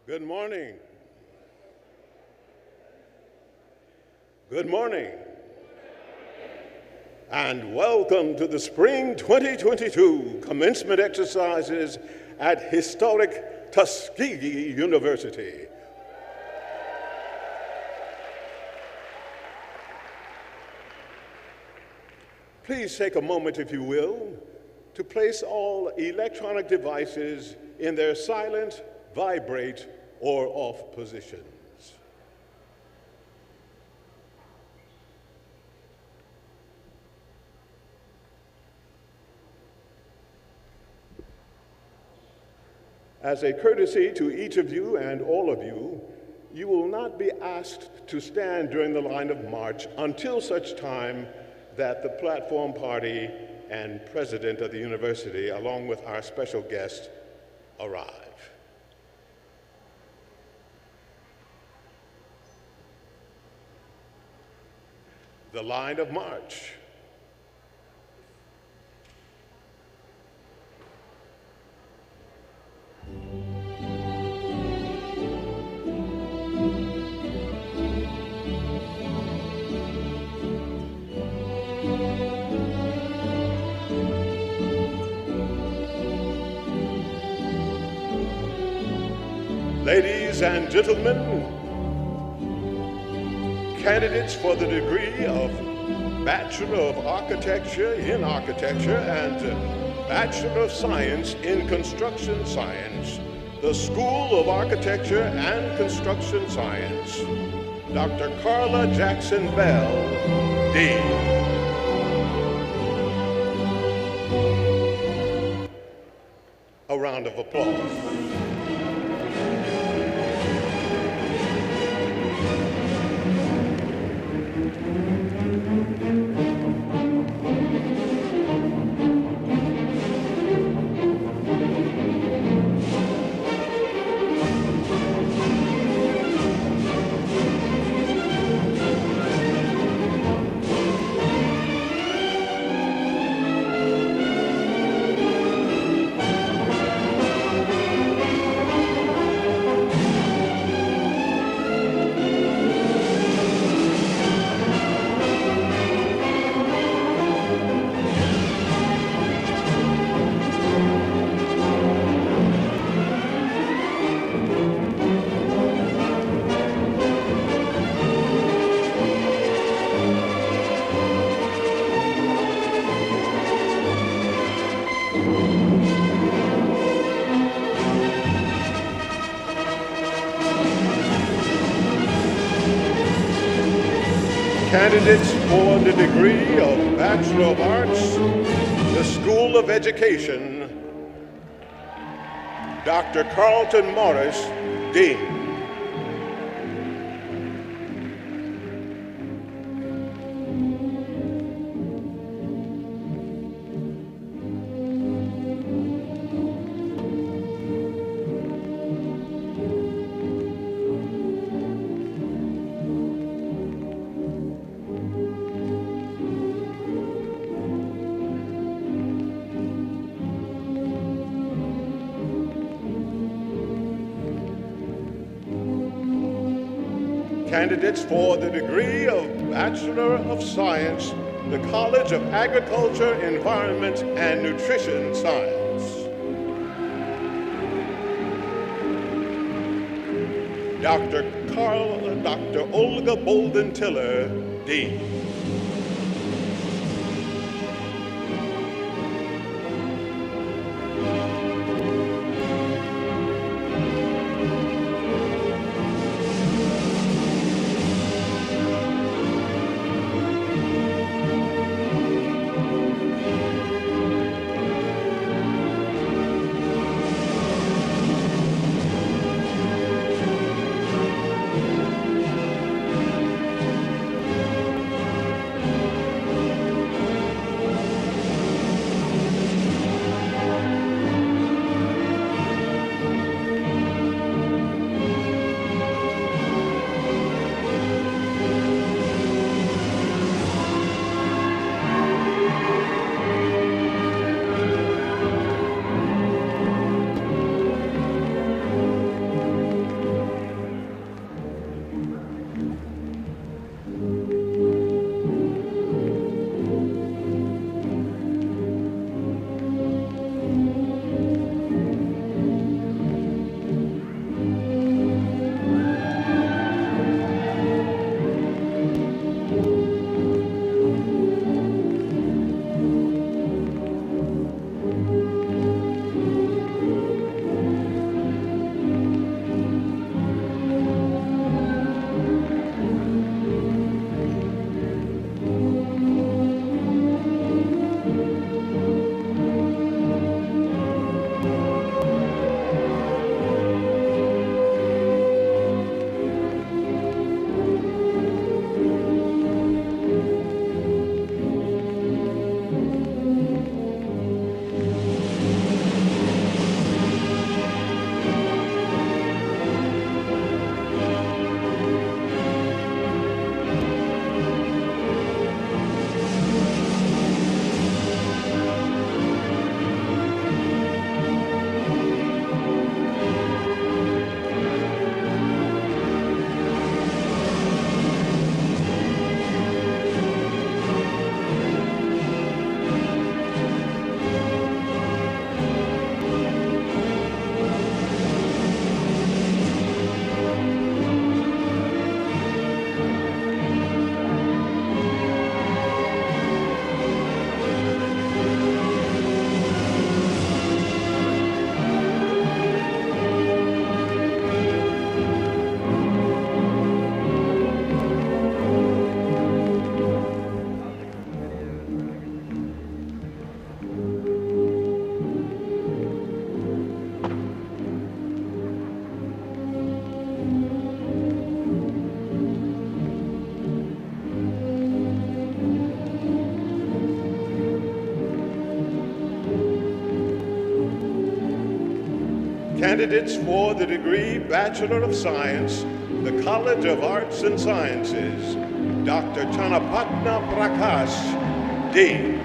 Good morning. Good morning. And welcome to the Spring 2022 commencement exercises at historic Tuskegee University. Please take a moment, if you will, to place all electronic devices in their silent, vibrate, or off positions. As a courtesy to each of you and all of you, you will not be asked to stand during the line of march until such time that the platform party and president of the university, along with our special guest, arrive. The line of march. Ladies and gentlemen, candidates for the degree of Bachelor of Architecture in Architecture and Bachelor of Science in Construction Science, the School of Architecture and Construction Science, Dr. Carla Jackson Bell, Dean. A round of applause. Candidates for the degree of Bachelor of Arts, the School of Education, Dr. Carlton Morris, Dean. Candidates for the degree of Bachelor of Science, the College of Agriculture, Environment, and Nutrition Science. Dr. Olga Bolden Tiller, Dean. Candidates for the degree Bachelor of Science, the College of Arts and Sciences, Dr. Chanapatna Prakash, Dean.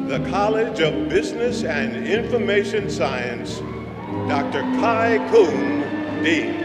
The College of Business and Information Science, Dr. Kai Kuhn, Dean.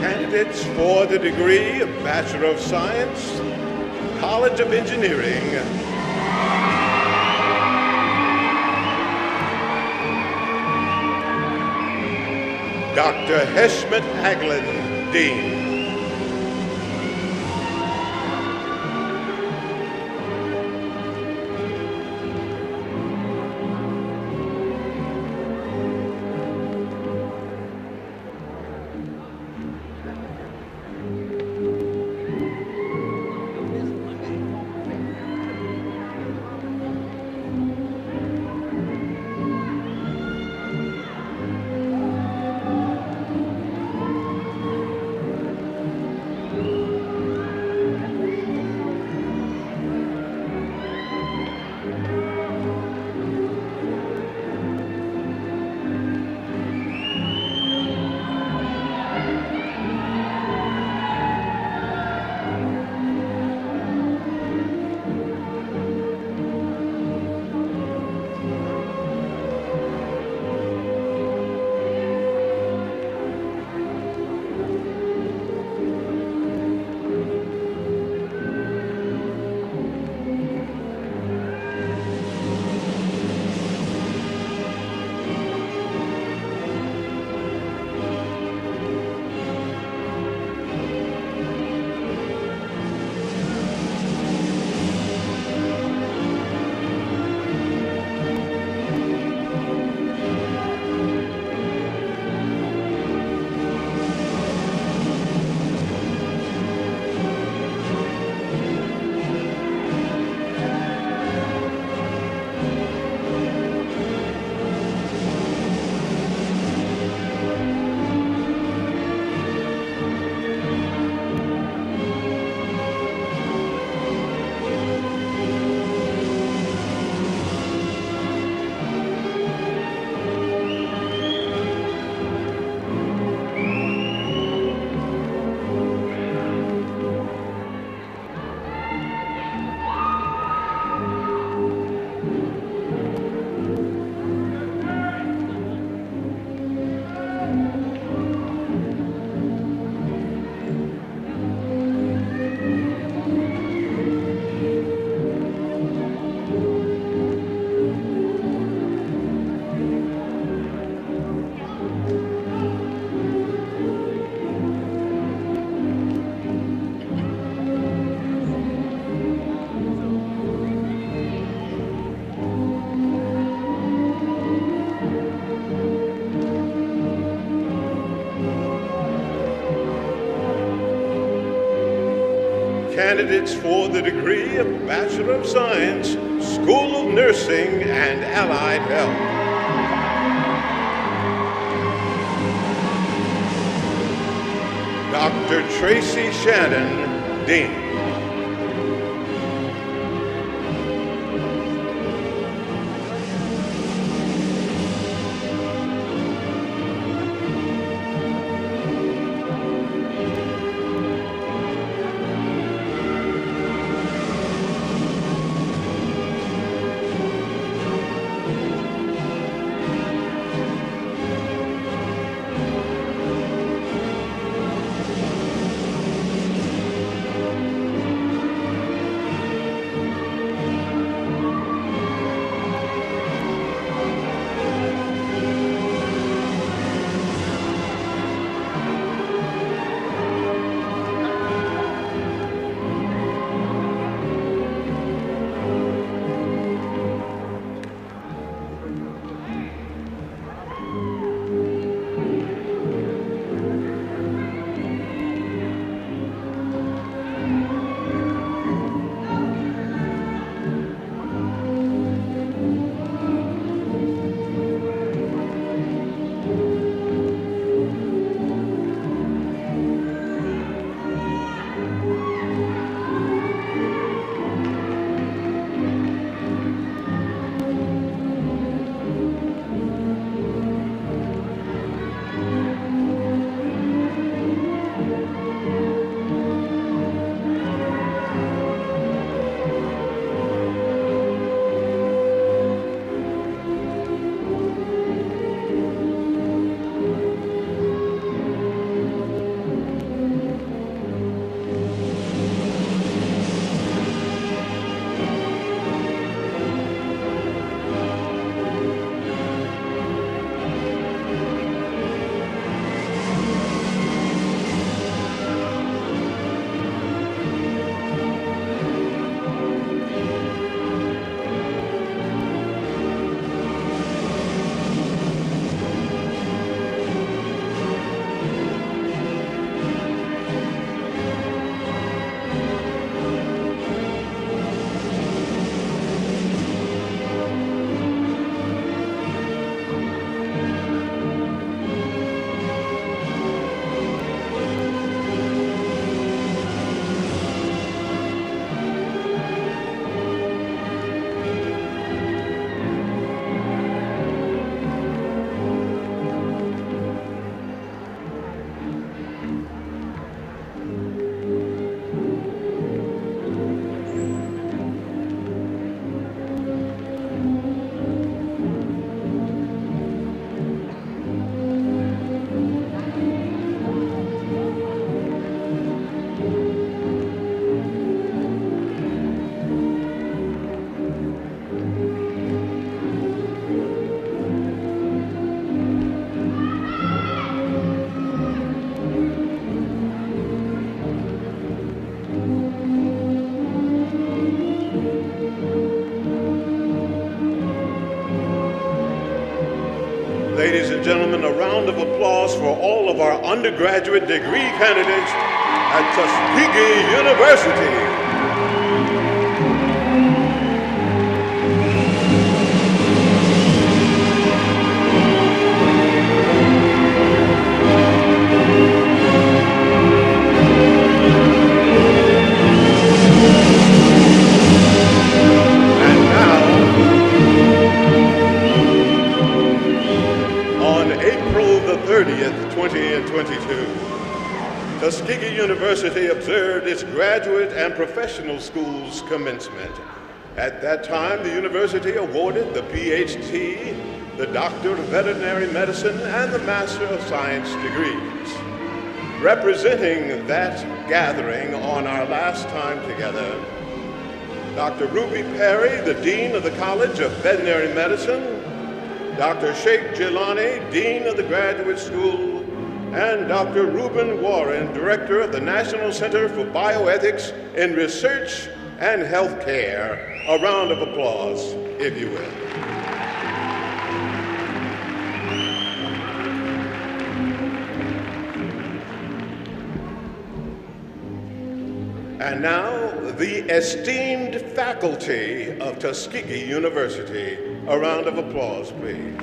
Candidates for the degree of Bachelor of Science, College of Engineering. Dr. Heshmet Haglin, Dean. Candidates for the degree of Bachelor of Science, School of Nursing and Allied Health. Dr. Tracy Shannon, Dean. round of applause for all of our undergraduate degree candidates at Tuskegee University. On April the 30th, 2022, Tuskegee University observed its graduate and professional schools commencement. At that time, the university awarded the PhD, the Doctor of Veterinary Medicine, and the Master of Science degrees. Representing that gathering on our last time together, Dr. Ruby Perry, the Dean of the College of Veterinary Medicine, Dr. Sheikh Jilani, Dean of the Graduate School, and Dr. Reuben Warren, Director of the National Center for Bioethics in Research and Healthcare. A round of applause, if you will. And now, the esteemed faculty of Tuskegee University. A round of applause, please.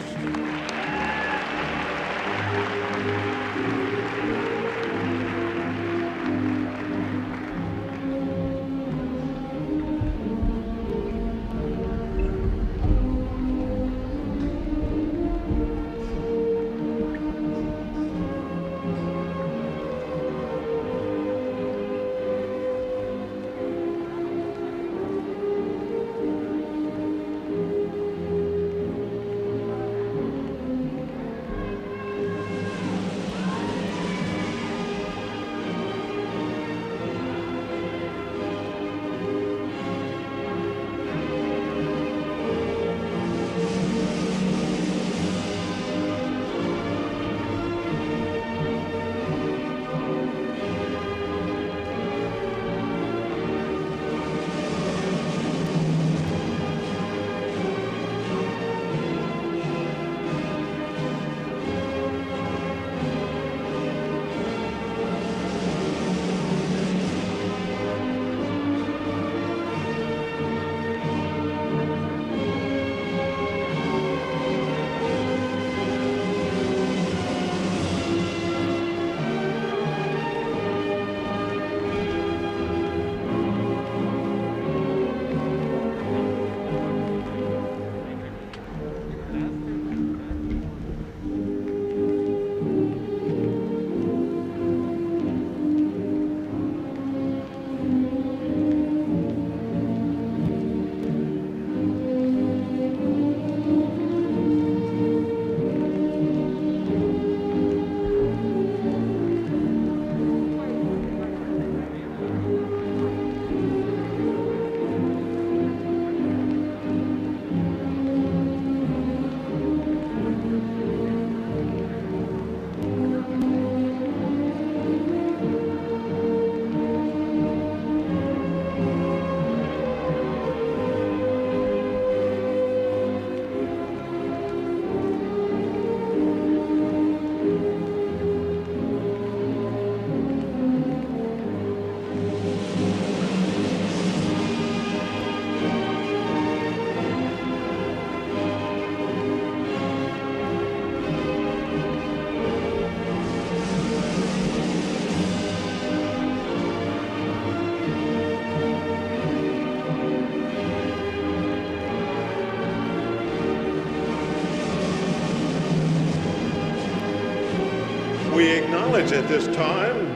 We acknowledge at this time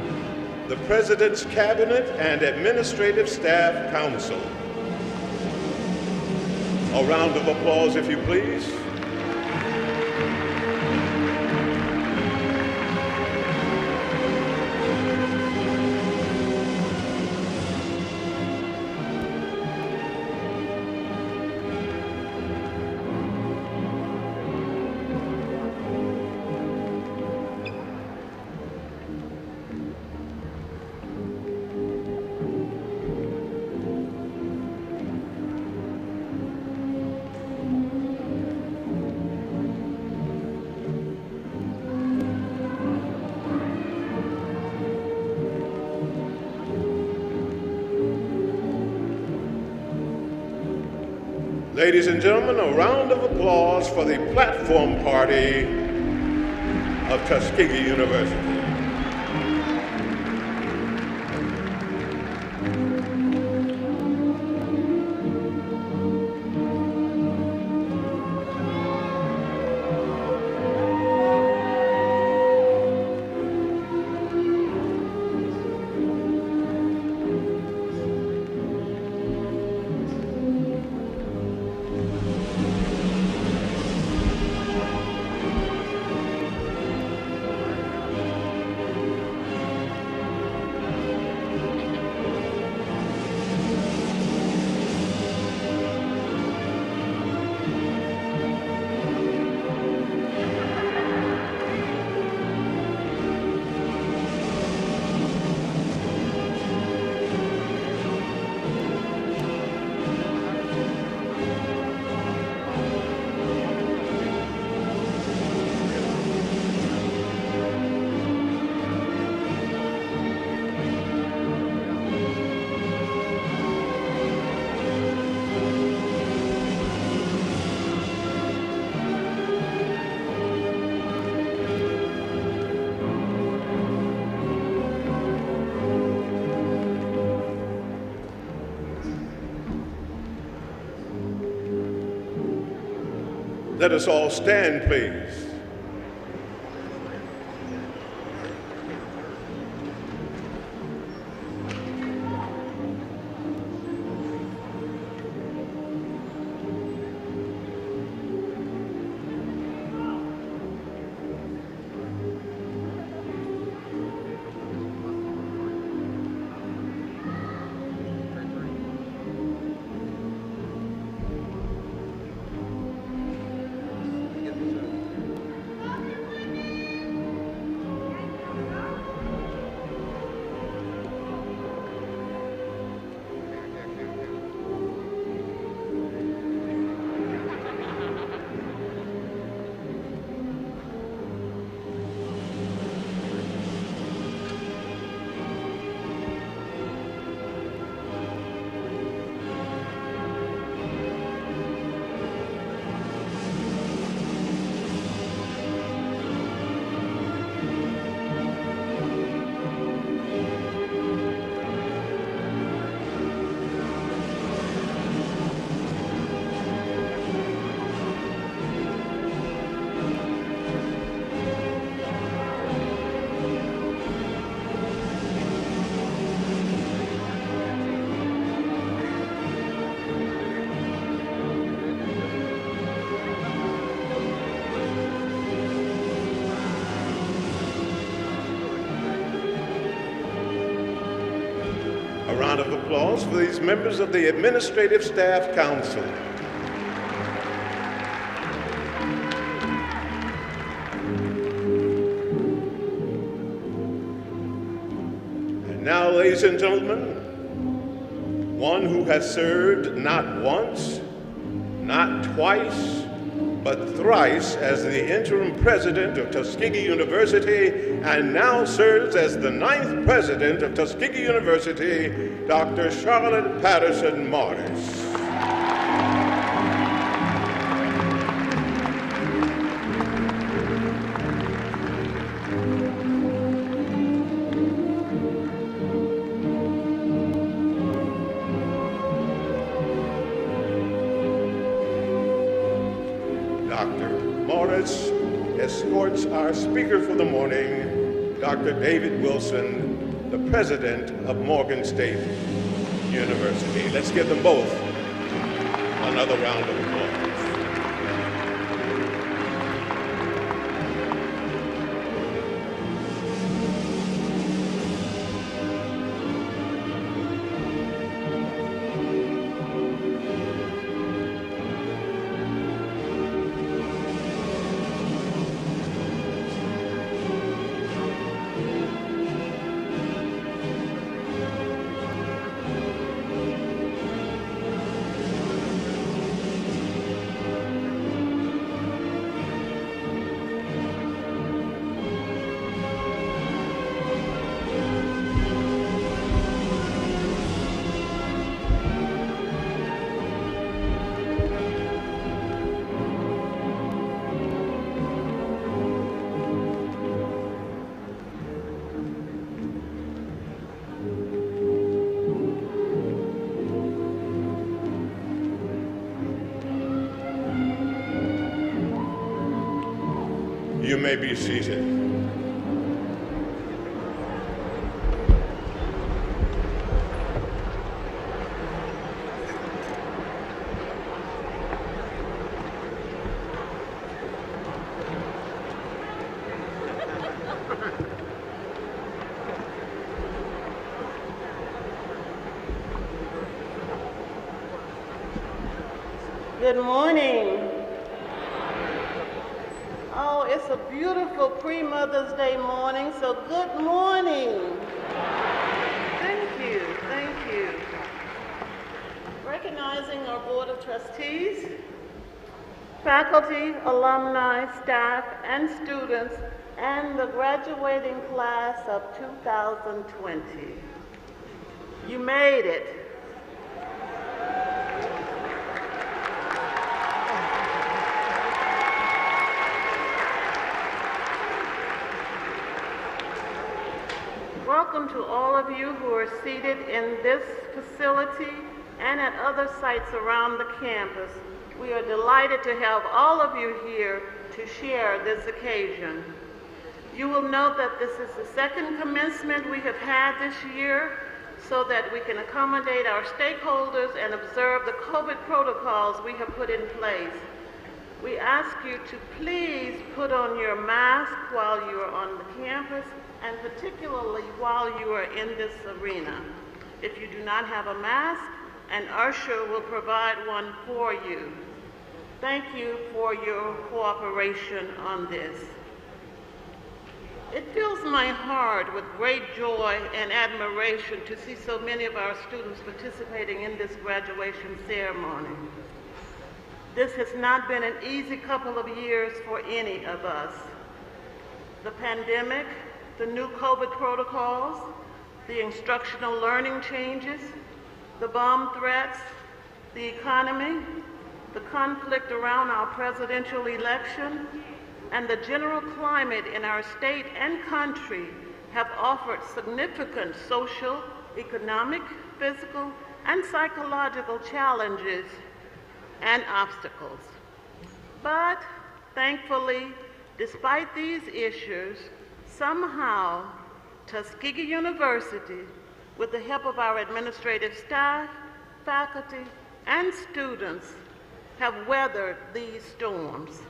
the President's Cabinet and Administrative Staff Council. A round of applause, if you please. Ladies and gentlemen, a round of applause for the platform party of Tuskegee University. Let us all stand, please. A round of applause for these members of the Administrative Staff Council. And now, ladies and gentlemen, one who has served not once, not twice, but thrice as the interim president of Tuskegee University and now serves as the 9th president of Tuskegee University, Dr. Charlotte Patterson Morris. Dr. Morris escorts our speaker for the morning, Dr. David Wilson, the president of Morgan State University. Let's give them both another round of applause. may be seated. Good morning. Oh, it's a beautiful pre-Mother's Day morning, so good morning. Thank you, thank you. Recognizing our Board of Trustees, faculty, alumni, staff, and students, and the graduating class of 2020. You made it. Welcome to all of you who are seated in this facility and at other sites around the campus. We are delighted to have all of you here to share this occasion. You will note that this is the second commencement we have had this year so that we can accommodate our stakeholders and observe the COVID protocols we have put in place. We ask you to please put on your mask while you are on the campus, and particularly while you are in this arena. If you do not have a mask, an usher will provide one for you. Thank you for your cooperation on this. It fills my heart with great joy and admiration to see so many of our students participating in this graduation ceremony. This has not been an easy couple of years for any of us. The pandemic, the new COVID protocols, the instructional learning changes, the bomb threats, the economy, the conflict around our presidential election, and the general climate in our state and country have offered significant social, economic, physical, and psychological challenges and obstacles. But thankfully, despite these issues, somehow, Tuskegee University, with the help of our administrative staff, faculty, and students, have weathered these storms.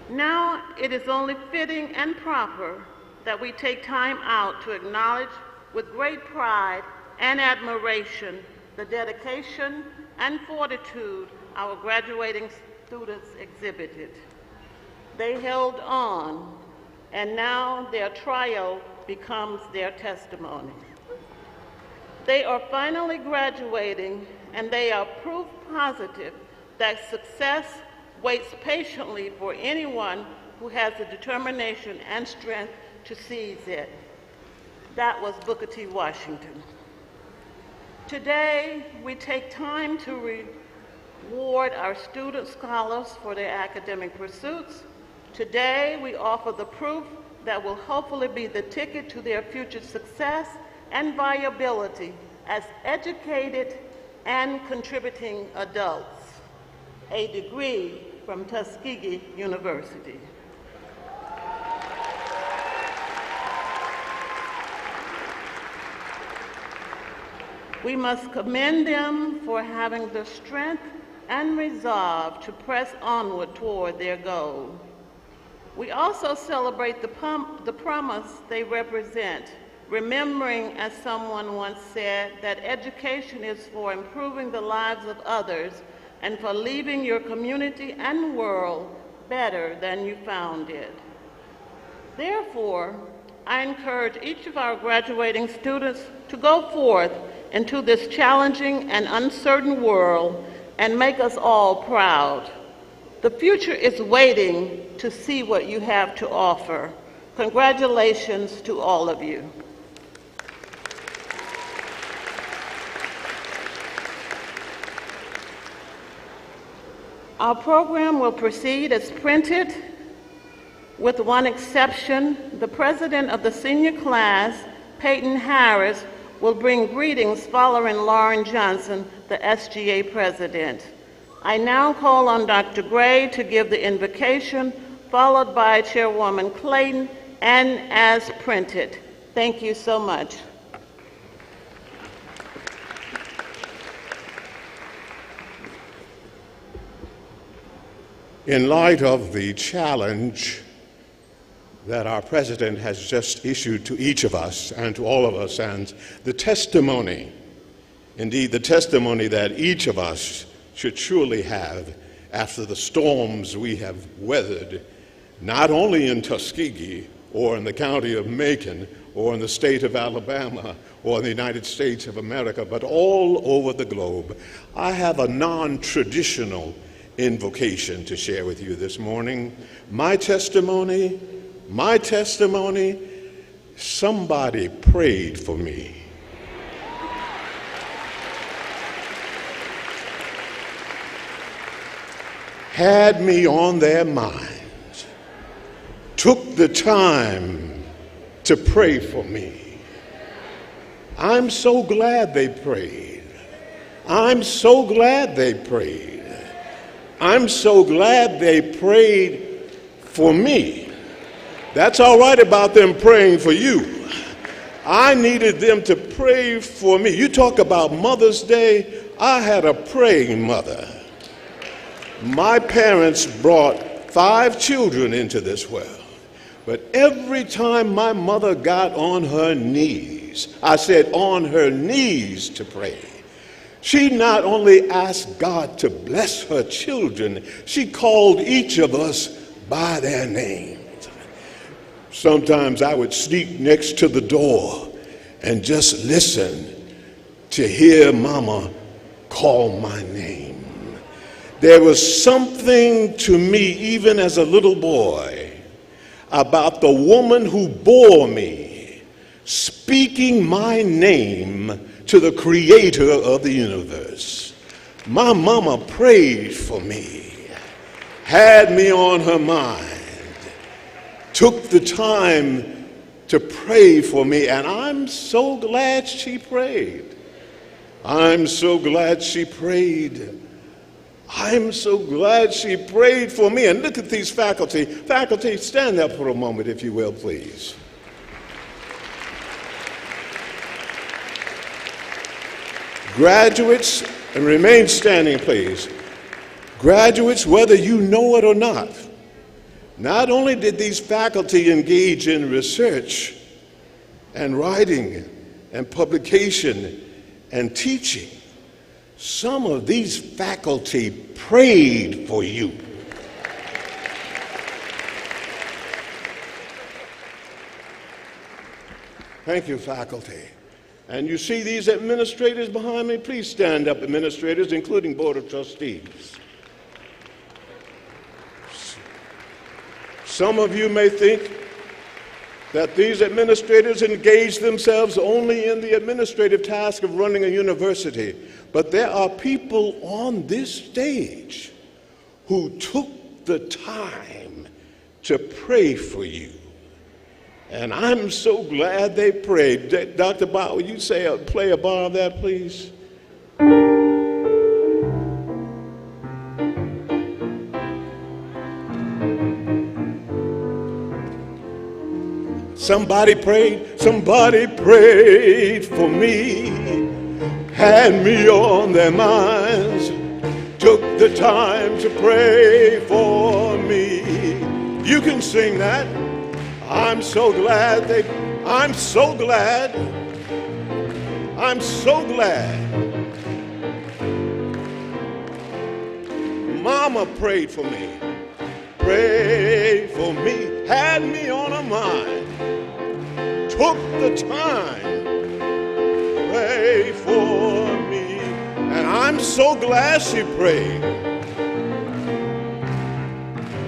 Now, it is only fitting and proper that we take time out to acknowledge with great pride and admiration the dedication and fortitude our graduating students exhibited. They held on, and now their trial becomes their testimony. They are finally graduating, and they are proof positive that success waits patiently for anyone who has the determination and strength to seize it. That was Booker T. Washington. Today, we take time to reward our student scholars for their academic pursuits. Today, we offer the proof that will hopefully be the ticket to their future success and viability as educated and contributing adults, a degree from Tuskegee University. We must commend them for having the strength and resolve to press onward toward their goal. We also celebrate the promise they represent, remembering, as someone once said, that education is for improving the lives of others and for leaving your community and world better than you found it. Therefore, I encourage each of our graduating students to go forth into this challenging and uncertain world and make us all proud. The future is waiting to see what you have to offer. Congratulations to all of you. Our program will proceed as printed, with one exception. The president of the senior class, Peyton Harris, will bring greetings following Lauren Johnson, the SGA president. I now call on Dr. Gray to give the invocation, followed by Chairwoman Clayton, and as printed. Thank you so much. In light of the challenge that our president has just issued to each of us and to all of us, and the testimony, indeed the testimony that each of us should surely have after the storms we have weathered, not only in Tuskegee or in the county of Macon or in the state of Alabama or in the United States of America, but all over the globe, I have a non-traditional invocation to share with you this morning. My testimony, somebody prayed for me. Had me on their minds, took the time to pray for me. I'm so glad they prayed. I'm so glad they prayed. I'm so glad they prayed for me. That's all right about them praying for you. I needed them to pray for me. You talk about Mother's Day. I had a praying mother. My parents brought 5 children into this world, but every time my mother got on her knees, I said on her knees to pray, she not only asked God to bless her children, she called each of us by their names. Sometimes I would sneak next to the door and just listen to hear Mama call my name. There was something to me, even as a little boy, about the woman who bore me, speaking my name to the creator of the universe. My mama prayed for me, had me on her mind, took the time to pray for me, and I'm so glad she prayed. I'm so glad she prayed. I'm so glad she prayed for me. And look at these faculty. Faculty, stand up for a moment, if you will, please. Graduates, and remain standing, please. Graduates, whether you know it or not only did these faculty engage in research and writing and publication and teaching, some of these faculty prayed for you. Thank you, faculty. And you see these administrators behind me? Please stand up, administrators, including Board of Trustees. Some of you may think that these administrators engage themselves only in the administrative task of running a university, but there are people on this stage who took the time to pray for you. And I'm so glad they prayed. Dr. Bott, will you play a bar of that, please? Somebody prayed for me, had me on their minds, took the time to pray for me. You can sing that. I'm so glad Mama prayed for me, had me on her mind, took the time, pray for me, and I'm so glad she prayed.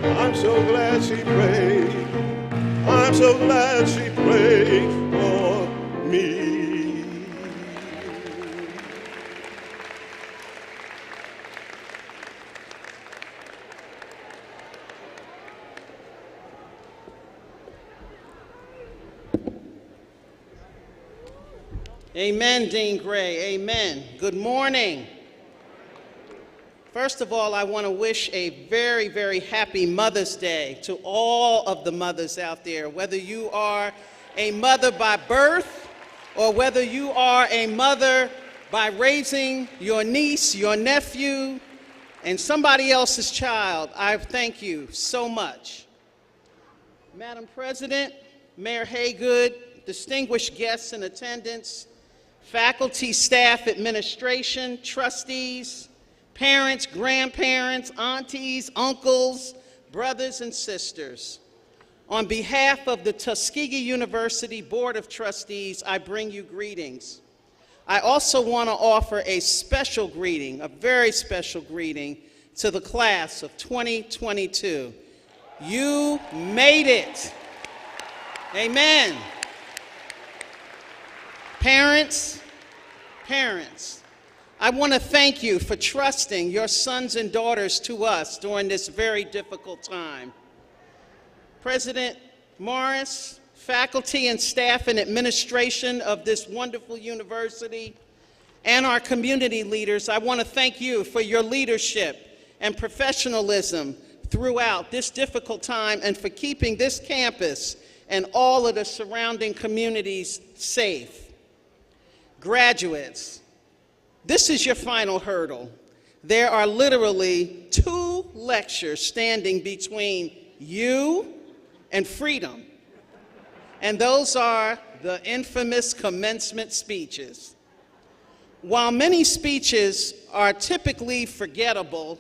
I'm so glad she prayed. I'm so glad she prayed for me. Amen, Dean Gray. Amen. Good morning. First of all, I want to wish a very, very happy Mother's Day to all of the mothers out there, whether you are a mother by birth or whether you are a mother by raising your niece, your nephew, and somebody else's child. I thank you so much. Madam President, Mayor Haygood, distinguished guests in attendance, faculty, staff, administration, trustees, parents, grandparents, aunties, uncles, brothers, and sisters. On behalf of the Tuskegee University Board of Trustees, I bring you greetings. I also want to offer a special greeting, a very special greeting, to the class of 2022. You made it. Amen. Parents, I want to thank you for trusting your sons and daughters to us during this very difficult time. President Morris, faculty and staff and administration of this wonderful university, and our community leaders, I want to thank you for your leadership and professionalism throughout this difficult time and for keeping this campus and all of the surrounding communities safe. Graduates, this is your final hurdle. There are literally 2 lectures standing between you and freedom, and those are the infamous commencement speeches. While many speeches are typically forgettable,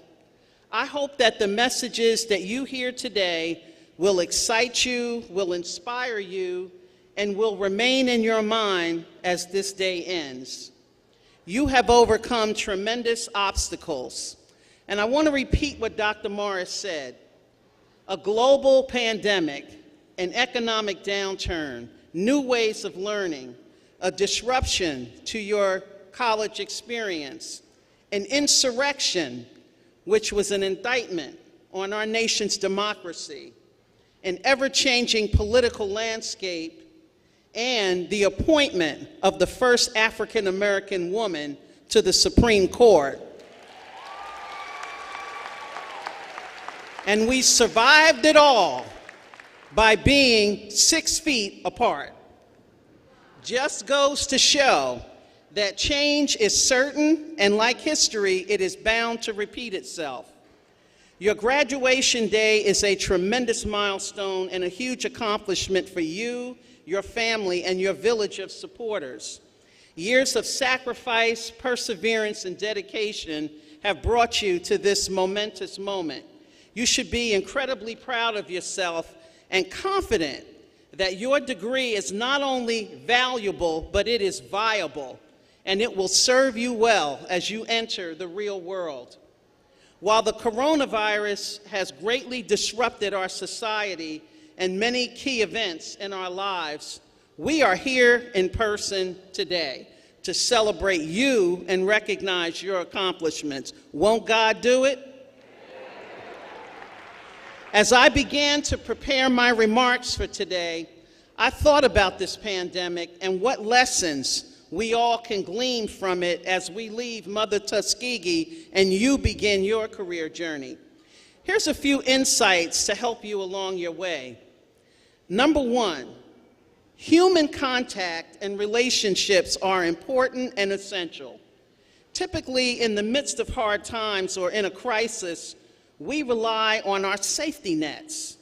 I hope that the messages that you hear today will excite you, will inspire you, and will remain in your mind as this day ends. You have overcome tremendous obstacles, and I want to repeat what Dr. Morris said. A global pandemic, an economic downturn, new ways of learning, a disruption to your college experience, an insurrection, which was an indictment on our nation's democracy, an ever-changing political landscape, and the appointment of the first African-American woman to the Supreme Court. And we survived it all by being 6 feet apart. Just goes to show that change is certain, and like history, it is bound to repeat itself. Your graduation day is a tremendous milestone and a huge accomplishment for you, your family, and your village of supporters. Years of sacrifice, perseverance, and dedication have brought you to this momentous moment. You should be incredibly proud of yourself and confident that your degree is not only valuable, but it is viable, and it will serve you well as you enter the real world. While the coronavirus has greatly disrupted our society and many key events in our lives, we are here in person today to celebrate you and recognize your accomplishments. Won't God do it? As I began to prepare my remarks for today, I thought about this pandemic and what lessons we all can glean from it as we leave Mother Tuskegee and you begin your career journey. Here's a few insights to help you along your way. Number 1, human contact and relationships are important and essential. Typically, in the midst of hard times or in a crisis, we rely on our safety nets,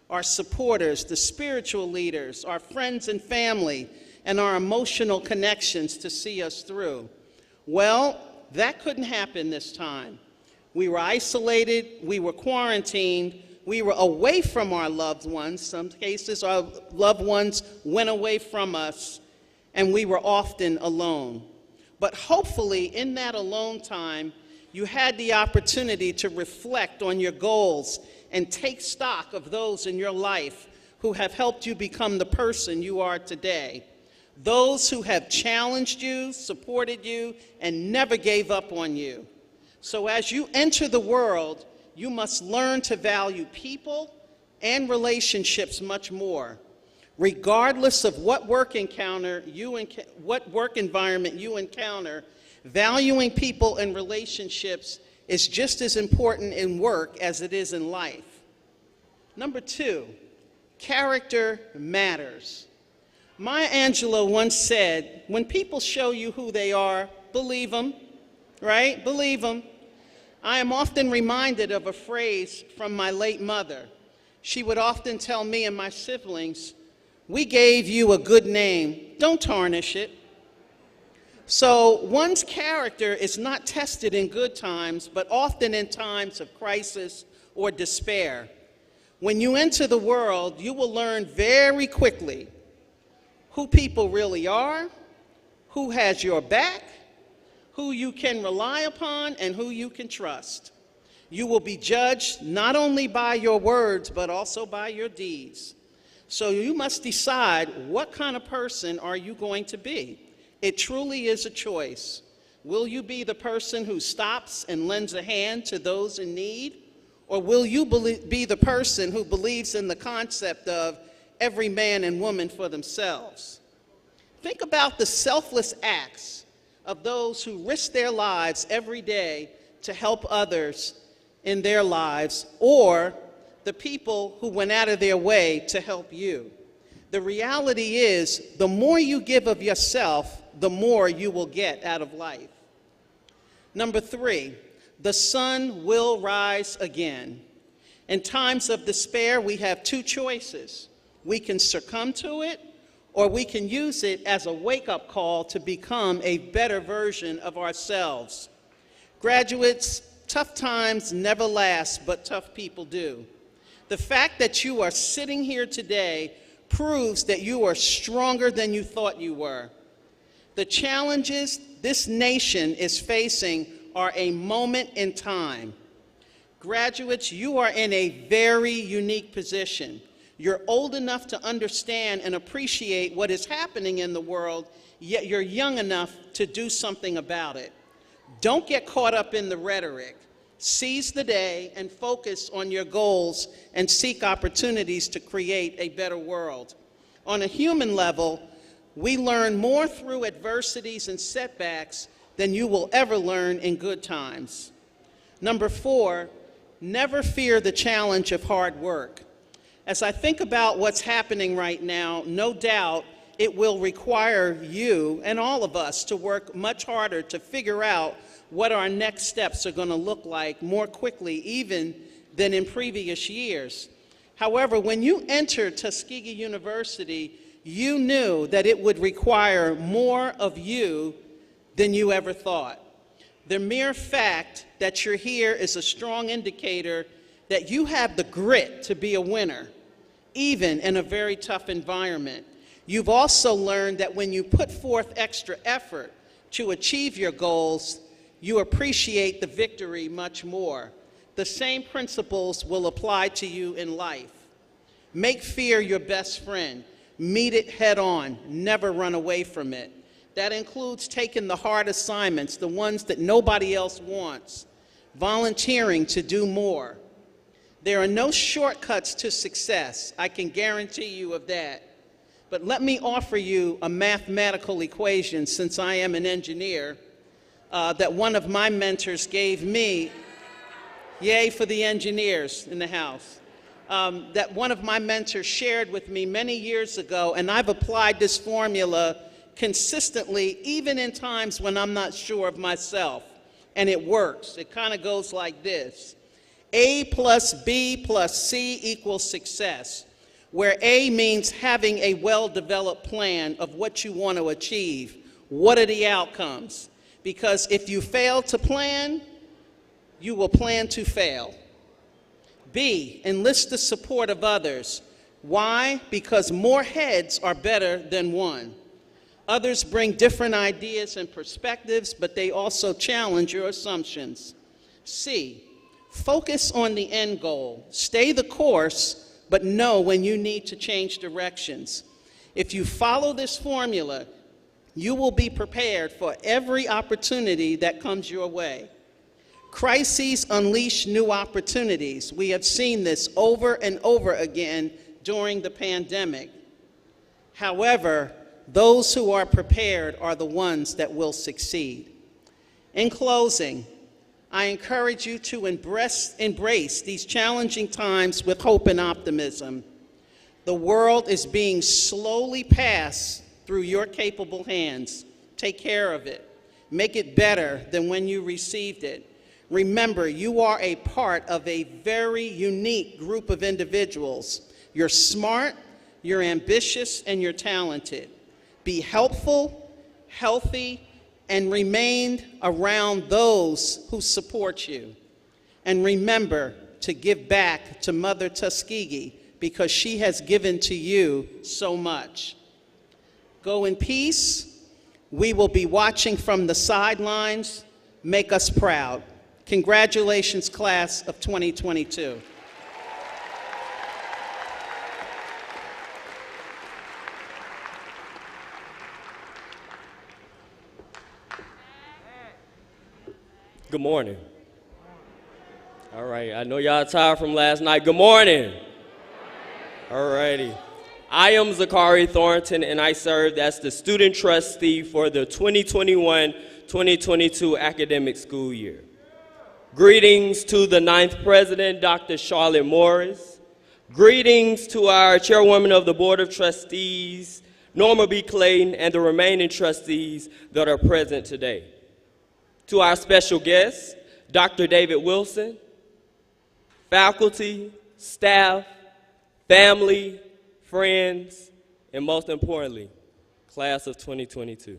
our supporters, the spiritual leaders, our friends and family, and our emotional connections to see us through. Well, that couldn't happen this time. We were isolated, we were quarantined, we were away from our loved ones. Some cases, our loved ones went away from us, and we were often alone. But hopefully, in that alone time, you had the opportunity to reflect on your goals and take stock of those in your life who have helped you become the person you are today. Those who have challenged you, supported you, and never gave up on you. So as you enter the world, you must learn to value people and relationships much more. Regardless of what work environment you encounter, valuing people and relationships is just as important in work as it is in life. Number 2, character matters. Maya Angelou once said, when people show you who they are, believe them, right? Believe them. I am often reminded of a phrase from my late mother. She would often tell me and my siblings, we gave you a good name, don't tarnish it. So one's character is not tested in good times, but often in times of crisis or despair. When you enter the world, you will learn very quickly who people really are, who has your back, who you can rely upon, and who you can trust. You will be judged not only by your words, but also by your deeds. So you must decide, what kind of person are you going to be? It truly is a choice. Will you be the person who stops and lends a hand to those in need? Or will you be the person who believes in the concept of every man and woman for themselves? Think about the selfless acts of those who risk their lives every day to help others in their lives, or the people who went out of their way to help you. The reality is, the more you give of yourself, the more you will get out of life. Number 3, the sun will rise again. In times of despair, we have 2 choices. We can succumb to it, or we can use it as a wake-up call to become a better version of ourselves. Graduates, tough times never last, but tough people do. The fact that you are sitting here today proves that you are stronger than you thought you were. The challenges this nation is facing are a moment in time. Graduates, you are in a very unique position. You're old enough to understand and appreciate what is happening in the world, yet you're young enough to do something about it. Don't get caught up in the rhetoric. Seize the day and focus on your goals and seek opportunities to create a better world. On a human level, we learn more through adversities and setbacks than you will ever learn in good times. Number 4, never fear the challenge of hard work. As I think about what's happening right now, no doubt it will require you and all of us to work much harder to figure out what our next steps are going to look like more quickly even than in previous years. However, when you entered Tuskegee University, you knew that it would require more of you than you ever thought. The mere fact that you're here is a strong indicator that you have the grit to be a winner, even in a very tough environment. You've also learned that when you put forth extra effort to achieve your goals, you appreciate the victory much more. The same principles will apply to you in life. Make fear your best friend. Meet it head on. Never run away from it. That includes taking the hard assignments, the ones that nobody else wants, volunteering to do more. There are no shortcuts to success. I can guarantee you of that. But let me offer you a mathematical equation, since I am an engineer, that one of my mentors gave me. Yay for the engineers in the house. That one of my mentors shared with me many years ago, and I've applied this formula consistently, even in times when I'm not sure of myself. And it works. It kind of goes like this. A plus B plus C equals success, where A means having a well-developed plan of what you want to achieve. What are the outcomes? Because if you fail to plan, you will plan to fail. B, enlist the support of others. Why? Because more heads are better than one. Others bring different ideas and perspectives, but they also challenge your assumptions. C, focus on the end goal. Stay the course, but know when you need to change directions. If you follow this formula, you will be prepared for every opportunity that comes your way. Crises unleash new opportunities. We have seen this over and over again during the pandemic. However, those who are prepared are the ones that will succeed. In closing, I encourage you to embrace these challenging times with hope and optimism. The world is being slowly passed through your capable hands. Take care of it. Make it better than when you received it. Remember, you are a part of a very unique group of individuals. You're smart, you're ambitious, and you're talented. Be helpful, healthy, and remain around those who support you. And remember to give back to Mother Tuskegee because she has given to you so much. Go in peace. We will be watching from the sidelines. Make us proud. Congratulations, class of 2022. Good morning. All right, I know y'all tired from last night. Good morning. All righty. I am Zachary Thornton, and I served as the student trustee for the 2021-2022 academic school year. Greetings to the 9th president, Dr. Charlotte Morris. Greetings to our chairwoman of the Board of Trustees, Norma B. Clayton, and the remaining trustees that are present today. To our special guests, Dr. David Wilson, faculty, staff, family, friends, and most importantly, class of 2022.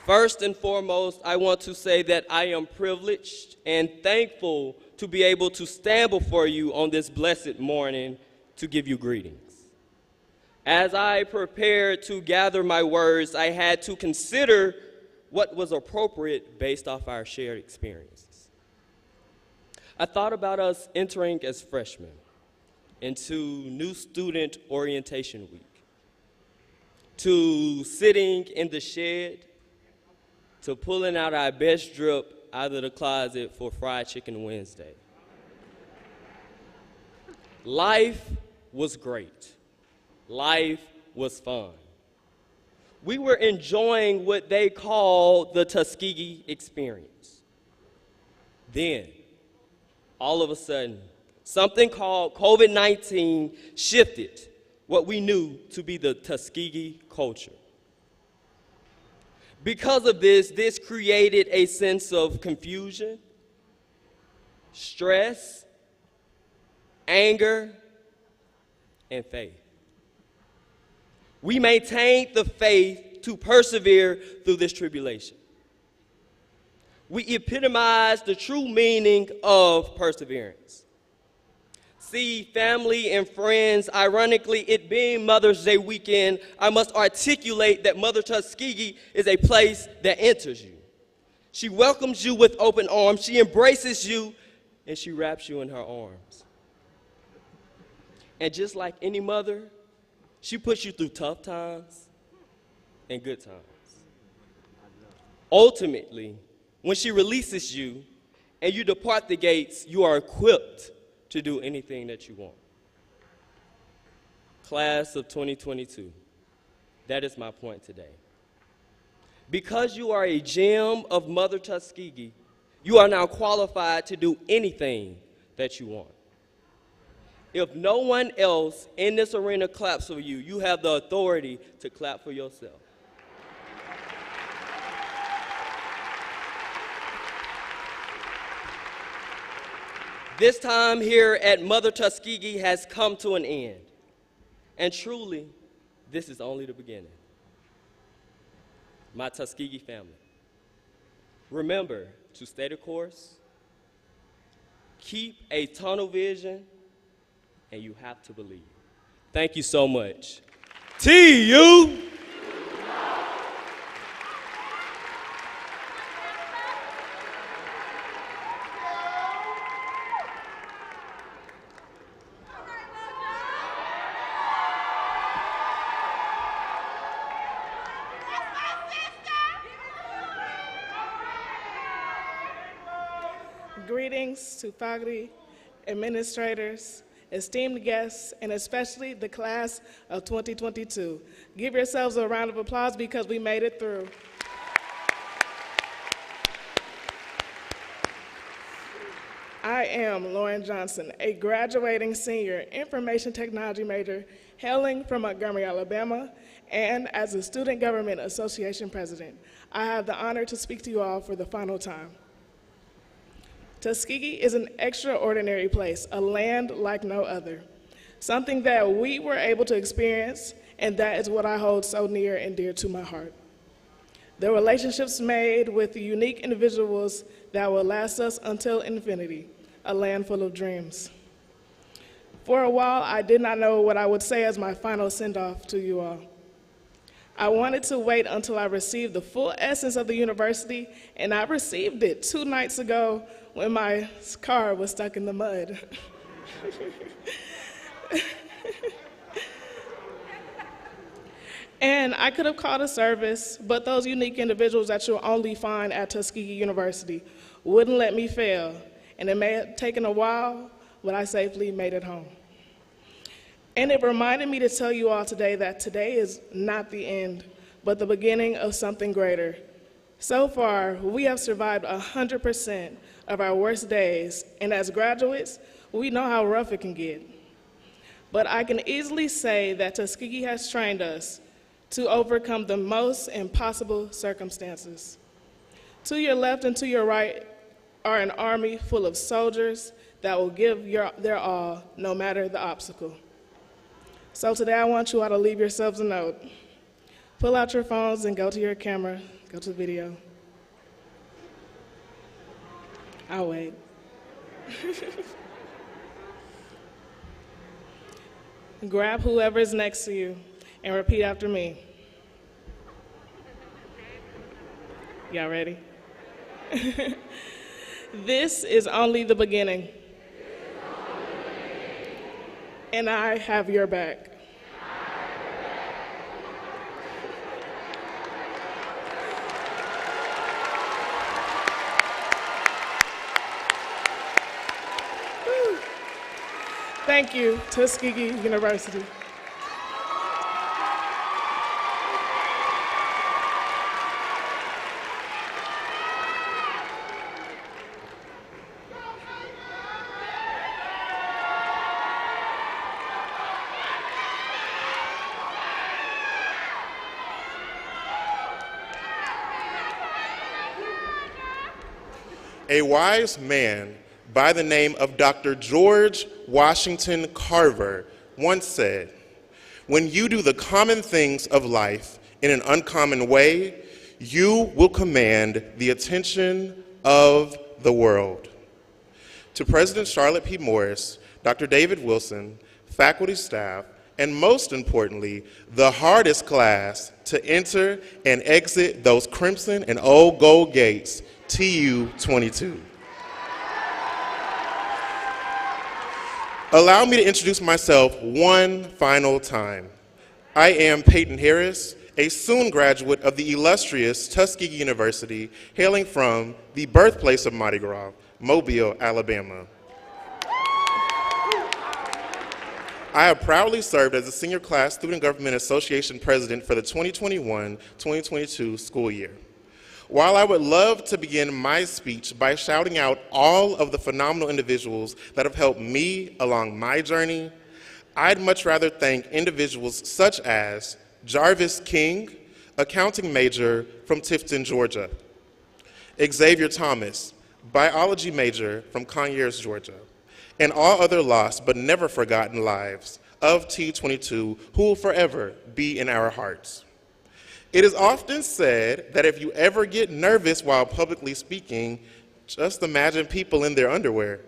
First and foremost, I want to say that I am privileged and thankful to be able to stand before you on this blessed morning to give you greetings. As I prepared to gather my words, I had to consider what was appropriate based off our shared experiences. I thought about us entering as freshmen into new student orientation week, to sitting in the shed, to pulling out our best drip out of the closet for Fried Chicken Wednesday. Life was great. Life was fun. We were enjoying what they call the Tuskegee experience. Then, all of a sudden, something called COVID-19 shifted what we knew to be the Tuskegee culture. Because of this created a sense of confusion, stress, anger, and faith. We maintained the faith to persevere through this tribulation. We epitomized the true meaning of perseverance. See, family and friends, ironically, it being Mother's Day weekend, I must articulate that Mother Tuskegee is a place that enters you. She welcomes you with open arms, she embraces you, and she wraps you in her arms. And just like any mother, she puts you through tough times and good times. Ultimately, when she releases you and you depart the gates, you are equipped to do anything that you want. Class of 2022, that is my point today. Because you are a gem of Mother Tuskegee, you are now qualified to do anything that you want. If no one else in this arena claps for you, you have the authority to clap for yourself. This time here at Mother Tuskegee has come to an end. And truly, this is only the beginning. My Tuskegee family, remember to stay the course, keep a tunnel vision, and you have to believe. Thank you so much. TU! Greetings to faculty, administrators, esteemed guests, and especially the class of 2022. Give yourselves a round of applause because we made it through. I am Lauren Johnson, a graduating senior information technology major hailing from Montgomery, Alabama, and as a Student Government Association president, I have the honor to speak to you all for the final time. Tuskegee is an extraordinary place, a land like no other, something that we were able to experience, and that is what I hold so near and dear to my heart. The relationships made with the unique individuals that will last us until infinity, a land full of dreams. For a while, I did not know what I would say as my final send-off to you all. I wanted to wait until I received the full essence of the university, and I received it 2 nights ago when my car was stuck in the mud. And I could have called a service, but those unique individuals that you'll only find at Tuskegee University wouldn't let me fail. And it may have taken a while, but I safely made it home. And it reminded me to tell you all today that today is not the end, but the beginning of something greater. So far, we have survived 100% of our worst days, and as graduates, we know how rough it can get. But I can easily say that Tuskegee has trained us to overcome the most impossible circumstances. To your left and to your right are an army full of soldiers that will give their all, no matter the obstacle. So today I want you all to leave yourselves a note. Pull out your phones and go to your camera, go to the video. I'll wait. Grab whoever is next to you and repeat after me. Y'all ready? This is only the beginning. And I have your back. Woo. Thank you, Tuskegee University. A wise man by the name of Dr. George Washington Carver once said, "When you do the common things of life in an uncommon way, you will command the attention of the world." To President Charlotte P. Morris, Dr. David Wilson, faculty, staff, and most importantly, the hardest class to enter and exit those crimson and old gold gates, TU 22. Allow me to introduce myself one final time. I am Peyton Harris, a soon graduate of the illustrious Tuskegee University, hailing from the birthplace of Mardi Gras, Mobile, Alabama. I have proudly served as the Senior Class Student Government Association President for the 2021-2022 school year. While I would love to begin my speech by shouting out all of the phenomenal individuals that have helped me along my journey, I'd much rather thank individuals such as Jarvis King, accounting major from Tifton, Georgia; Xavier Thomas, biology major from Conyers, Georgia; and all other lost but never forgotten lives of T22 who will forever be in our hearts. It is often said that if you ever get nervous while publicly speaking, just imagine people in their underwear.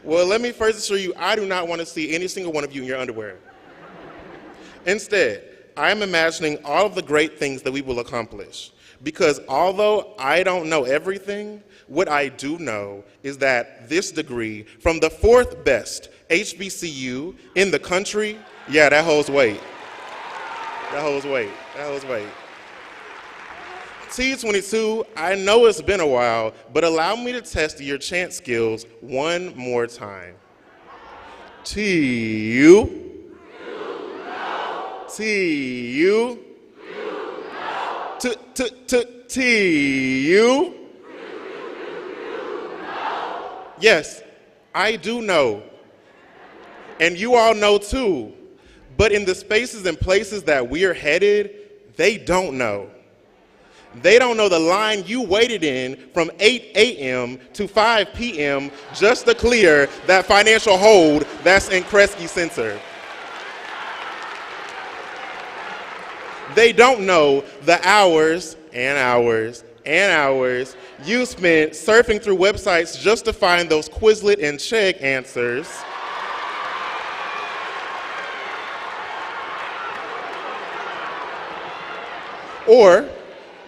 Well, let me first assure you, I do not want to see any single one of you in your underwear. Instead, I am imagining all of the great things that we will accomplish. Because although I don't know everything, what I do know is that this degree from the 4th best HBCU in the country, yeah, that holds weight. That holds weight. That holds weight. T22, I know it's been a while, but allow me to test your chant skills one more time. T-U. T-U. T-U. Yes, I do know. And you all know too. But in the spaces and places that we're headed, they don't know. They don't know the line you waited in from 8 a.m. to 5 p.m. just to clear that financial hold that's in Kresge Center. They don't know the hours and hours and hours you spent surfing through websites just to find those Quizlet and Chegg answers. Or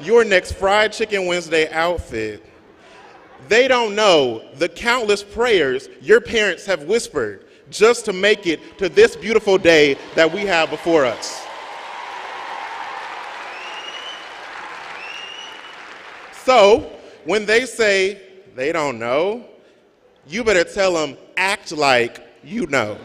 your next Fried Chicken Wednesday outfit. They don't know the countless prayers your parents have whispered just to make it to this beautiful day that we have before us. So when they say they don't know, you better tell them, act like you know.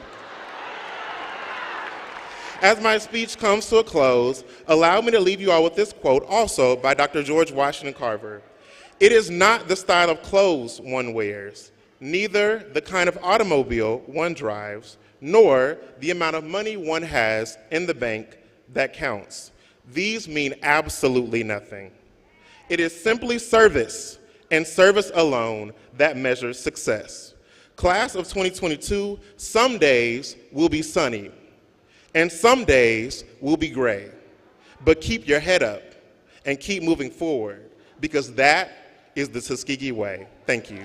As my speech comes to a close, allow me to leave you all with this quote, also by Dr. George Washington Carver. It is not the style of clothes one wears, neither the kind of automobile one drives, nor the amount of money one has in the bank that counts. These mean absolutely nothing. It is simply service, and service alone, that measures success. Class of 2022, some days will be sunny, and some days will be gray. But keep your head up and keep moving forward, because that is the Tuskegee way. Thank you.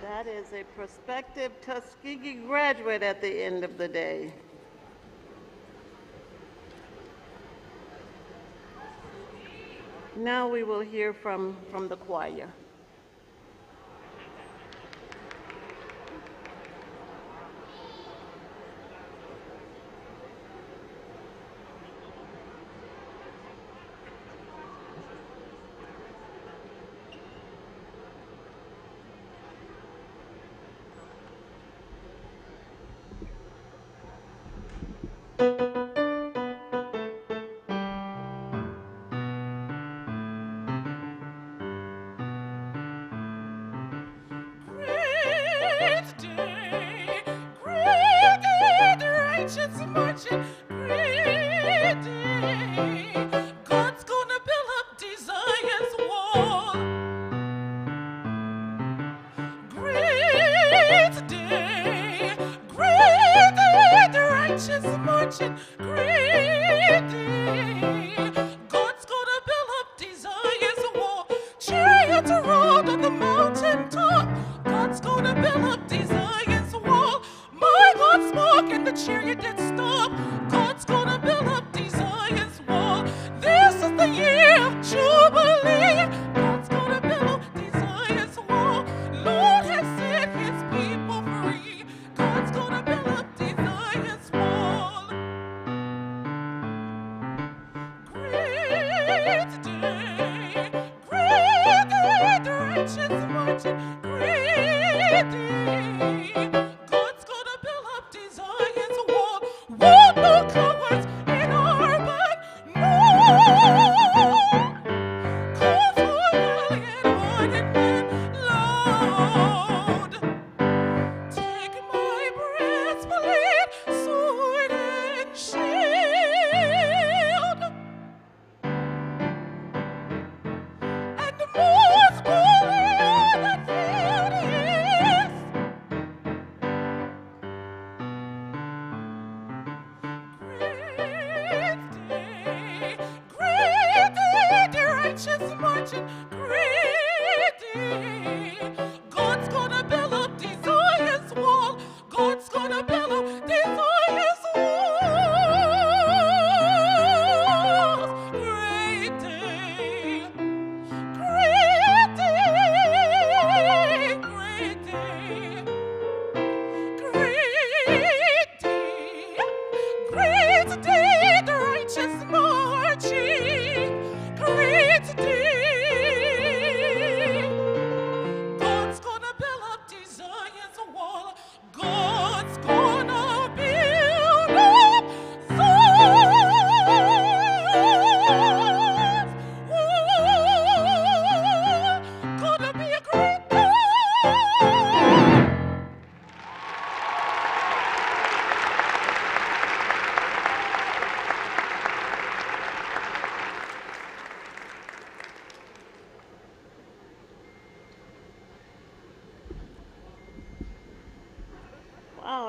That is a prospective Tuskegee graduate at the end of the day. Now we will hear from the choir.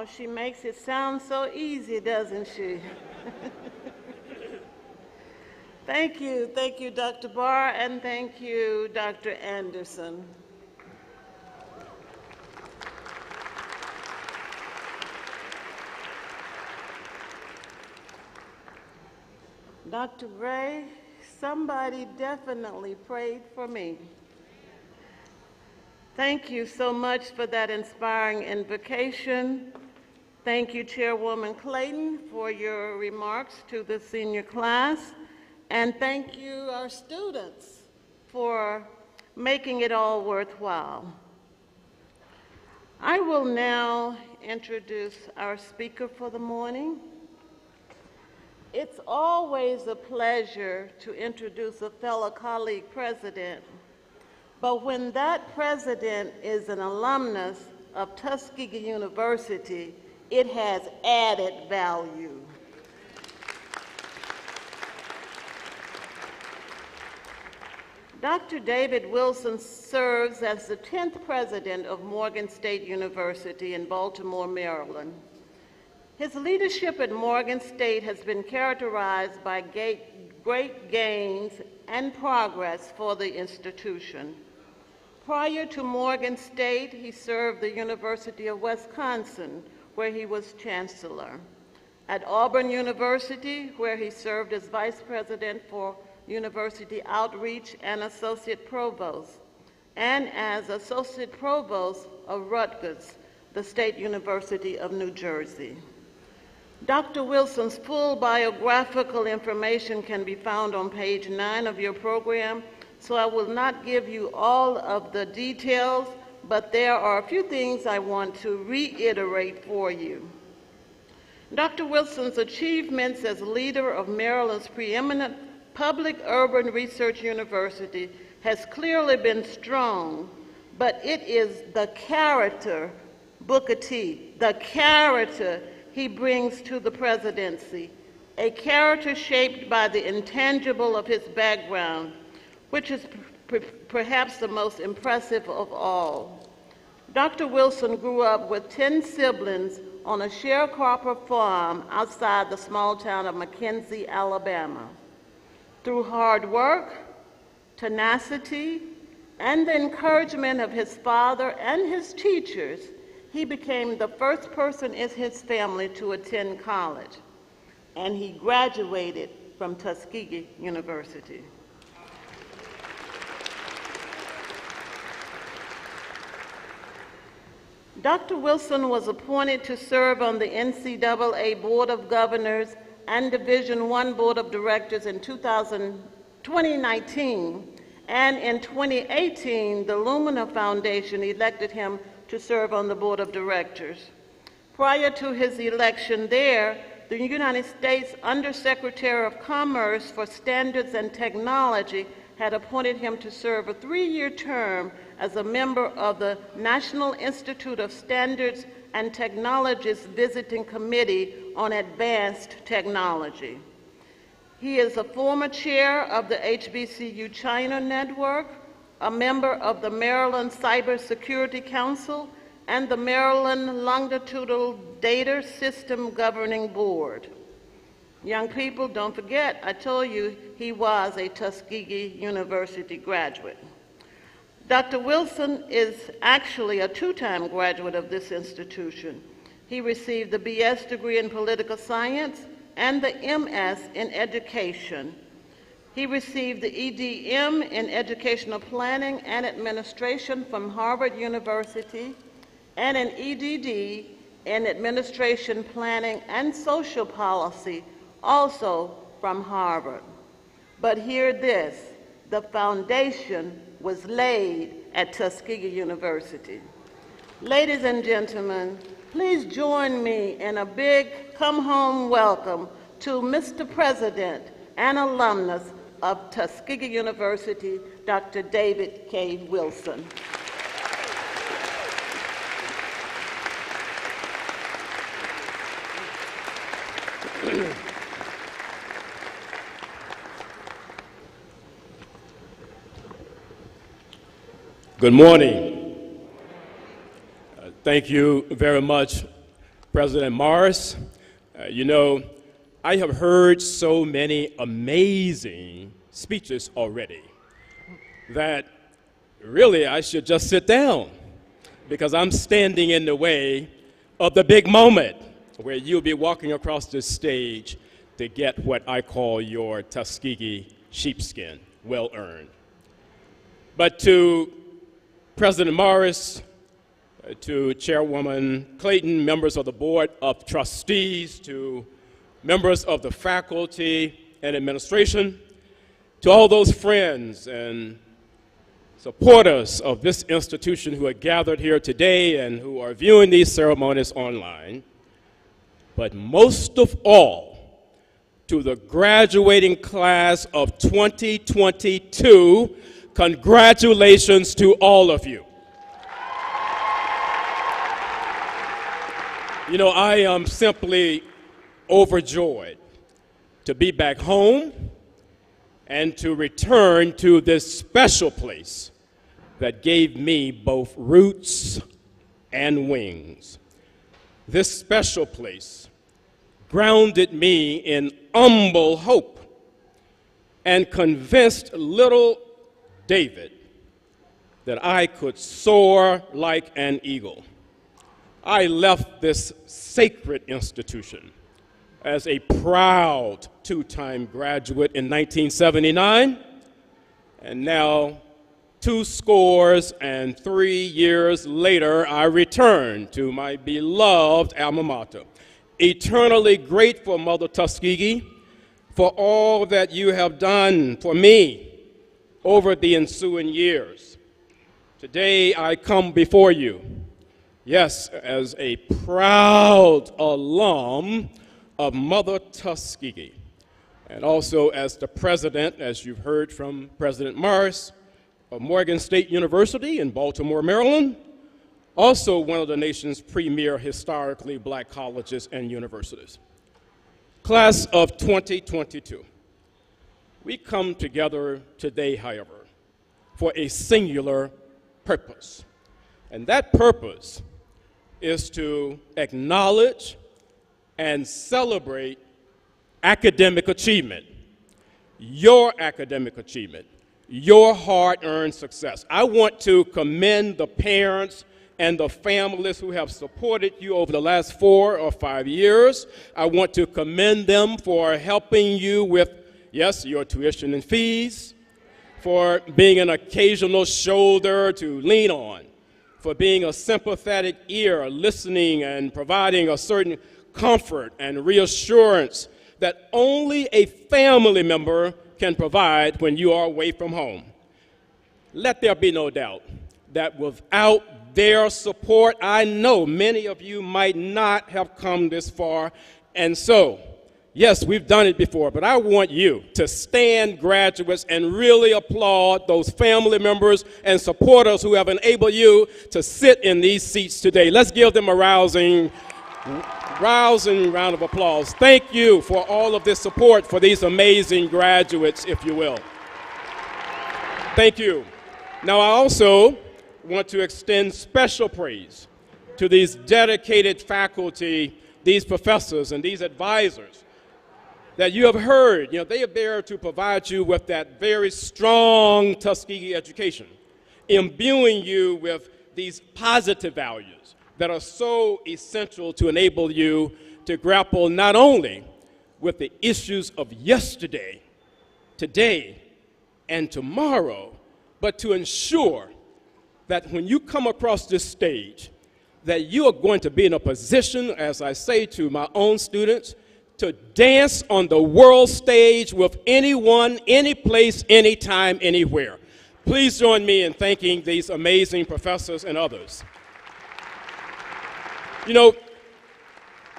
Oh, she makes it sound so easy, doesn't she? Thank you, Dr. Barr, and thank you, Dr. Anderson. Dr. Gray, somebody definitely prayed for me. Thank you so much for that inspiring invocation. Thank you, Chairwoman Clayton, for your remarks to the senior class. And thank you, our students, for making it all worthwhile. I will now introduce our speaker for the morning. It's always a pleasure to introduce a fellow colleague president, but when that president is an alumnus of Tuskegee University, it has added value. Dr. David Wilson serves as the 10th president of Morgan State University in Baltimore, Maryland. His leadership at Morgan State has been characterized by great gains and progress for the institution. Prior to Morgan State, he served the University of Wisconsin, where he was chancellor. At Auburn University, where he served as vice president for university outreach and associate provost, and as associate provost of Rutgers, the State University of New Jersey. Dr. Wilson's full biographical information can be found on page 9 of your program, so I will not give you all of the details, but there are a few things I want to reiterate for you. Dr. Wilson's achievements as leader of Maryland's preeminent public urban research university has clearly been strong, but it is the character, Booker T, the character he brings to the presidency, a character shaped by the intangible of his background, which is perhaps the most impressive of all. Dr. Wilson grew up with 10 siblings on a sharecropper farm outside the small town of McKenzie, Alabama. Through hard work, tenacity, and the encouragement of his father and his teachers, he became the first person in his family to attend college, and he graduated from Tuskegee University. Dr. Wilson was appointed to serve on the NCAA Board of Governors and Division I Board of Directors in 2019, and in 2018, the Lumina Foundation elected him to serve on the Board of Directors. Prior to his election there, the United States Undersecretary of Commerce for Standards and Technology had appointed him to serve a 3-year term as a member of the National Institute of Standards and Technology's Visiting Committee on Advanced Technology. He is a former chair of the HBCU China Network, a member of the Maryland Cybersecurity Council, and the Maryland Longitudinal Data System Governing Board. Young people, don't forget, I told you he was a Tuskegee University graduate. Dr. Wilson is actually a 2-time graduate of this institution. He received the BS degree in political science and the MS in education. He received the EDM in educational planning and administration from Harvard University and an EDD in administration planning and social policy, also from Harvard. But hear this, the foundation was laid at Tuskegee University. Ladies and gentlemen, please join me in a big come home welcome to Mr. President and alumnus of Tuskegee University, Dr. David K. Wilson. Good morning. Thank you very much, President Morris, you know, I have heard so many amazing speeches already that really I should just sit down because I'm standing in the way of the big moment where you'll be walking across this stage to get what I call your Tuskegee sheepskin, well earned. But to President Morris, to Chairwoman Clayton, members of the Board of Trustees, to members of the faculty and administration, to all those friends and supporters of this institution who are gathered here today and who are viewing these ceremonies online, but most of all, to the graduating class of 2022, congratulations to all of you. You know, I am simply overjoyed to be back home and to return to this special place that gave me both roots and wings. This special place grounded me in humble hope and convinced little David that I could soar like an eagle. I left this sacred institution as a proud two-time graduate in 1979, and now 23 years later, I return to my beloved alma mater. Eternally grateful, Mother Tuskegee, for all that you have done for me over the ensuing years. Today, I come before you, yes, as a proud alum of Mother Tuskegee, and also as the president, as you've heard from President Morris, of Morgan State University in Baltimore, Maryland, also one of the nation's premier historically black colleges and universities. Class of 2022. We come together today, however, for a singular purpose. And that purpose is to acknowledge and celebrate academic achievement, your academic achievement, your hard-earned success. I want to commend the parents and the families who have supported you over the last 4 or 5 years. I want to commend them for helping you with, yes, your tuition and fees, for being an occasional shoulder to lean on, for being a sympathetic ear, listening and providing a certain comfort and reassurance that only a family member can provide when you are away from home. Let there be no doubt that without their support, I know many of you might not have come this far. And so, yes, we've done it before, but I want you to stand, graduates, and really applaud those family members and supporters who have enabled you to sit in these seats today. Let's give them a rousing round of applause. Thank you for all of this support for these amazing graduates, if you will. Thank you. Now, I also want to extend special praise to these dedicated faculty, these professors, and these advisors that you have heard. You know, they are there to provide you with that very strong Tuskegee education, imbuing you with these positive values that are so essential to enable you to grapple not only with the issues of yesterday, today, and tomorrow, but to ensure that when you come across this stage, that you are going to be in a position, as I say to my own students, to dance on the world stage with anyone, any place, anytime, anywhere. Please join me in thanking these amazing professors and others. You know,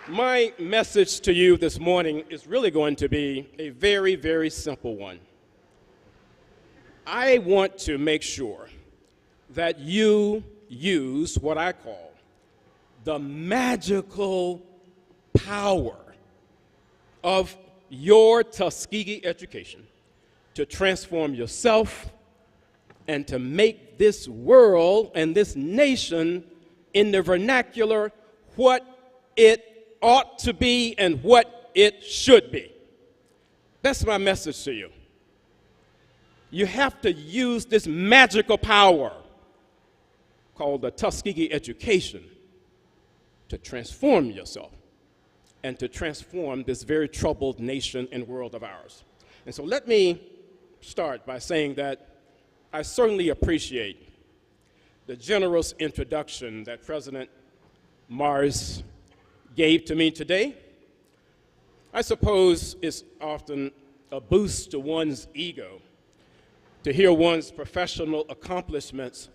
my message to you this morning is really going to be a very, very simple one. I want to make sure that you use what I call the magical power of your Tuskegee education to transform yourself and to make this world and this nation, in the vernacular, what it ought to be and what it should be. That's my message to you. You have to use this magical power called the Tuskegee education to transform yourself and to transform this very troubled nation and world of ours. And so let me start by saying that I certainly appreciate the generous introduction that President Morris gave to me today. I suppose it's often a boost to one's ego to hear one's professional accomplishments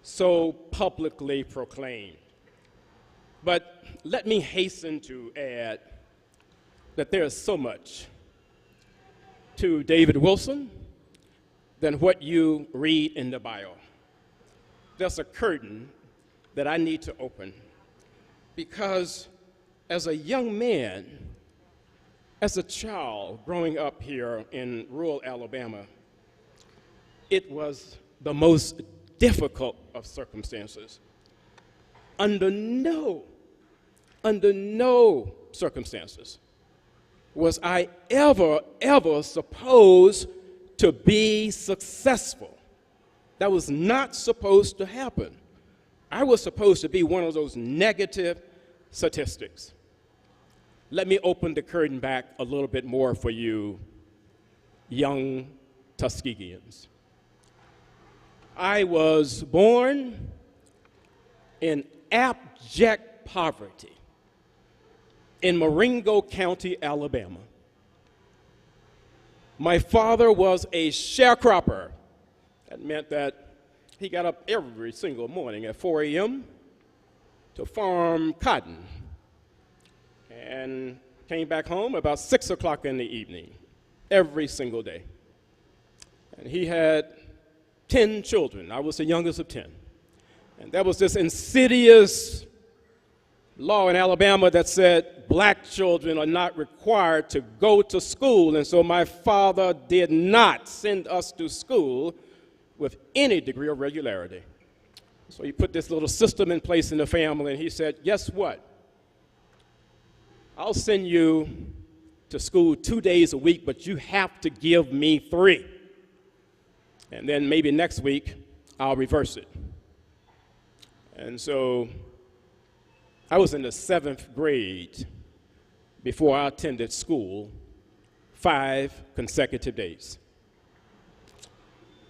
so publicly proclaimed. But let me hasten to add that there is so much to David Wilson than what you read in the bio. There's a curtain that I need to open because as a young man, as a child growing up here in rural Alabama, it was the most difficult of circumstances. Under no circumstances was I ever supposed to be successful. That was not supposed to happen. I was supposed to be one of those negative statistics. Let me open the curtain back a little bit more for you young Tuskegeans. I was born in abject poverty in Marengo County, Alabama. My father was a sharecropper. That meant that he got up every single morning at 4 a.m. to farm cotton and came back home about 6 o'clock in the evening every single day. And he had 10 children. I was the youngest of 10. And there was this insidious law in Alabama that said black children are not required to go to school. And so my father did not send us to school with any degree of regularity. So he put this little system in place in the family, and he said, guess what? I'll send you to school 2 days a week, but you have to give me 3. And then maybe next week, I'll reverse it. And so I was in the 7th grade before I attended school 5 consecutive days.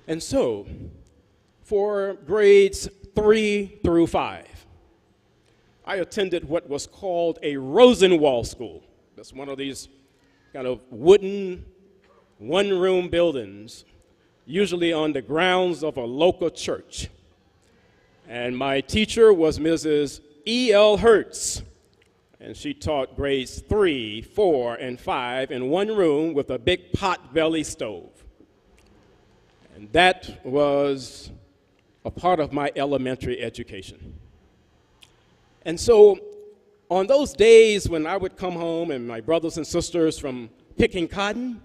And so for grades 3 through 5, I attended what was called a Rosenwald school. That's one of these kind of wooden one-room buildings, usually on the grounds of a local church. And my teacher was Mrs. E.L. Hertz, and she taught grades 3, 4, and 5 in one room with a big pot-belly stove. And that was a part of my elementary education. And so on those days when I would come home and my brothers and sisters from picking cotton,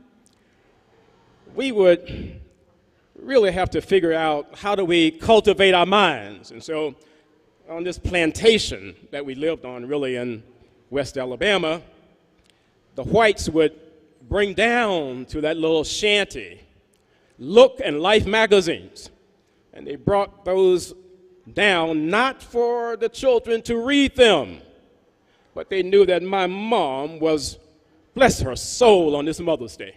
we would really have to figure out how do we cultivate our minds. And so on this plantation that we lived on really in West Alabama, the whites would bring down to that little shanty Look and Life magazines. And they brought those down not for the children to read them, but they knew that my mom was, bless her soul, on this Mother's Day.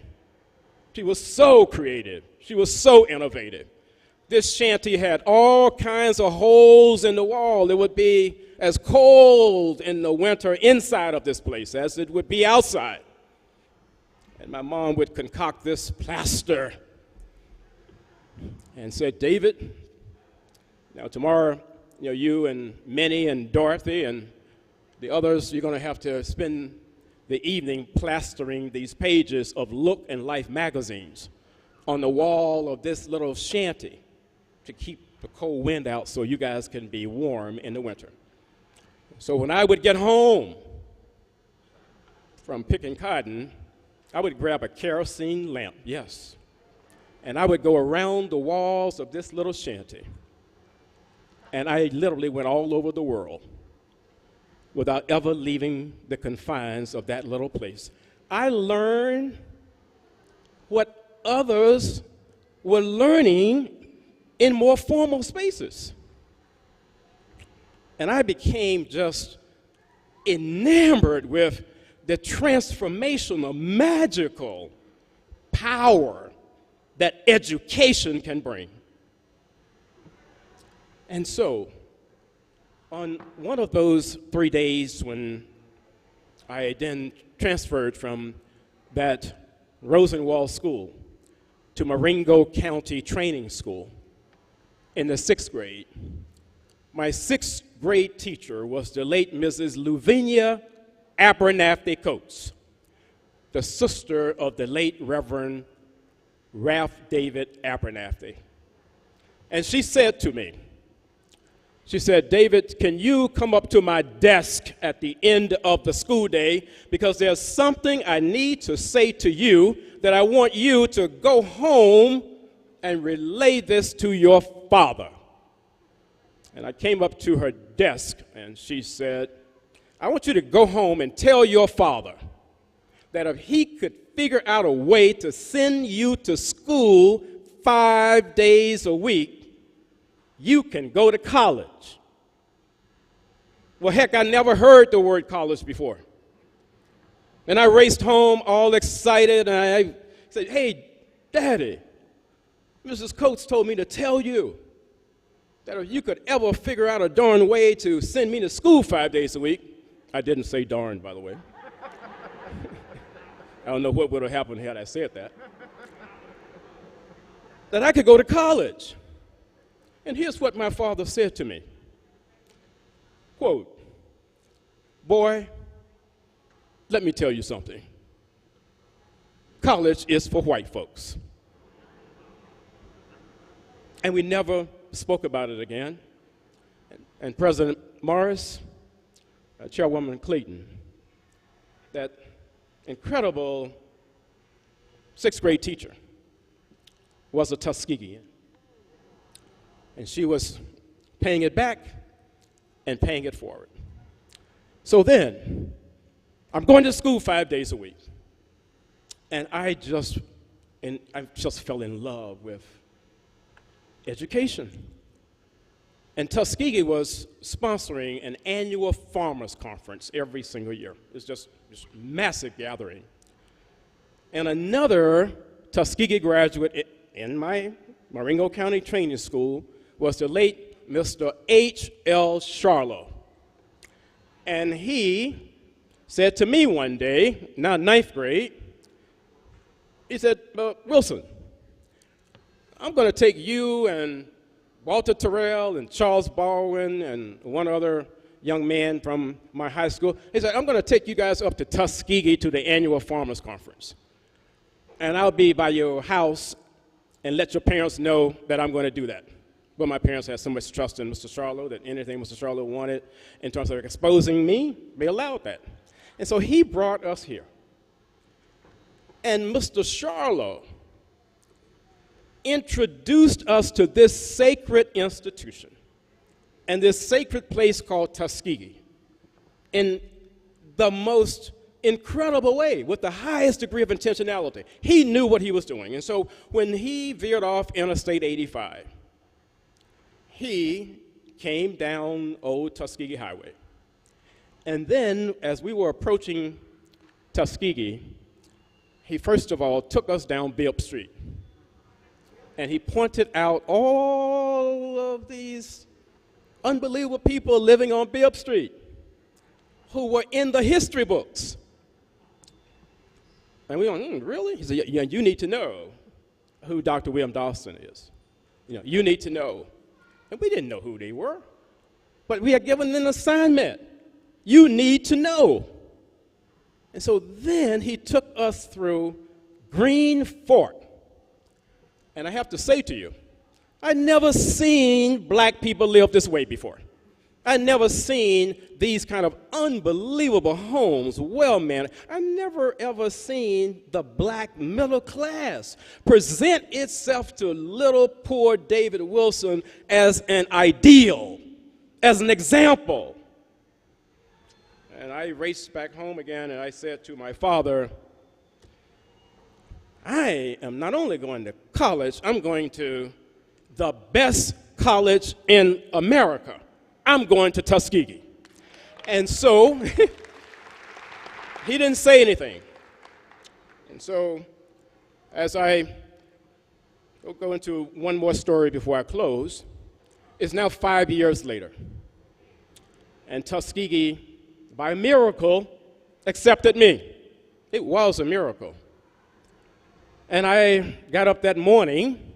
She was so creative. She was so innovative. This shanty had all kinds of holes in the wall. It would be as cold in the winter inside of this place as it would be outside. And my mom would concoct this plaster and said, David, now tomorrow, you and Minnie and Dorothy and the others, you're going to have to spend the evening plastering these pages of Look and Life magazines on the wall of this little shanty to keep the cold wind out so you guys can be warm in the winter. So when I would get home from picking cotton, I would grab a kerosene lamp, yes, and I would go around the walls of this little shanty, and I literally went all over the world without ever leaving the confines of that little place. I learned what others were learning in more formal spaces. And I became just enamored with the transformational, magical power that education can bring. And so, on one of those 3 days when I then transferred from that Rosenwald School to Marengo County Training School in the 6th grade, my 6th grade teacher was the late Mrs. Luvinia Abernathy Coates, the sister of the late Reverend Ralph David Abernathy. And she said to me, she said, "David, can you come up to my desk at the end of the school day, because there's something I need to say to you that I want you to go home and relay this to your father." And I came up to her desk and she said, "I want you to go home and tell your father that if he could figure out a way to send you to school 5 days a week, you can go to college." Well, heck, I never heard the word college before. And I raced home all excited, and I said, "Hey, Daddy, Mrs. Coates told me to tell you that if you could ever figure out a darn way to send me to school 5 days a week," I didn't say darn, by the way. I don't know what would have happened had I said that, that I could go to college. And here's what my father said to me, quote, "Boy, let me tell you something. College is for white folks." And we never spoke about it again. And President Morris, Chairwoman Clayton, that incredible 6th grade teacher, was a Tuskegeean. And she was paying it back and paying it forward. So then, I'm going to school 5 days a week. And I just fell in love with education. And Tuskegee was sponsoring an annual farmers conference every single year. It's just massive gathering. And another Tuskegee graduate in my Marengo County Training School was the late Mr. H.L. Charlo. And he said to me one day, now 9th grade, he said, "Wilson, I'm going to take you and Walter Terrell and Charles Baldwin and one other young man from my high school." He said, "I'm going to take you guys up to Tuskegee to the annual farmers conference. And I'll be by your house and let your parents know that I'm going to do that." Well, my parents had so much trust in Mr. Charlo that anything Mr. Charlo wanted in terms of exposing me, they allowed that. And so he brought us here. And Mr. Charlo introduced us to this sacred institution and this sacred place called Tuskegee in the most incredible way, with the highest degree of intentionality. He knew what he was doing. And so when he veered off Interstate 85, he came down Old Tuskegee Highway. And then as we were approaching Tuskegee, he first of all took us down Bibb Street. And he pointed out all of these unbelievable people living on Bibb Street who were in the history books. And we went, "Really?" He said, "Yeah, you need to know who Dr. William Dawson is. You need to know." And we didn't know who they were, but we had given them an assignment. You need to know. And so then he took us through Green Fork. And I have to say to you, I'd never seen black people live this way before. I'd never seen these kind of unbelievable homes, well-managed. I've never, ever seen the black middle class present itself to little poor David Wilson as an ideal, as an example. And I raced back home again, and I said to my father, I am not only going to college, I'm going to the best college in America. I'm going to Tuskegee. And so he didn't say anything. And so as I go into one more story before I close, it's now 5 years later. And Tuskegee, by miracle, accepted me. It was a miracle. And I got up that morning,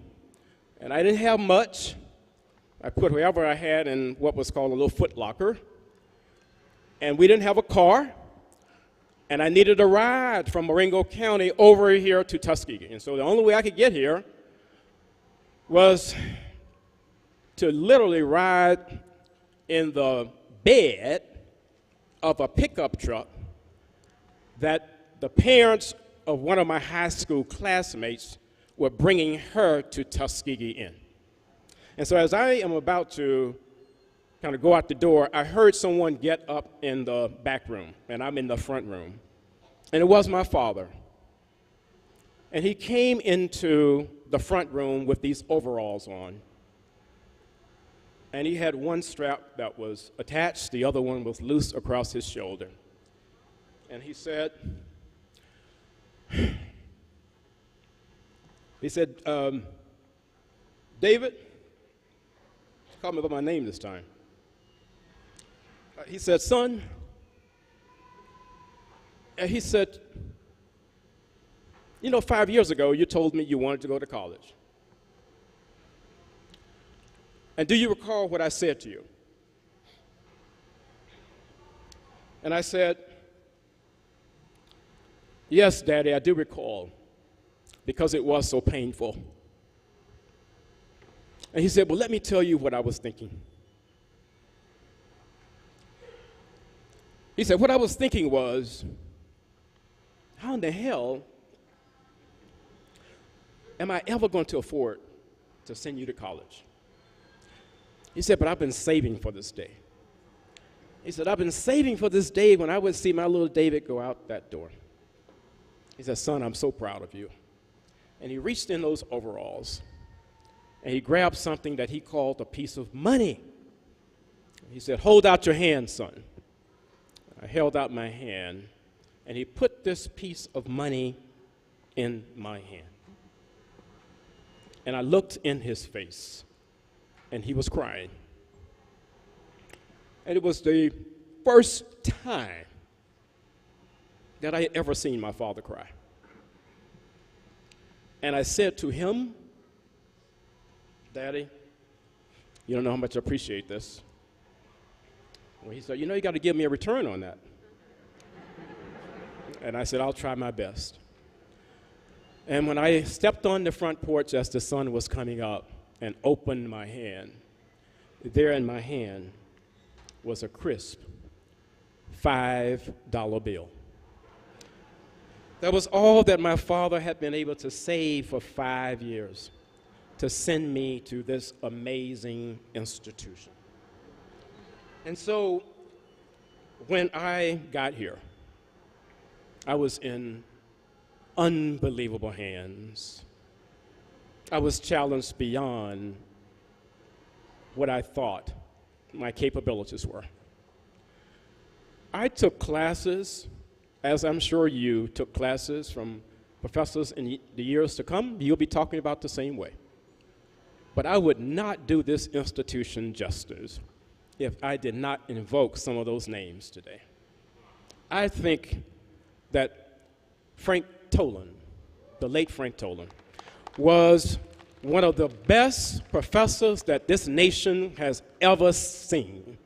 and I didn't have much. I put whatever I had in what was called a little foot locker. And we didn't have a car, and I needed a ride from Marengo County over here to Tuskegee. And so the only way I could get here was to literally ride in the bed of a pickup truck that the parents of one of my high school classmates were bringing her to Tuskegee in. And so as I am about to kind of go out the door, I heard someone get up in the back room, and I'm in the front room. And it was my father. And he came into the front room with these overalls on. And he had one strap that was attached, the other one was loose across his shoulder. And he said, David, he called me by my name this time. He said, son, and he said, you know, 5 years ago, you told me you wanted to go to college. And do you recall what I said to you? And I said, yes, Daddy, I do recall, because it was so painful. And he said, well, let me tell you what I was thinking. He said, what I was thinking was, how in the hell am I ever going to afford to send you to college? He said, but I've been saving for this day. He said, I've been saving for this day when I would see my little David go out that door. He said, son, I'm so proud of you. And he reached in those overalls, and he grabbed something that he called a piece of money. He said, hold out your hand, son. I held out my hand, and he put this piece of money in my hand. And I looked in his face, and he was crying. And it was the first time that I had ever seen my father cry. And I said to him, Daddy, you don't know how much I appreciate this. Well, he said, you know, you got to give me a return on that. And I said, I'll try my best. And when I stepped on the front porch as the sun was coming up and opened my hand, there in my hand was a crisp $5 bill. That was all that my father had been able to save for 5 years to send me to this amazing institution. And so when I got here, I was in unbelievable hands. I was challenged beyond what I thought my capabilities were. I took classes, as I'm sure you took classes from professors in the years to come. You'll be talking about the same way. But I would not do this institution justice if I did not invoke some of those names today. I think that Frank Tolan, the late Frank Tolan, was one of the best professors that this nation has ever seen.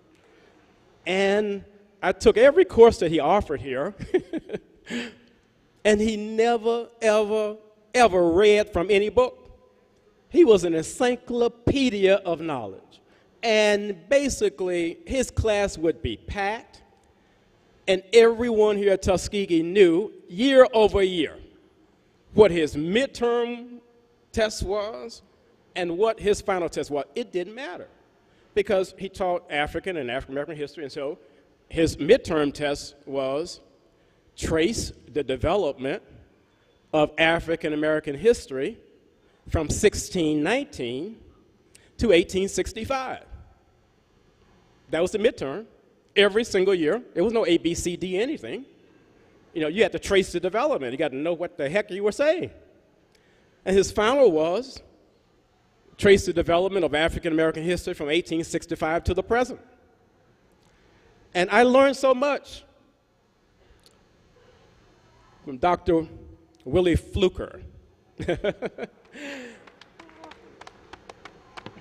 And I took every course that he offered here, and he never, ever, ever read from any book. He was an encyclopedia of knowledge. And basically, his class would be packed, and everyone here at Tuskegee knew year over year what his midterm test was and what his final test was. It didn't matter because he taught African and African-American history, and so his midterm test was trace the development of African American history from 1619 to 1865. That was the midterm. Every single year. There was no A, B, C, D, anything. You know, you had to trace the development. You got to know what the heck you were saying. And his final was trace the development of African American history from 1865 to the present. And I learned so much from Dr. Willie Fluker,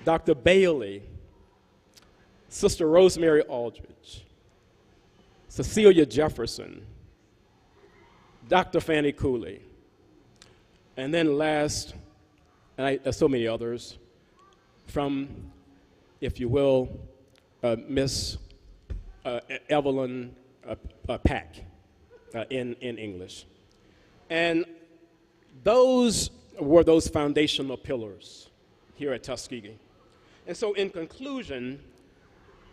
Dr. Bailey, Sister Rosemary Aldridge, Cecilia Jefferson, Dr. Fannie Cooley, and then last, and so many others, from, if you will, Miss Evelyn Pack in English. And those were those foundational pillars here at Tuskegee. And so in conclusion,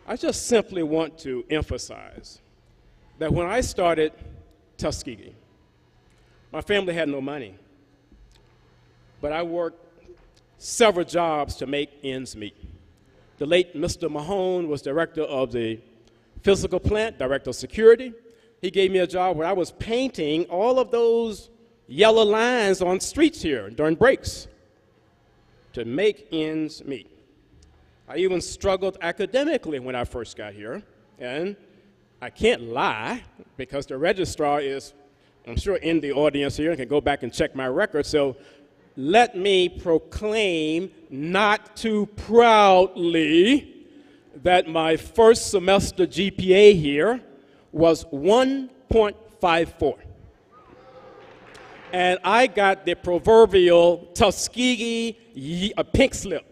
I just simply want to emphasize that when I started Tuskegee, my family had no money, but I worked several jobs to make ends meet. The late Mr. Mahone was director of the physical plant, director of security. He gave me a job where I was painting all of those yellow lines on streets here during breaks to make ends meet. I even struggled academically when I first got here, and I can't lie because the registrar is, I'm sure, in the audience here and can go back and check my record. So let me proclaim not too proudly that my first semester GPA here was 1.54. And I got the proverbial Tuskegee pink slip.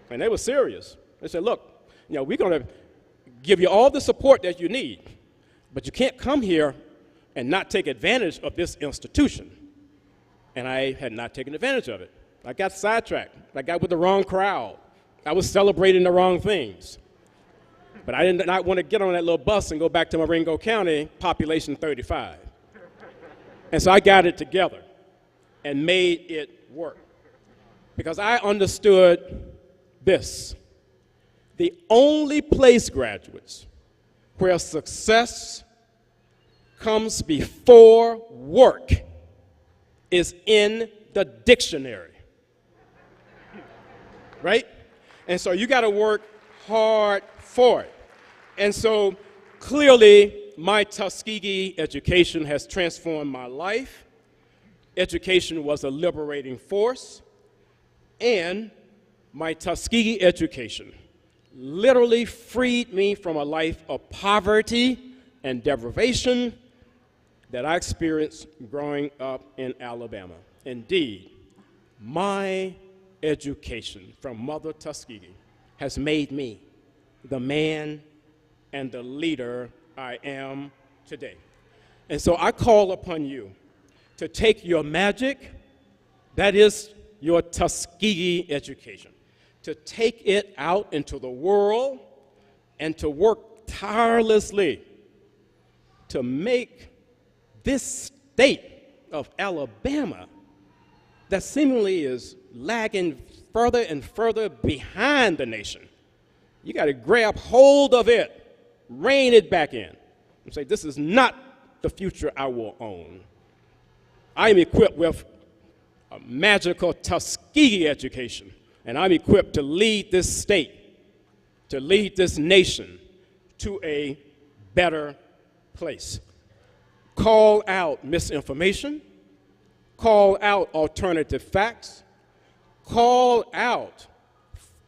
And they were serious. They said, look, you know, we're going to give you all the support that you need, but you can't come here and not take advantage of this institution. And I had not taken advantage of it. I got sidetracked. I got with the wrong crowd. I was celebrating the wrong things. But I did not want to get on that little bus and go back to Marengo County, population 35. And so I got it together and made it work. Because I understood this: the only place, graduates, where success comes before work is in the dictionary, right? And so you got to work hard for it. And so clearly my Tuskegee education has transformed my life. Education was a liberating force, and my Tuskegee education literally freed me from a life of poverty and deprivation that I experienced growing up in Alabama. Indeed, my education from Mother Tuskegee has made me the man and the leader I am today. And so I call upon you to take your magic, that is your Tuskegee education, to take it out into the world and to work tirelessly to make this state of Alabama, that seemingly is lagging further and further behind the nation, you got to grab hold of it, rein it back in, and say, this is not the future I will own. I am equipped with a magical Tuskegee education, and I'm equipped to lead this state, to lead this nation to a better place. Call out misinformation, call out alternative facts, call out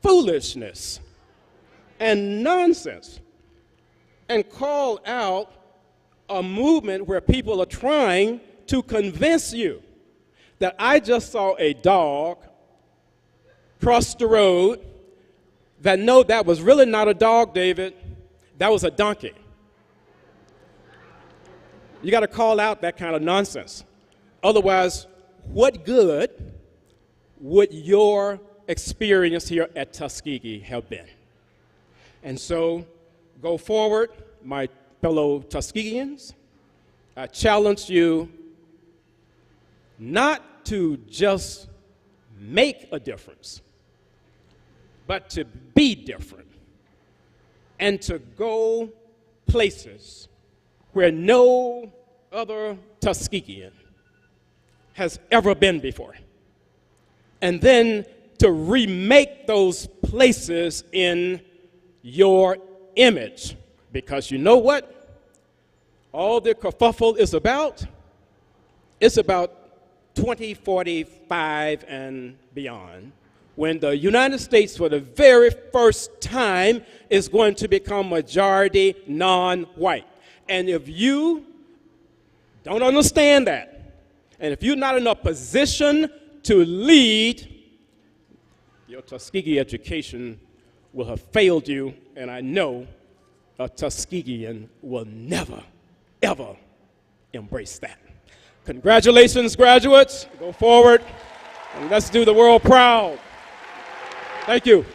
foolishness and nonsense, and call out a movement where people are trying to convince you that I just saw a dog cross the road, that no, that was really not a dog, David, that was a donkey. You got to call out that kind of nonsense. Otherwise, what good would your experience here at Tuskegee have been? And so, go forward my fellow Tuskegeans, I challenge you not to just make a difference, but to be different and to go places where no other Tuskegean has ever been before. And then to remake those places in your image. Because you know what? All the kerfuffle is about, it's about 2045 and beyond, when the United States for the very first time is going to become majority non-white. And if you don't understand that, and if you're not in a position to lead, your Tuskegee education will have failed you, and I know a Tuskegean will never, ever embrace that. Congratulations, graduates. Go forward, and let's do the world proud. Thank you.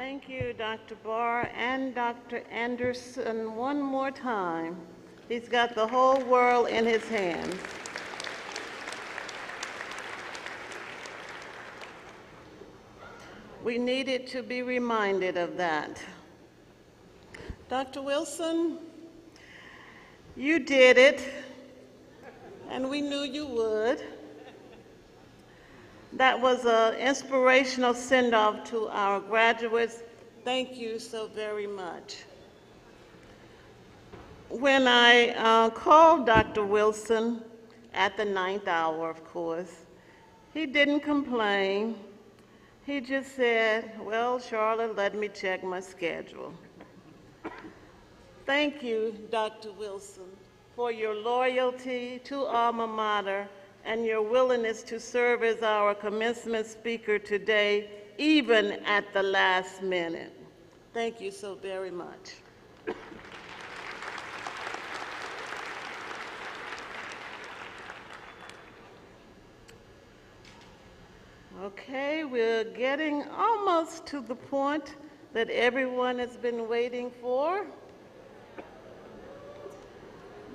Thank you, Dr. Barr and Dr. Anderson one more time. He's got the whole world in his hands. We needed to be reminded of that. Dr. Wilson, you did it, and we knew you would. That was an inspirational send-off to our graduates. Thank you so very much. When I called Dr. Wilson at the 9th hour, of course, he didn't complain. He just said, well, Charlotte, let me check my schedule. Thank you, Dr. Wilson, for your loyalty to Alma Mater and your willingness to serve as our commencement speaker today, even at the last minute. Thank you so very much. Okay, we're getting almost to the point that everyone has been waiting for.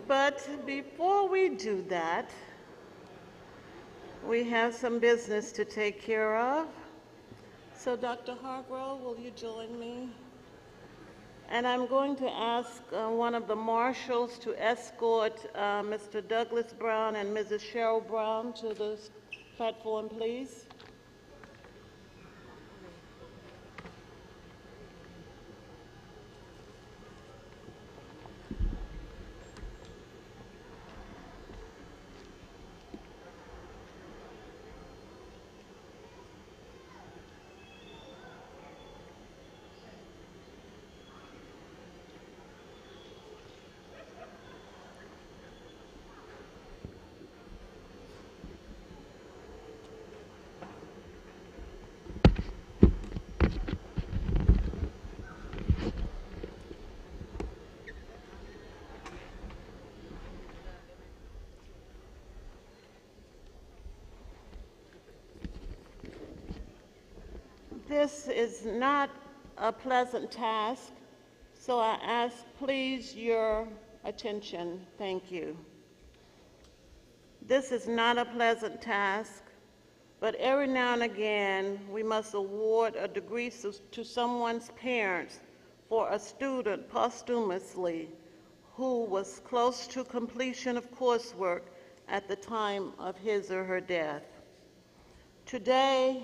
But before we do that, we have some business to take care of. So Dr. Hargrove, will you join me? And I'm going to ask one of the marshals to escort Mr. Douglas Brown and Mrs. Cheryl Brown to the platform, please. This is not a pleasant task, so I ask, please, your attention. Thank you. This is not a pleasant task, but every now and again, we must award a degree to someone's parents for a student posthumously who was close to completion of coursework at the time of his or her death. Today,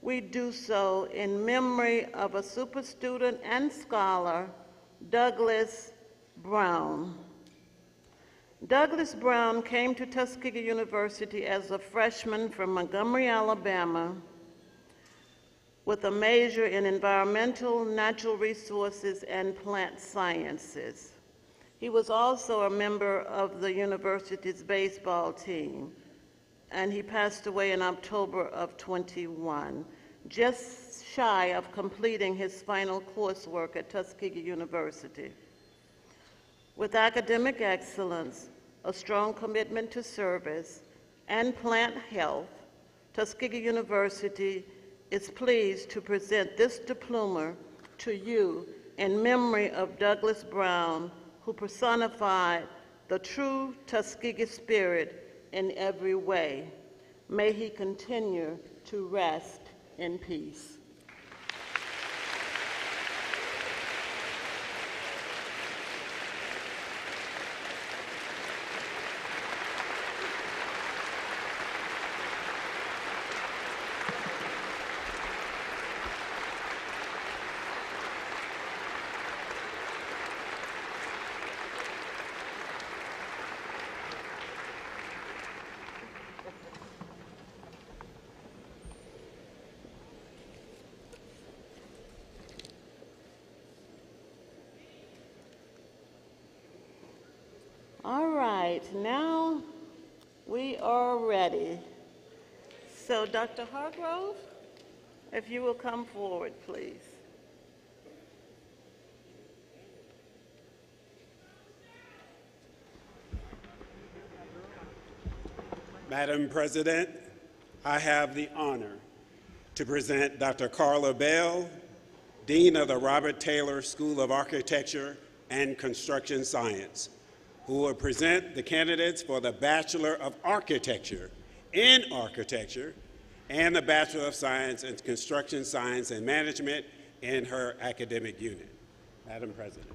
we do so in memory of a super student and scholar, Douglas Brown. Douglas Brown came to Tuskegee University as a freshman from Montgomery, Alabama, with a major in environmental, natural resources, and plant sciences. He was also a member of the university's baseball team, and he passed away in October of 21, just shy of completing his final coursework at Tuskegee University. With academic excellence, a strong commitment to service, and plant health, Tuskegee University is pleased to present this diploma to you in memory of Douglas Brown, who personified the true Tuskegee spirit in every way. May he continue to rest in peace. All right, now we are ready. So Dr. Hargrove, if you will come forward, please. Madam President, I have the honor to present Dr. Carla Bell, Dean of the Robert Taylor School of Architecture and Construction Science, who will present the candidates for the Bachelor of Architecture in Architecture and the Bachelor of Science in Construction Science and Management in her academic unit. Madam President.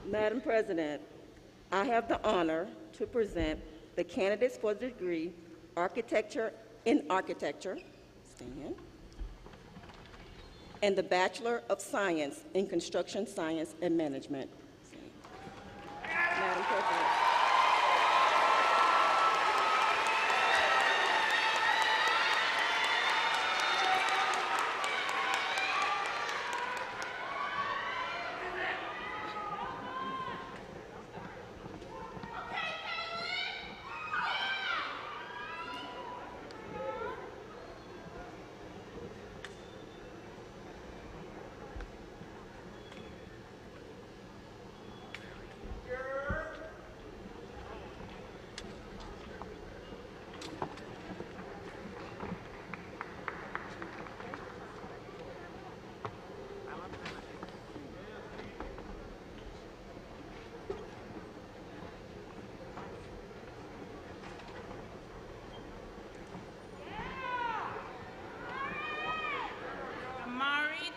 Madam President, I have the honor to present the candidates for the degree Architecture in Architecture, stand, and the Bachelor of Science in Construction Science and Management. Stand. Madam President.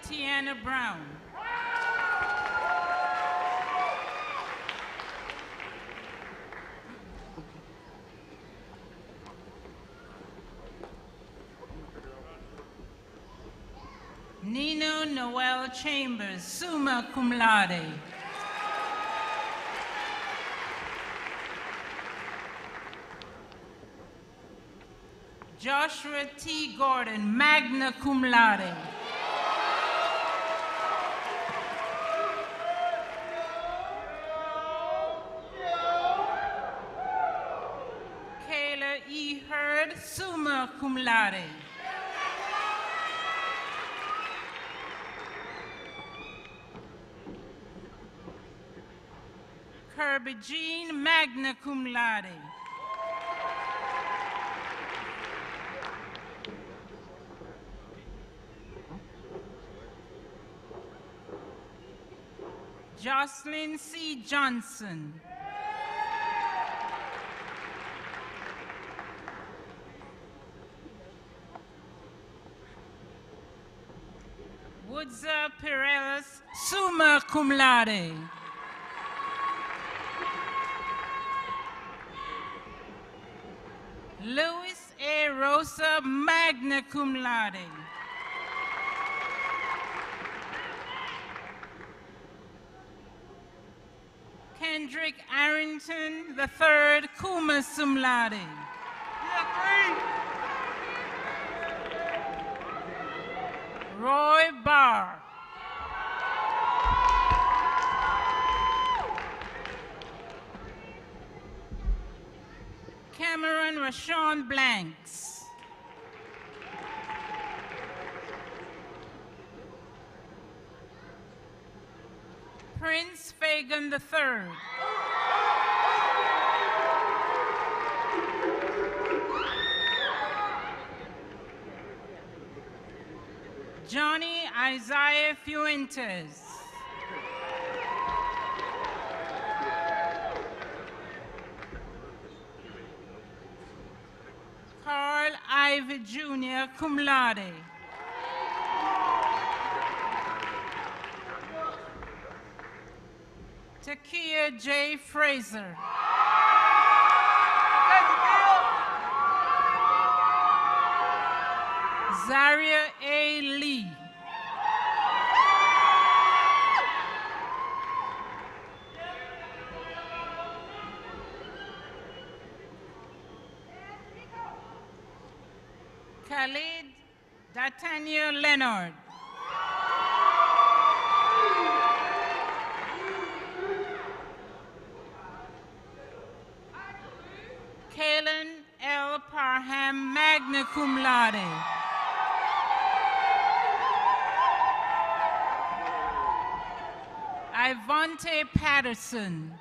Tiana Brown. Nino Noel Chambers, summa cum laude. Joshua T. Gordon, magna cum laude. Kayla E. Hurd, summa cum laude. Kirby Jean, magna cum laude. Jocelyn C. Johnson. Woodza Perez, summa cum laude. Luis A. Rosa, magna cum laude. Kendrick Arrington III, cum laude. Roy Barr. Cameron Rashawn Blanks. Prince Fagan III. Johnny Isaiah Fuentes. Carl Ivy Jr., cum laude. Takia J. Fraser. Zaria A. Lee. Khalid D'Artagnan Leonard. Kalen L. Parham, magna cum laude. Ivante Patterson.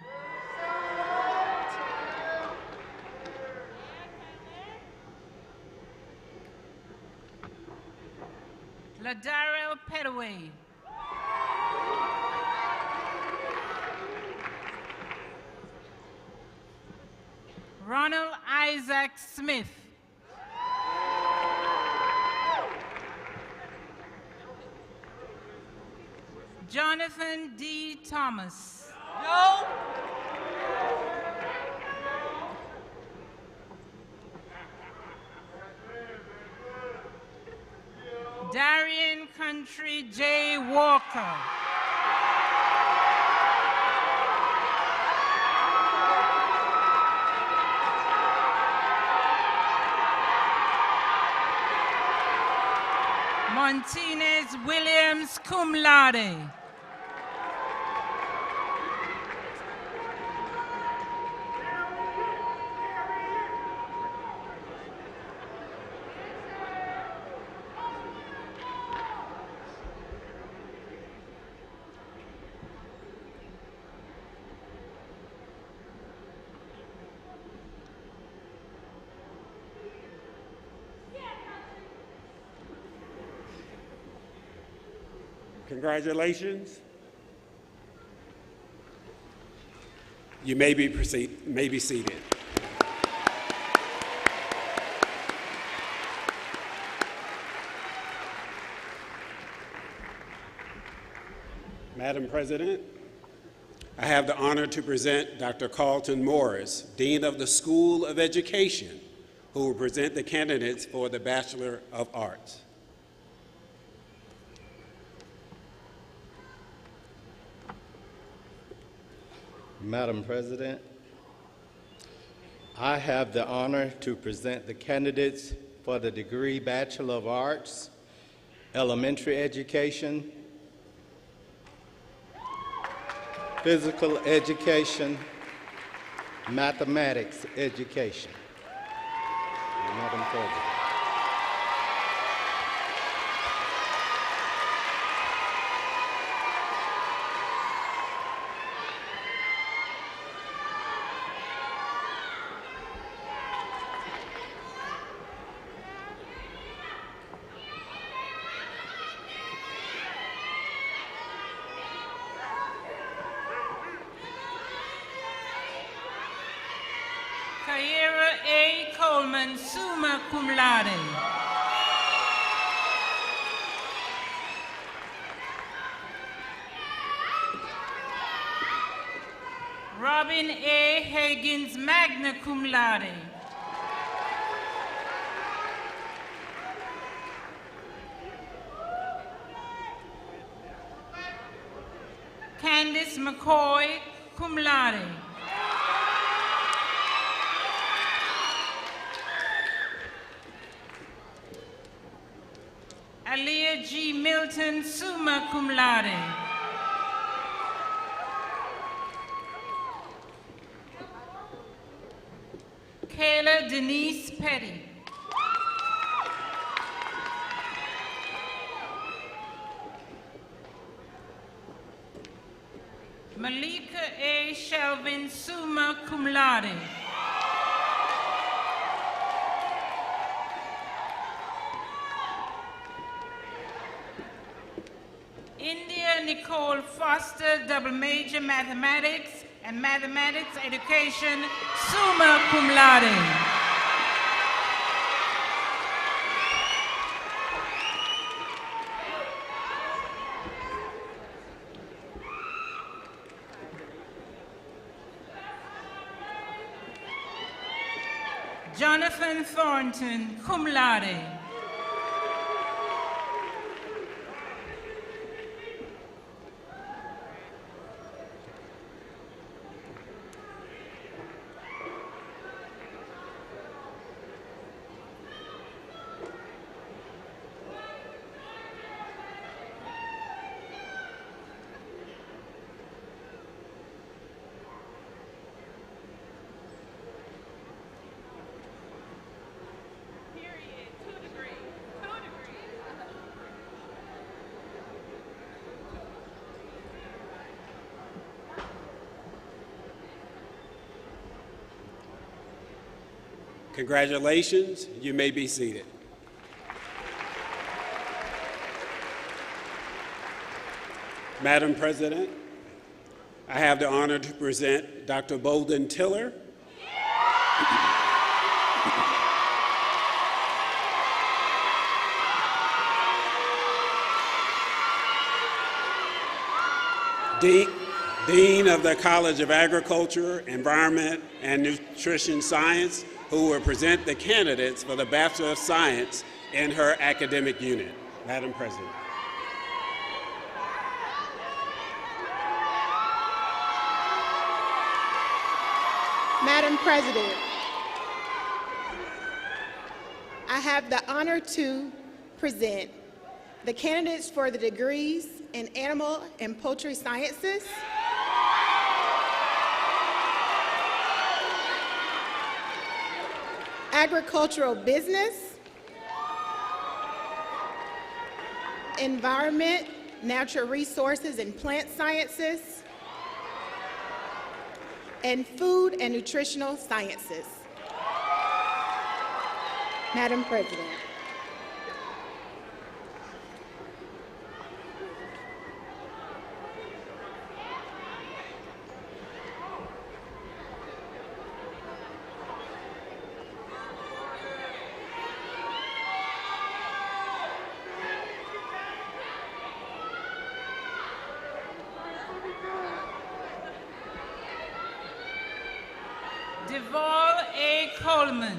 Ladarrell Petaway. Ronald Isaac Smith. Jonathan D. Thomas. No. Darian Country J. Walker. Martinez Williams, cum laude. Congratulations. You may be seated. Madam President, I have the honor to present Dr. Carlton Morris, Dean of the School of Education, who will present the candidates for the Bachelor of Arts. Madam President, I have the honor to present the candidates for the degree Bachelor of Arts, Elementary Education, Physical Education, Mathematics Education. Madam President. Kyra A. Coleman, summa cum laude. Robin A. Higgins, magna cum laude. Candice McCoy, cum laude. Aliyah G. Milton, summa cum laude. Kayla Denise Petty. Malika A. Shelvin, summa cum laude. India Nicole Foster, double major mathematics and mathematics education, summa cum laude. Jonathan Thornton, cum laude. Congratulations, you may be seated. Madam President, I have the honor to present Dr. Bolden Tiller. Dean of the College of Agriculture, Environment, and Nutrition Science, who will present the candidates for the Bachelor of Science in her academic unit. Madam President. Madam President, I have the honor to present the candidates for the degrees in Animal and Poultry Sciences, Agricultural Business, Environment, Natural Resources and Plant Sciences, and Food and Nutritional Sciences. Madam President. Deval A. Coleman.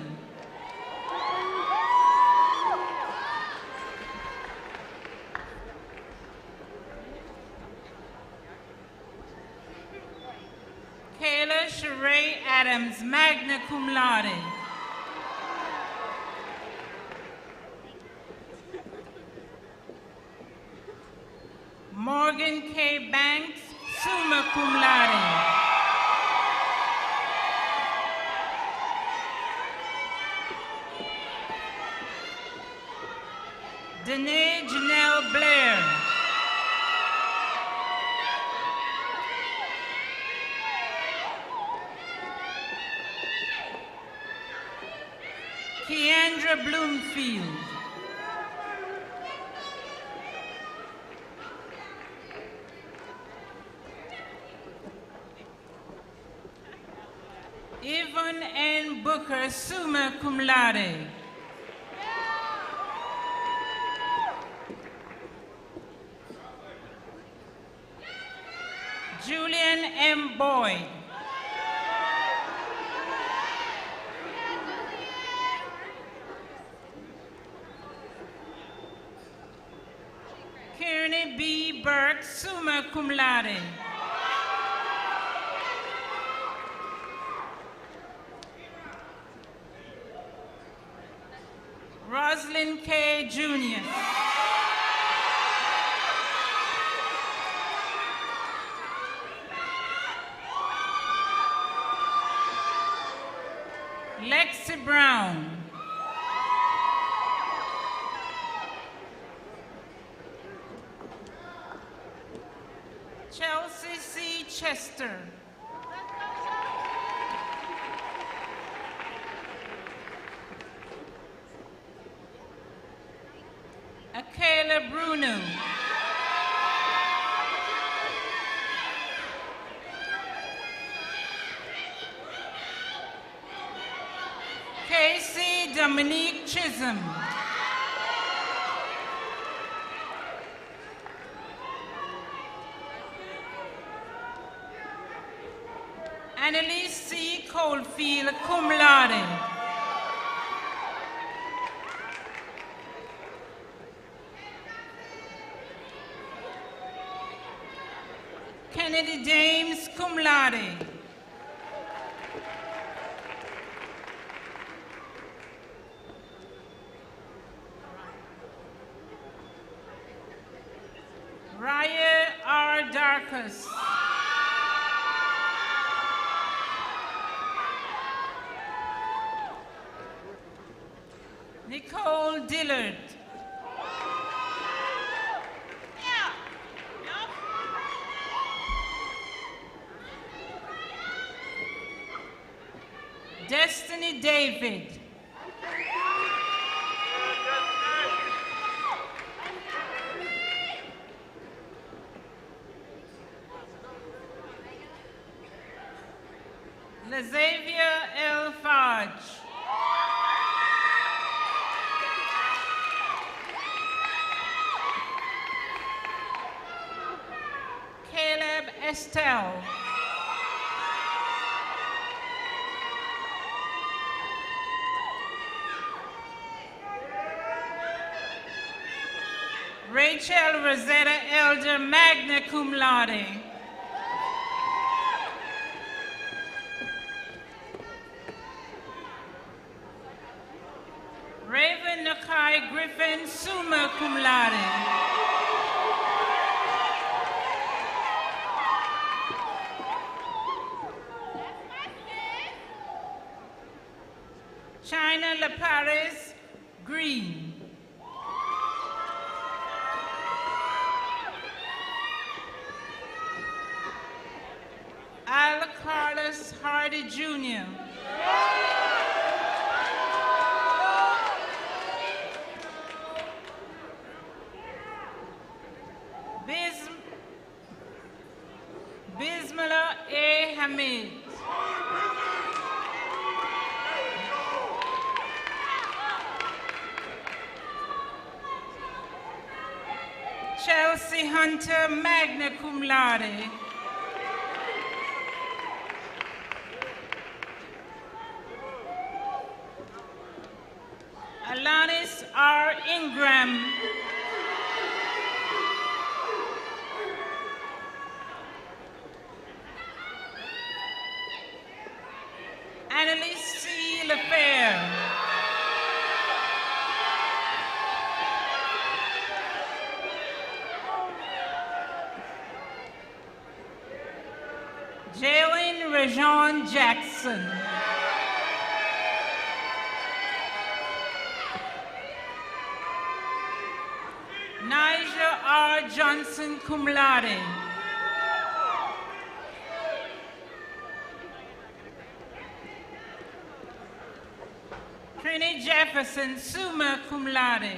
Kayla Sheree Adams, magna cum laude. Morgan K. Banks, summa cum laude. Danae Janelle Blair. Keandra Bloomfield. Yvonne N. Booker, summa cum laude. Julian M. Boyd. Kearney B. Burke, summa cum laude. Roslyn K. Jr. Lexi Brown. Chelsea C. Chester. Akela Bruno. Casey Dominique Chisholm. Annalise C. Coldfield, cum laude. Kennedy James, cum laude. Raya R. Darkus. Nicole Dillard. Destiny David. Xavier L. Fudge. Caleb Estelle. Rachel Rosetta Elder, magna cum laude. Raven Nakai Griffin, summa cum laude. China La Paris, green. Al Carlos Hardy Jr. Bismillah A. Hamid. Chelsea Hunter, magna cum laude. Alanis R. Ingram. Annalise C. LaFair. Jalen Rajon Jackson. Nigel R. Johnson, cum laude. Trini Jefferson, summa cum laude.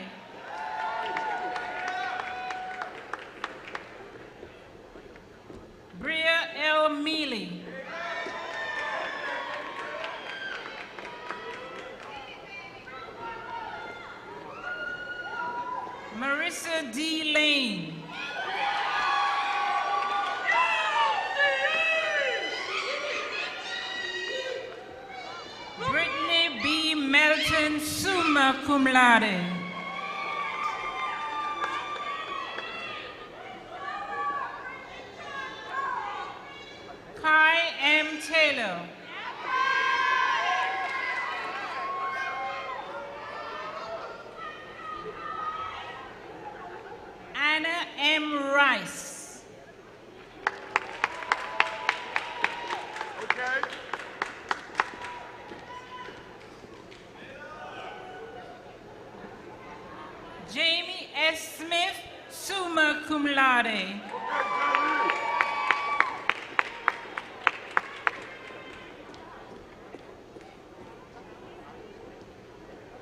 Bria L. Mealy. Marissa D. Lane. Brittany B. Melton, summa cum laude. Kai M. Taylor. Anna M. Rice. Okay. Jamie S. Smith, summa cum laude.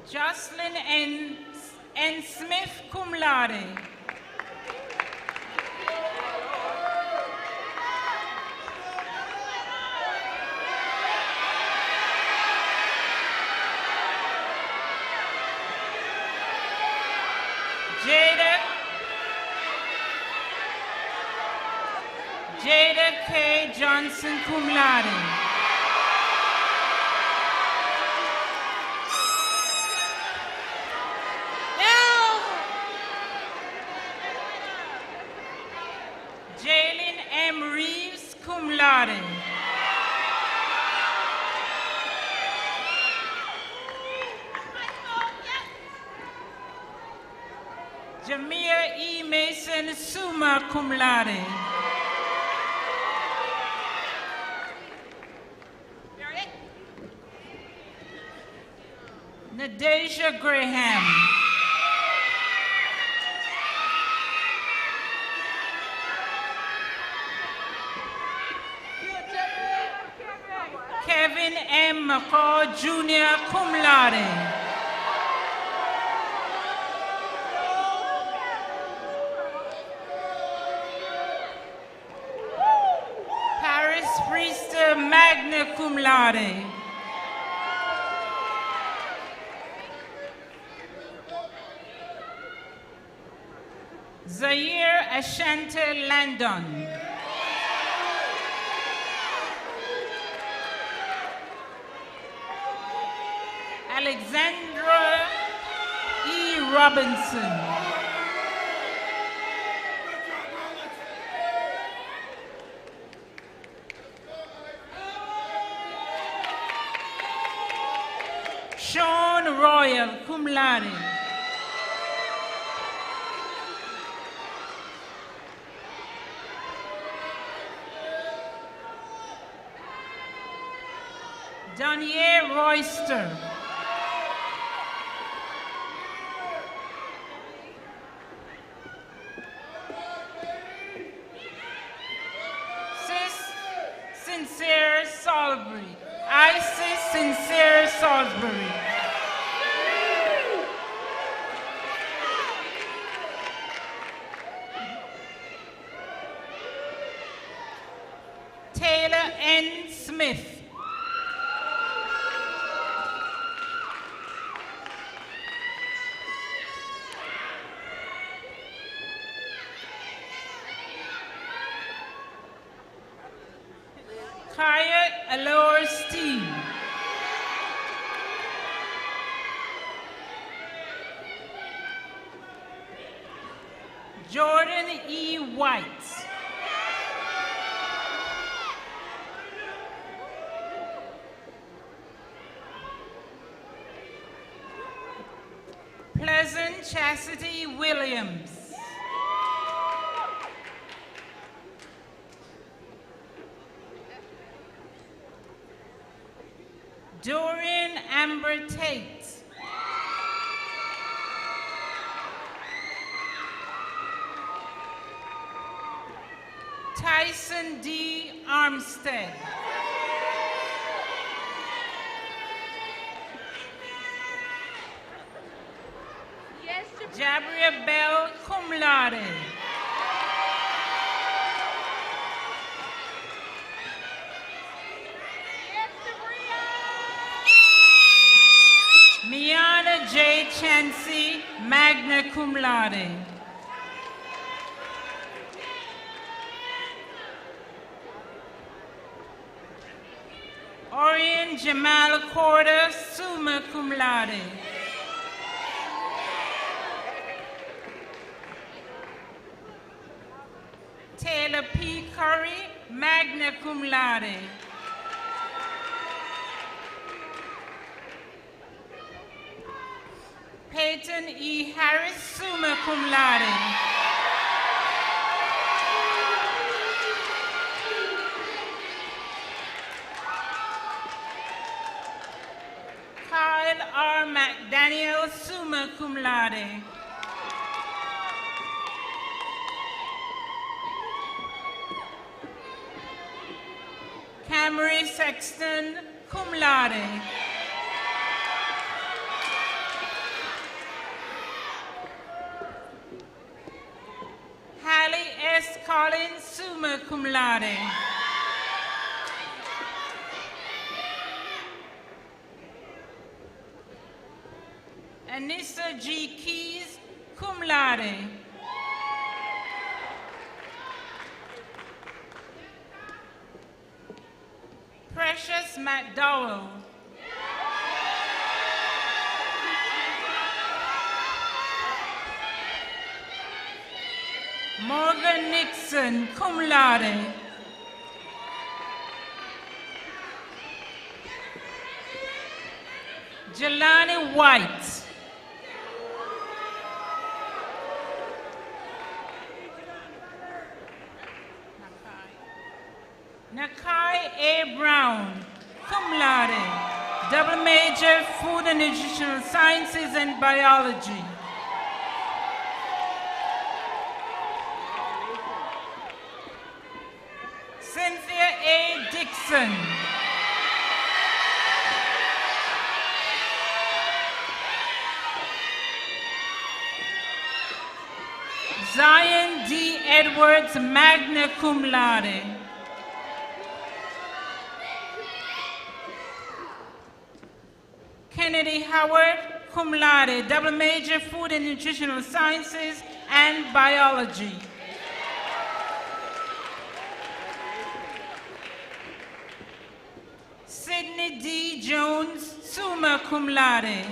Jocelyn N. Smith, cum laude. Jada K. Johnson, cum laude. Jalen M. Reeves, cum laude. Jamir E. Mason, summa cum laude. Nadeja Graham. Kevin M. McCall Jr., cum laude. Paris Priester, magna cum laude. Zaire Ashante Landon. Alexandra E. Robinson. Sean Royal, cum laude. Danielle Royster. Sis Sincere Salisbury. Isis Sincere Salisbury. Taylor N. Smith. Kaya Alor Steen. Jordan E. White. Pleasant Chastity Williams. Dorian Amber Tate. Tyson D. Armstead. Jabria Bell, cum laude. Miana J. Chansey, magna cum laude. Orion Jamal Corda, summa cum laude. Taylor P. Curry, magna cum laude. Peyton E. Harris, summa cum laude. Kyle R. McDaniel, summa cum laude. Camry Sexton, cum laude. Hallie S. Collins, summa cum laude. Anissa G. Keys, cum laude. Precious McDowell. Morgan Nixon, cum laude. Jelani White. Nakai A. Brown, cum laude, double major, food and nutritional sciences and biology. Cynthia A. Dixon. Zion D. Edwards, magna cum laude. Kennedy Howard, cum laude, double major, Food and Nutritional Sciences and Biology. Sidney D. Jones, summa cum laude.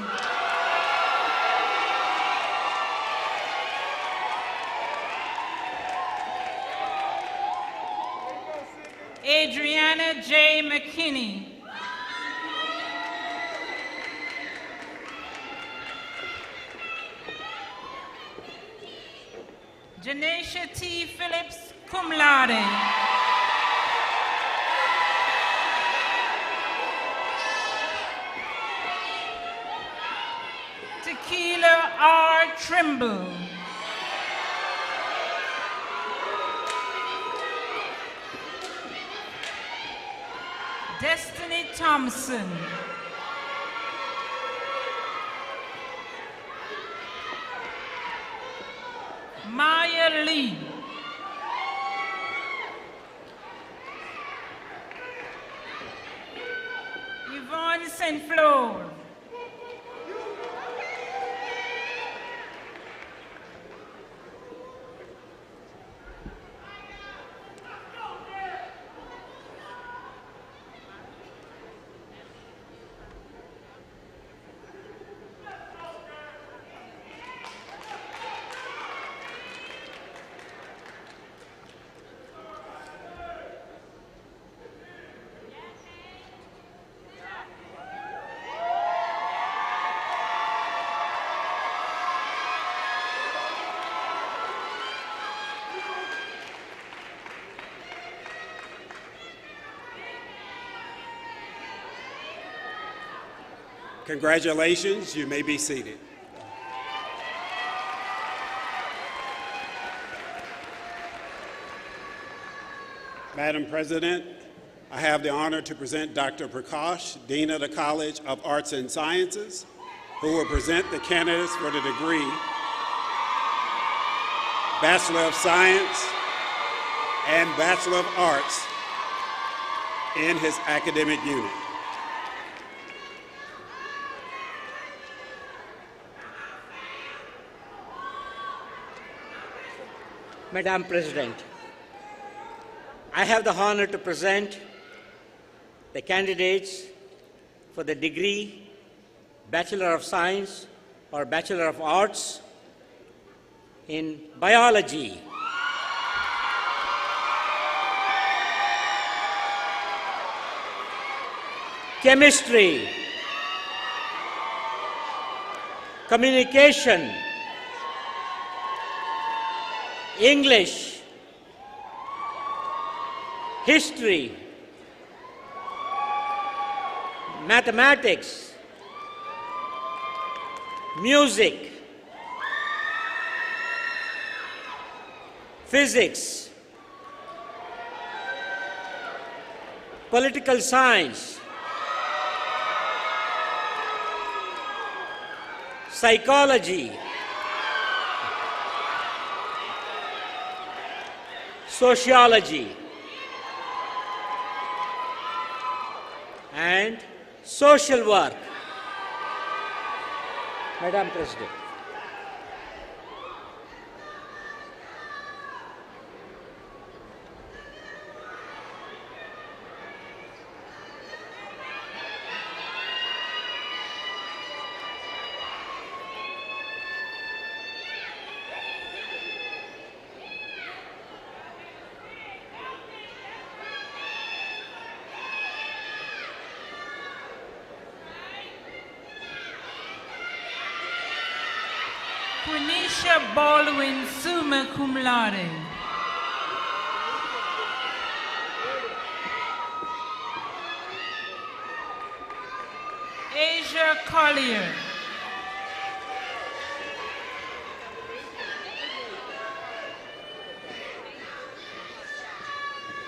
Adriana J. McKinney. Janesha T. Phillips, cum laude. Tequila R. Trimble. Destiny Thompson. Maya Lee. Yvonne St. Fleur. Congratulations, you may be seated. Madam President, I have the honor to present Dr. Prakash, Dean of the College of Arts and Sciences, who will present the candidates for the degree Bachelor of Science and Bachelor of Arts in his academic unit. Madam President, I have the honor to present the candidates for the degree Bachelor of Science or Bachelor of Arts in Biology. Chemistry, Communication, English, History, Mathematics, Music, Physics, Political Science, Psychology, Sociology, and Social Work. Madam President. Quenisha Baldwin, summa cum laude. Asia Collier.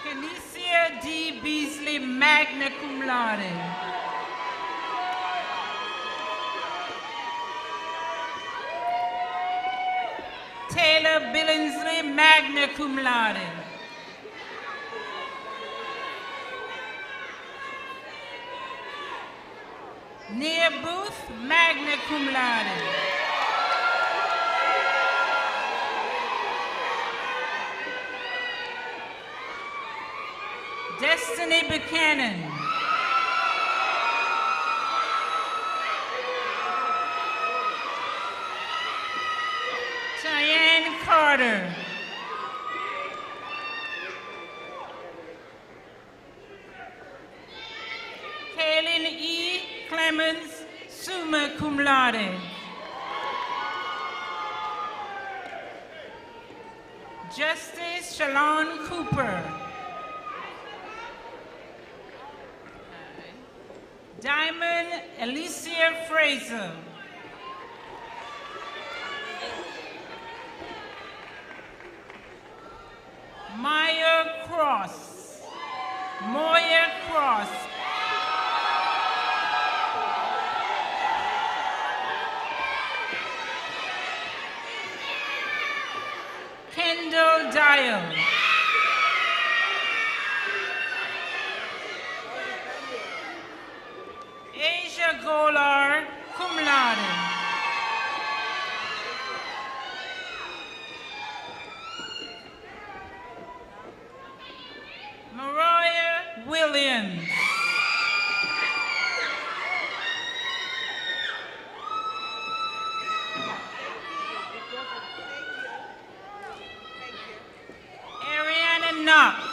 Kenesia D. Beasley, magna cum laude. Taylor Billingsley, magna cum laude. Nia Booth, magna cum laude. Destiny Buchanan. Cheyenne Carter. Kaylin E. Clemens, summa cum laude. Justice Shalon Cooper. Diamond Alicia Fraser. Maya Cross. Moya Cross. Kendall Dial. Asia Golar, cum laude. Mariah Williams. Ariana Knox.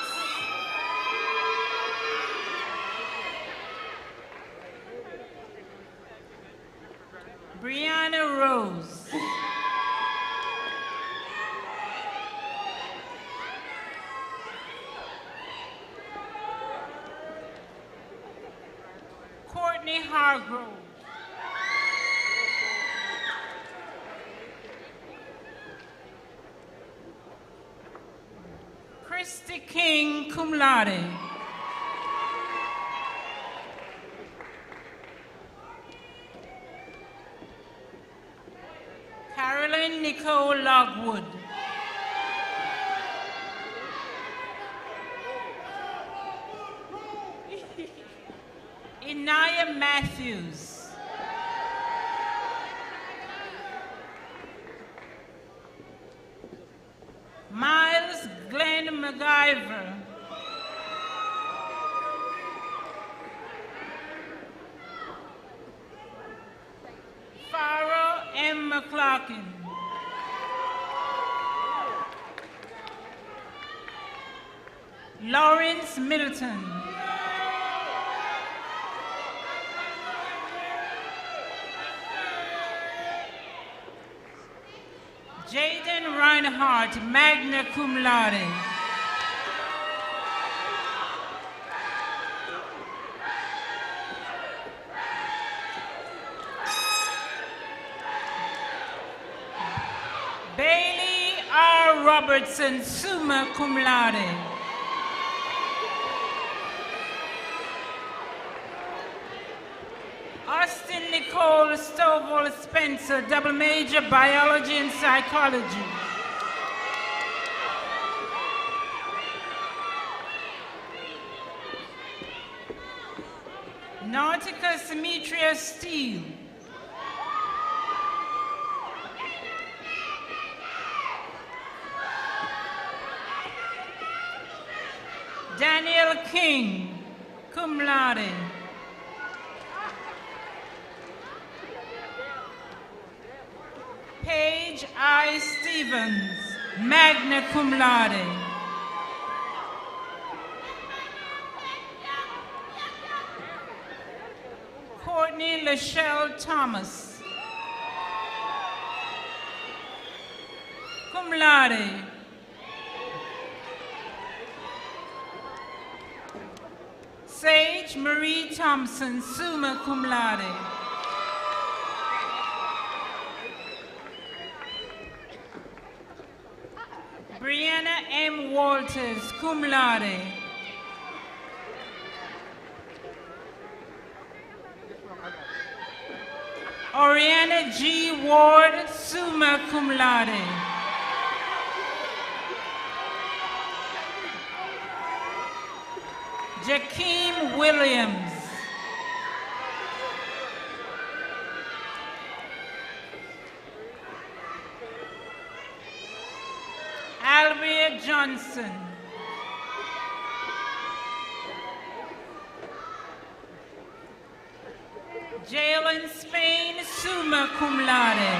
Brianna Rose. Courtney Hargrove. Christy King, cum laude. Carolyn Nicole Lockwood. Inaya Matthews. Miles Glenn MacGyver. Farrell M. McCloughan. Lawrence Middleton. Jaden Reinhardt, magna cum laude. Bailey R. Robertson, summa cum laude. Austin Nicole Stovall Spencer, double major, biology and psychology. Nautica Symmetria Steele. Daniel King, cum laude. Paige I. Stevens, magna cum laude. Courtney Lachelle Thomas, cum laude. Sage Marie Thompson, summa cum laude. Brianna M. Walters, cum laude. Oriana G. Ward, summa cum laude. Jakeem Williams. Johnson. Jalen Spain, summa cum laude.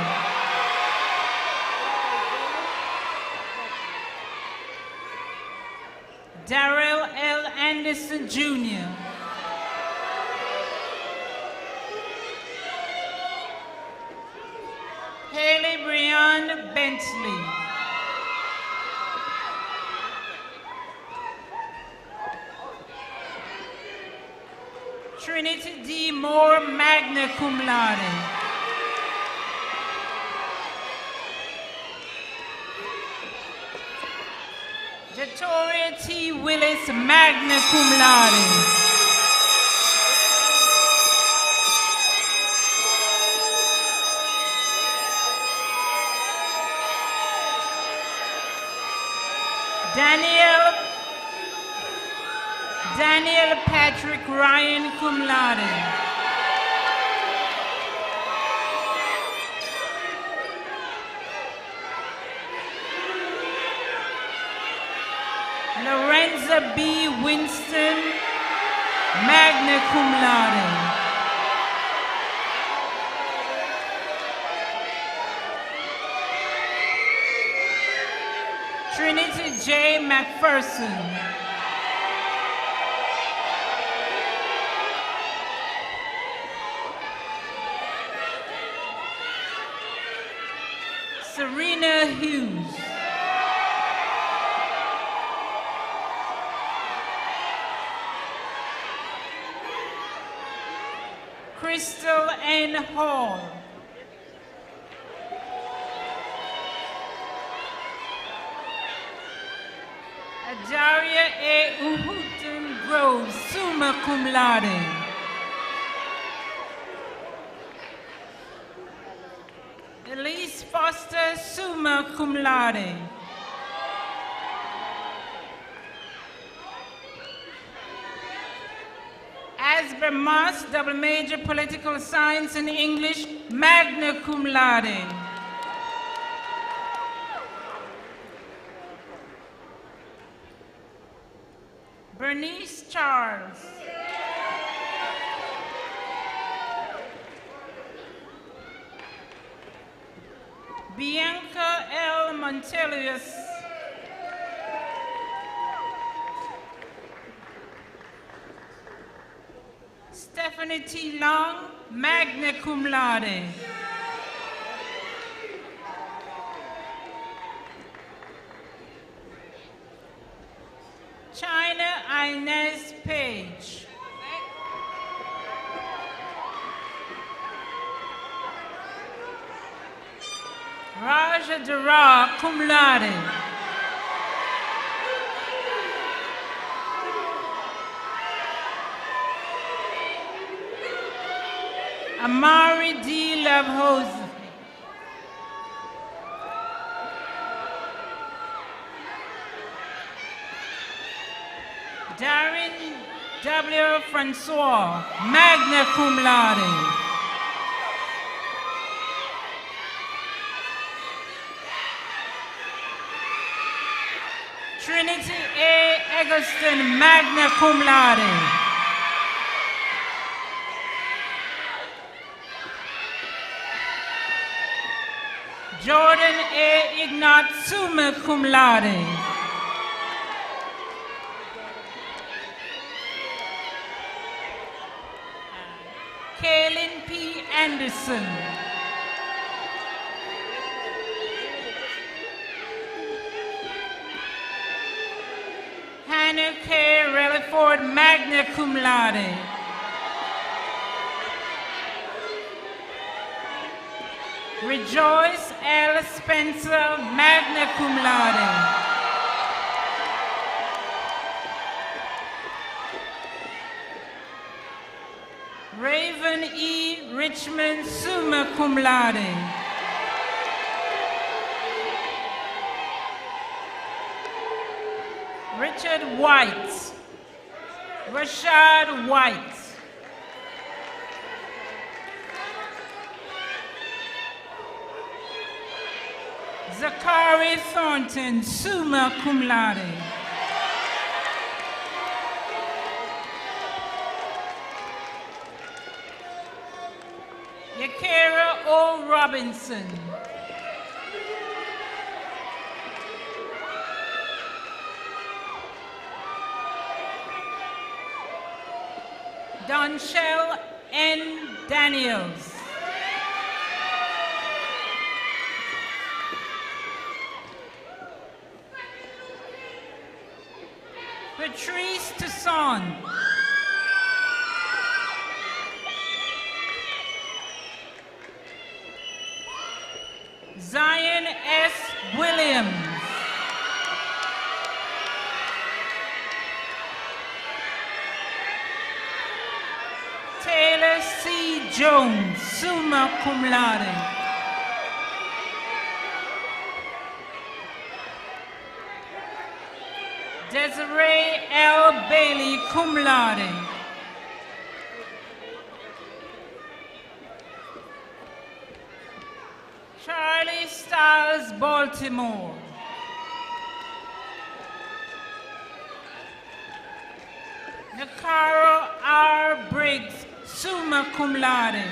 Darrell L. Anderson, Jr. Haley Breon Bentley. Trinity D. Moore, magna cum laude. Jatoria T. Willis, magna cum laude. Daniel Patrick Ryan, cum laude. Lorenza B. Winston, magna cum laude. Trinity J. McPherson. Serena Hughes. Crystal N. Hall. Adaria A. Uhuton Grove, summa cum laude. Elise Foster, summa cum laude. Asber Moss, double major political science and English, magna cum laude. Bernice Charles. Bianca L. Montelius. Stephanie T. Long, magna cum laude. China Inez Page. Raja Dara, cum laude. Amari D. Lavhose. Darren W. Francois, magna cum laude. Trinity A. Eggleston, magna cum laude. Jordan A. Ignat, summa cum laude. Kaylin P. Anderson. Hannah K. Relaford, magna cum laude. Rejoice L. Spencer, magna cum laude. Raven E. Richmond, summa cum laude. Richard White. Rashad White. Zachary Thornton, summa cum laude. Yakira O. Robinson. Donchelle N. Daniels. Patrice Toussaint. Zion S. Williams. Taylor C. Jones, summa cum laude. Desiree L. Bailey, cum laude. Charlie Stiles, Baltimore. Nakaro R. Briggs, summa cum laude.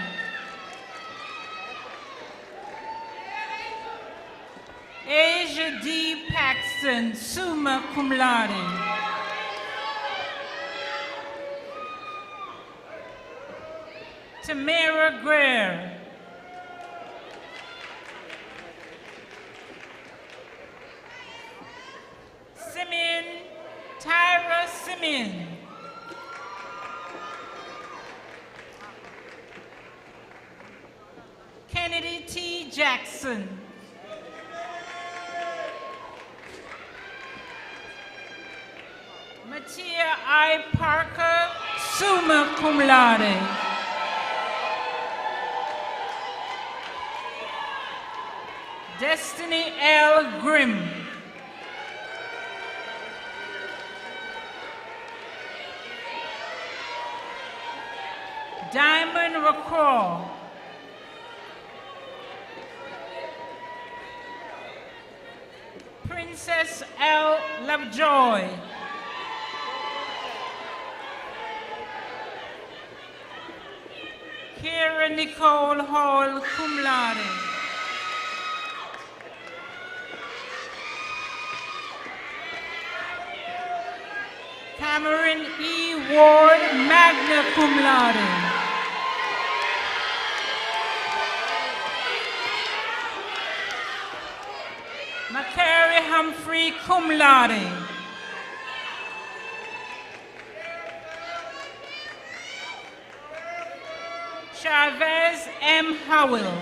Asia D. Paxton, summa cum laude. Tamara Greer. Simeon, Tyra Simeon. Kennedy T. Jackson. Mattia I. Parker, summa cum laude. Destiny L. Grimm. Diamond Raccor. Princess L. Lovejoy. Kira Nicole Hall, cum laude. Cameron E. Ward, magna cum laude. Macari Humphrey, cum laude. Chavez M. Howell.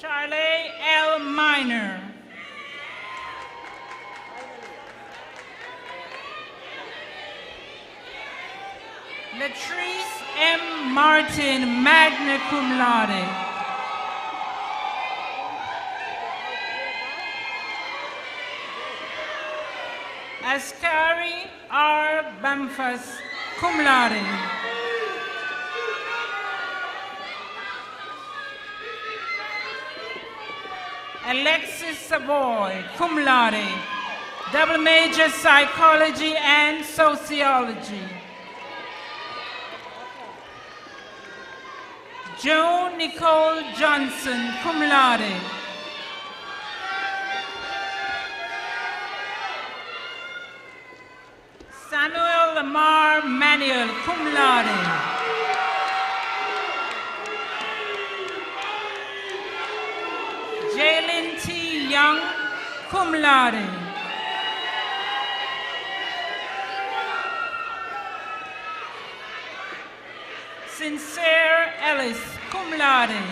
Charlotte L. Minor. Latrice M. Martin, magna cum laude. Ascari R. Bamfas, cum laude. Alexis Savoy, cum laude, double major psychology and sociology. Joan Nicole Johnson, cum laude. Samuel Lamar Manuel, cum laude. Jalen T. Young, cum laude. Sincere Ellis, cum laude.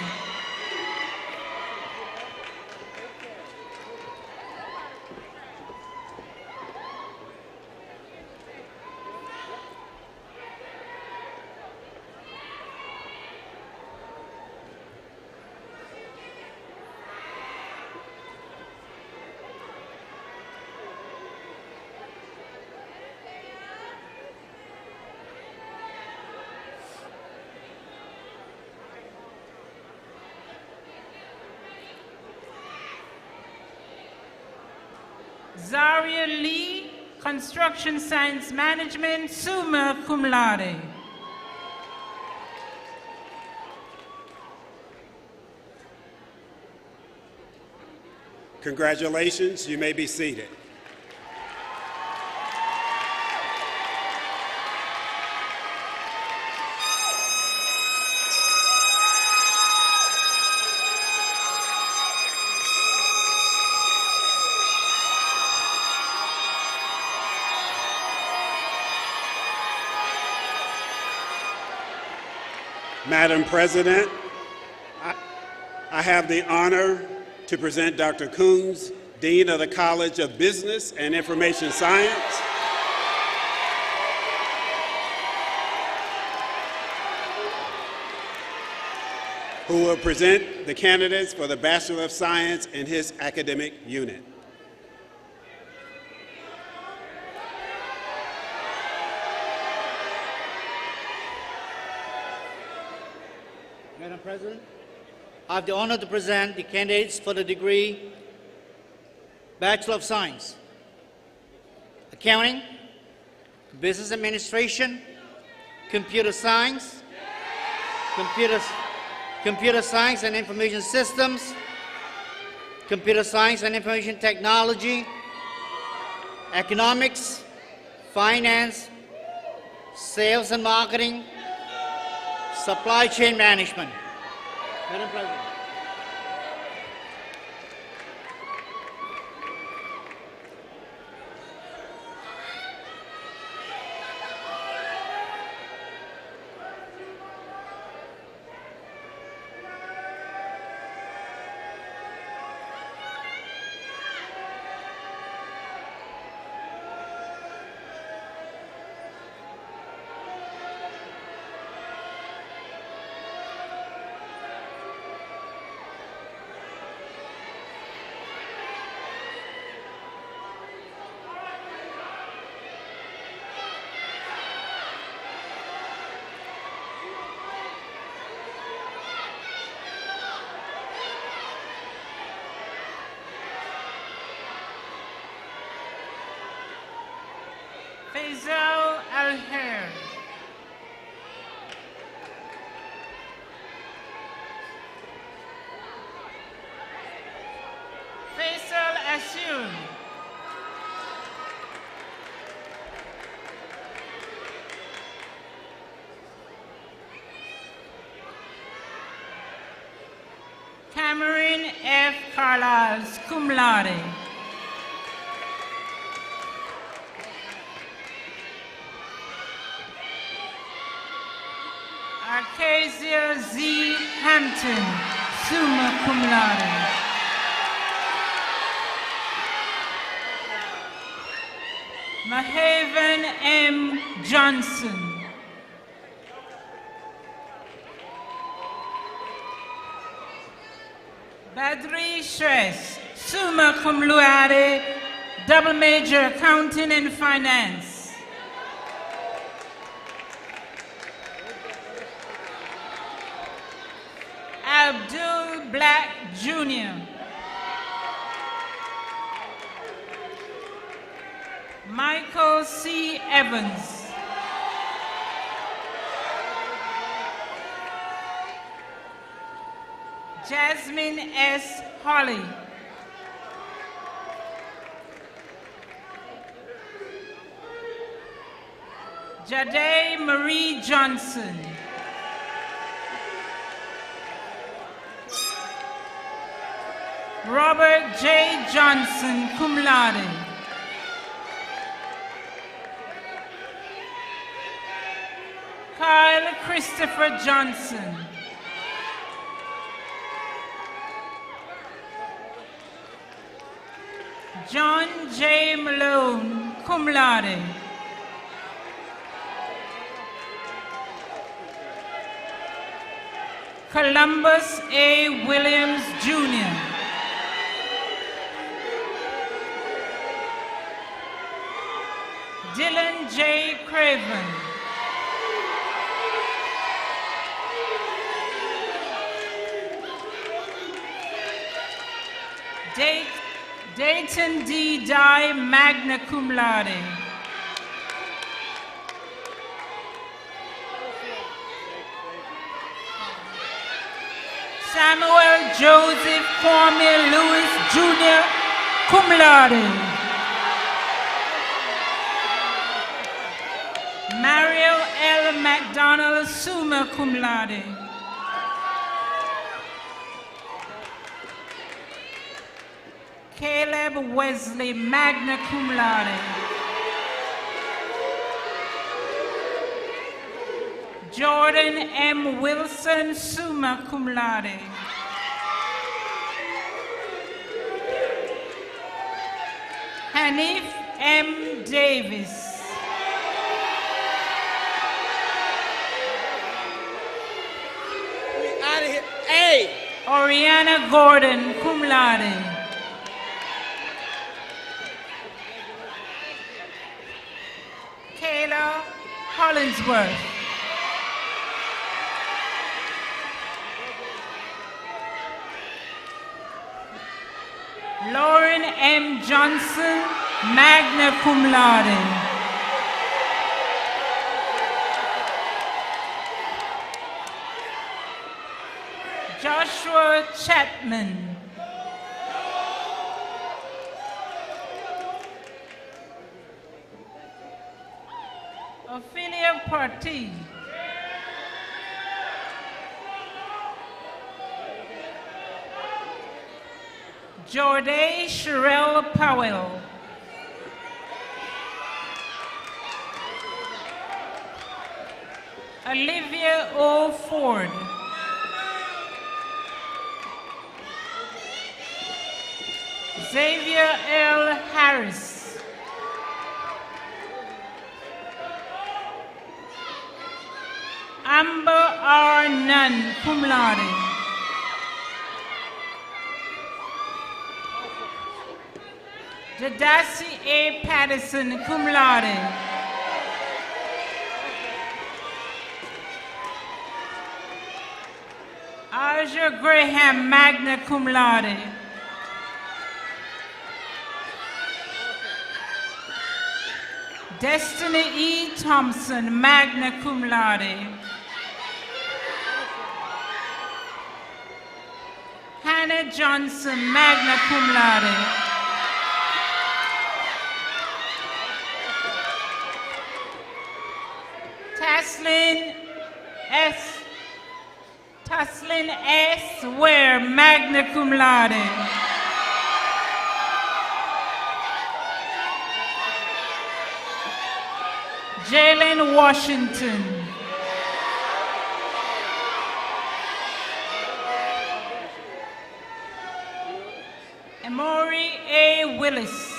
Zaria Lee, Construction Science Management, summa cum laude. Congratulations, you may be seated. Madam President, I have the honor to present Dr. Coons, Dean of the College of Business and Information Science. Who will present the candidates for the Bachelor of Science in his academic unit. Madam President, I have the honor to present the candidates for the degree Bachelor of Science, Accounting, Business Administration, Computer Science, Computer Science and Information Systems, Computer Science and Information Technology, Economics, Finance, Sales and Marketing, Supply Chain Management. Madam President. Faisal Al-Her. Faisal Asyun. Cameron F. Carlisle, cum laude. Arcasia Z. Hampton, summa cum laude. Mahavan M. Johnson. Badri Shrestha, summa cum laude, double major accounting and finance. Abdul Black Jr. Michael C. Evans. Jasmine S. Holly. Jade Marie Johnson. Robert J. Johnson, cum laude. Kyle Christopher Johnson. John J. Malone, cum laude. Columbus A. Williams, Jr. Dylan J. Craven. Dayton D. Dye, magna cum laude. Samuel Joseph Cormier Lewis, Jr., cum laude. Mario L. McDonald, summa cum laude. Caleb Wesley, magna cum laude. Jordan M. Wilson, summa cum laude. Hanif M. Davis. Hey! Oriana Gordon, cum laude. Kayla Hollingsworth. Lauren M. Johnson, magna cum laude. Joshua Chapman. Ophelia Partee. Jorday Sherelle Powell. Olivia O. Ford. Xavier L. Harris. Amber R. Nunn, cum laude. Jadasi A. Patterson, cum laude. Aja Graham, magna cum laude. Destiny E. Thompson, magna cum laude. Hannah Johnson, magna cum laude. Taslin S. Ware, magna cum laude. Jalen Washington. Emory A. Willis.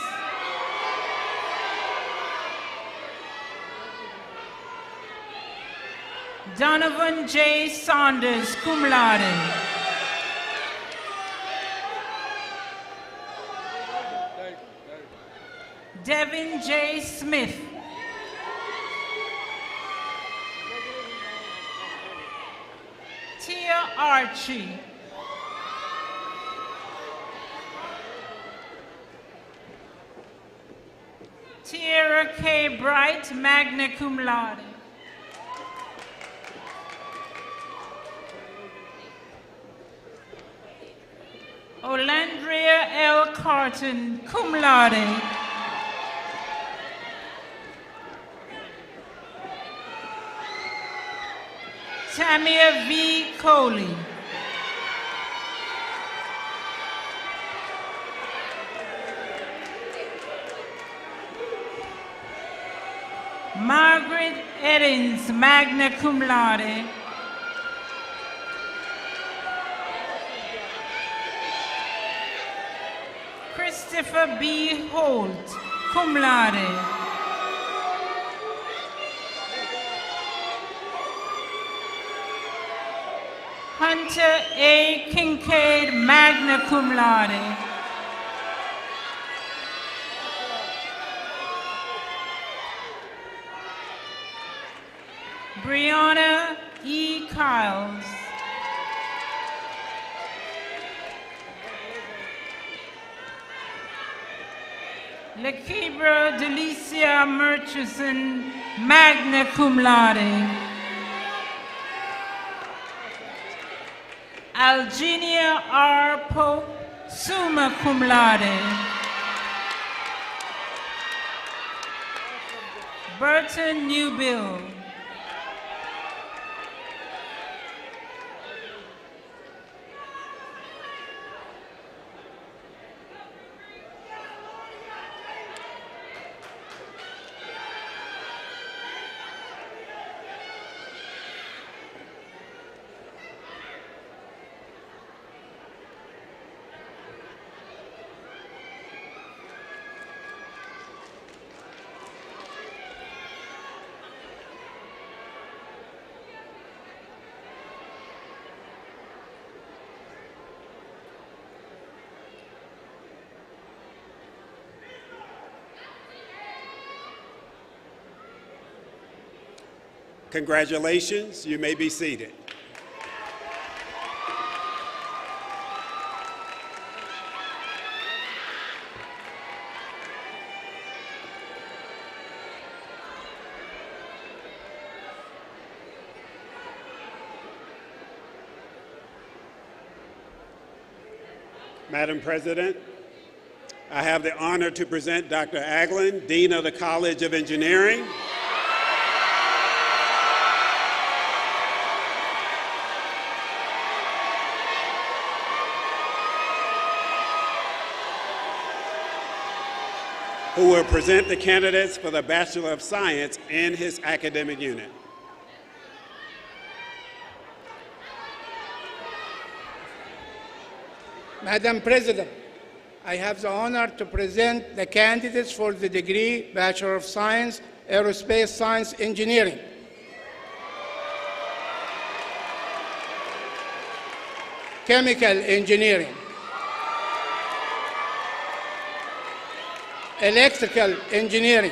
Donovan J. Saunders, cum laude. Devin J. Smith. Tia Archie. Tierra K. Bright, magna cum laude. Olandria L. Carton, cum laude. Tamia V. Coley. Margaret Eddins, magna cum laude. Christopher B. Holt, cum laude. Hunter A. Kincaid, magna cum laude. Brianna E. Kiles. Lekebra Delicia Murchison, magna cum laude. Algenia R. Pope, summa cum laude. Burton Newbill. Congratulations, you may be seated. Madam President, I have the honor to present Dr. Aglin, Dean of the College of Engineering. Who will present the candidates for the Bachelor of Science in his academic unit. Madam President, I have the honor to present the candidates for the degree Bachelor of Science, Aerospace Science Engineering. Chemical Engineering. Electrical Engineering.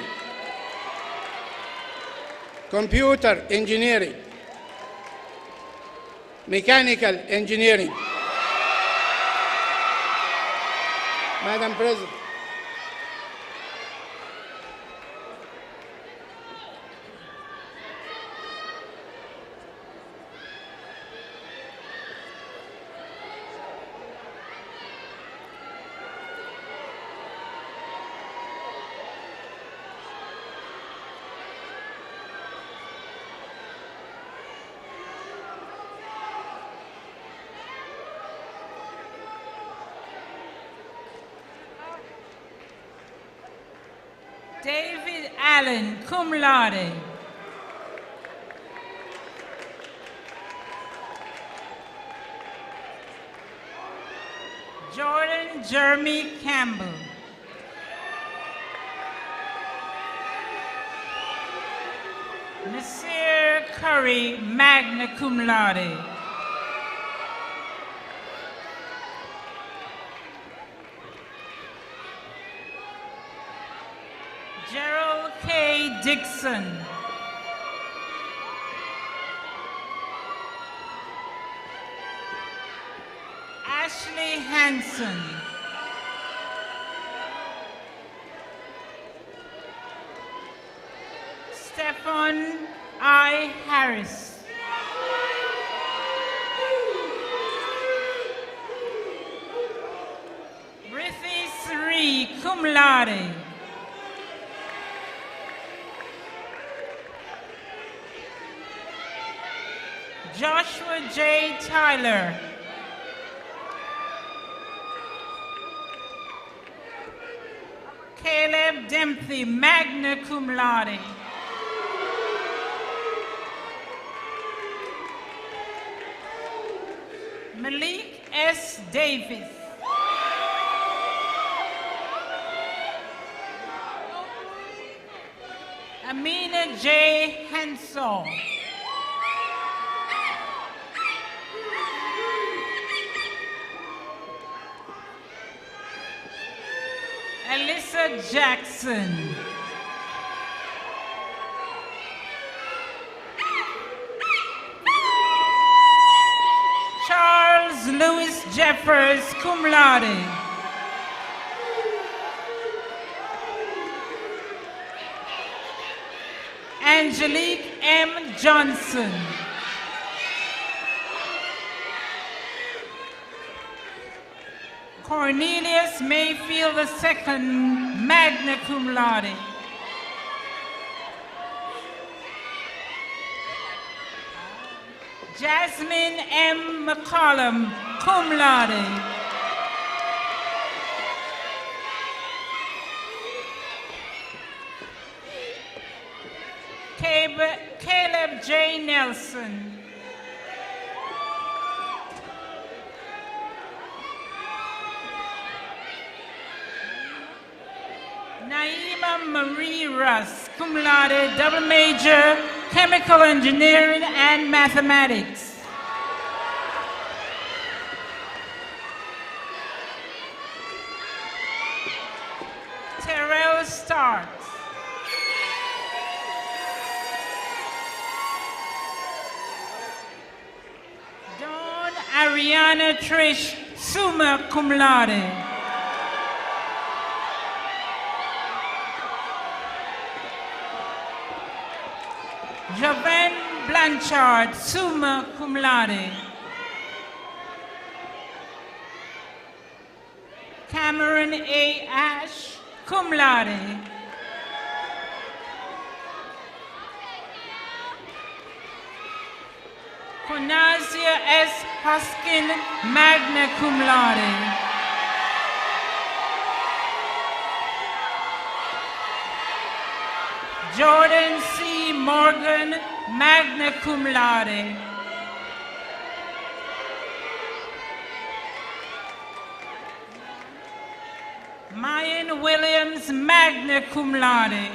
Computer Engineering. Mechanical Engineering. Madam President, David Allen, cum laude. Jordan Jeremy Campbell. Nasir Curry, magna cum laude. Gerald K. Dixon. Ashley Hanson. Stephen I. Harris. Rithi Sri, cum laude. Joshua J. Tyler. Caleb Dempsey, magna cum laude. Malik S. Davis. Amina J. Hensel. Alyssa Jackson. Charles Louis Jeffers, cum laude. Angelique M. Johnson. Cornelius Mayfield II, magna cum laude. Jasmine M. McCollum, cum laude. Caleb J. Nelson. Naima Marie Russ, cum laude, double major, chemical engineering and mathematics. Terrell Starks. Dawn Ariana Trish, summa cum laude. Javen Blanchard, summa cum laude. Cameron A. Ash, cum laude. Conazia S. Huskin, magna cum laude. Jordan C. Morgan, magna cum laude. Mayan Williams, magna cum laude.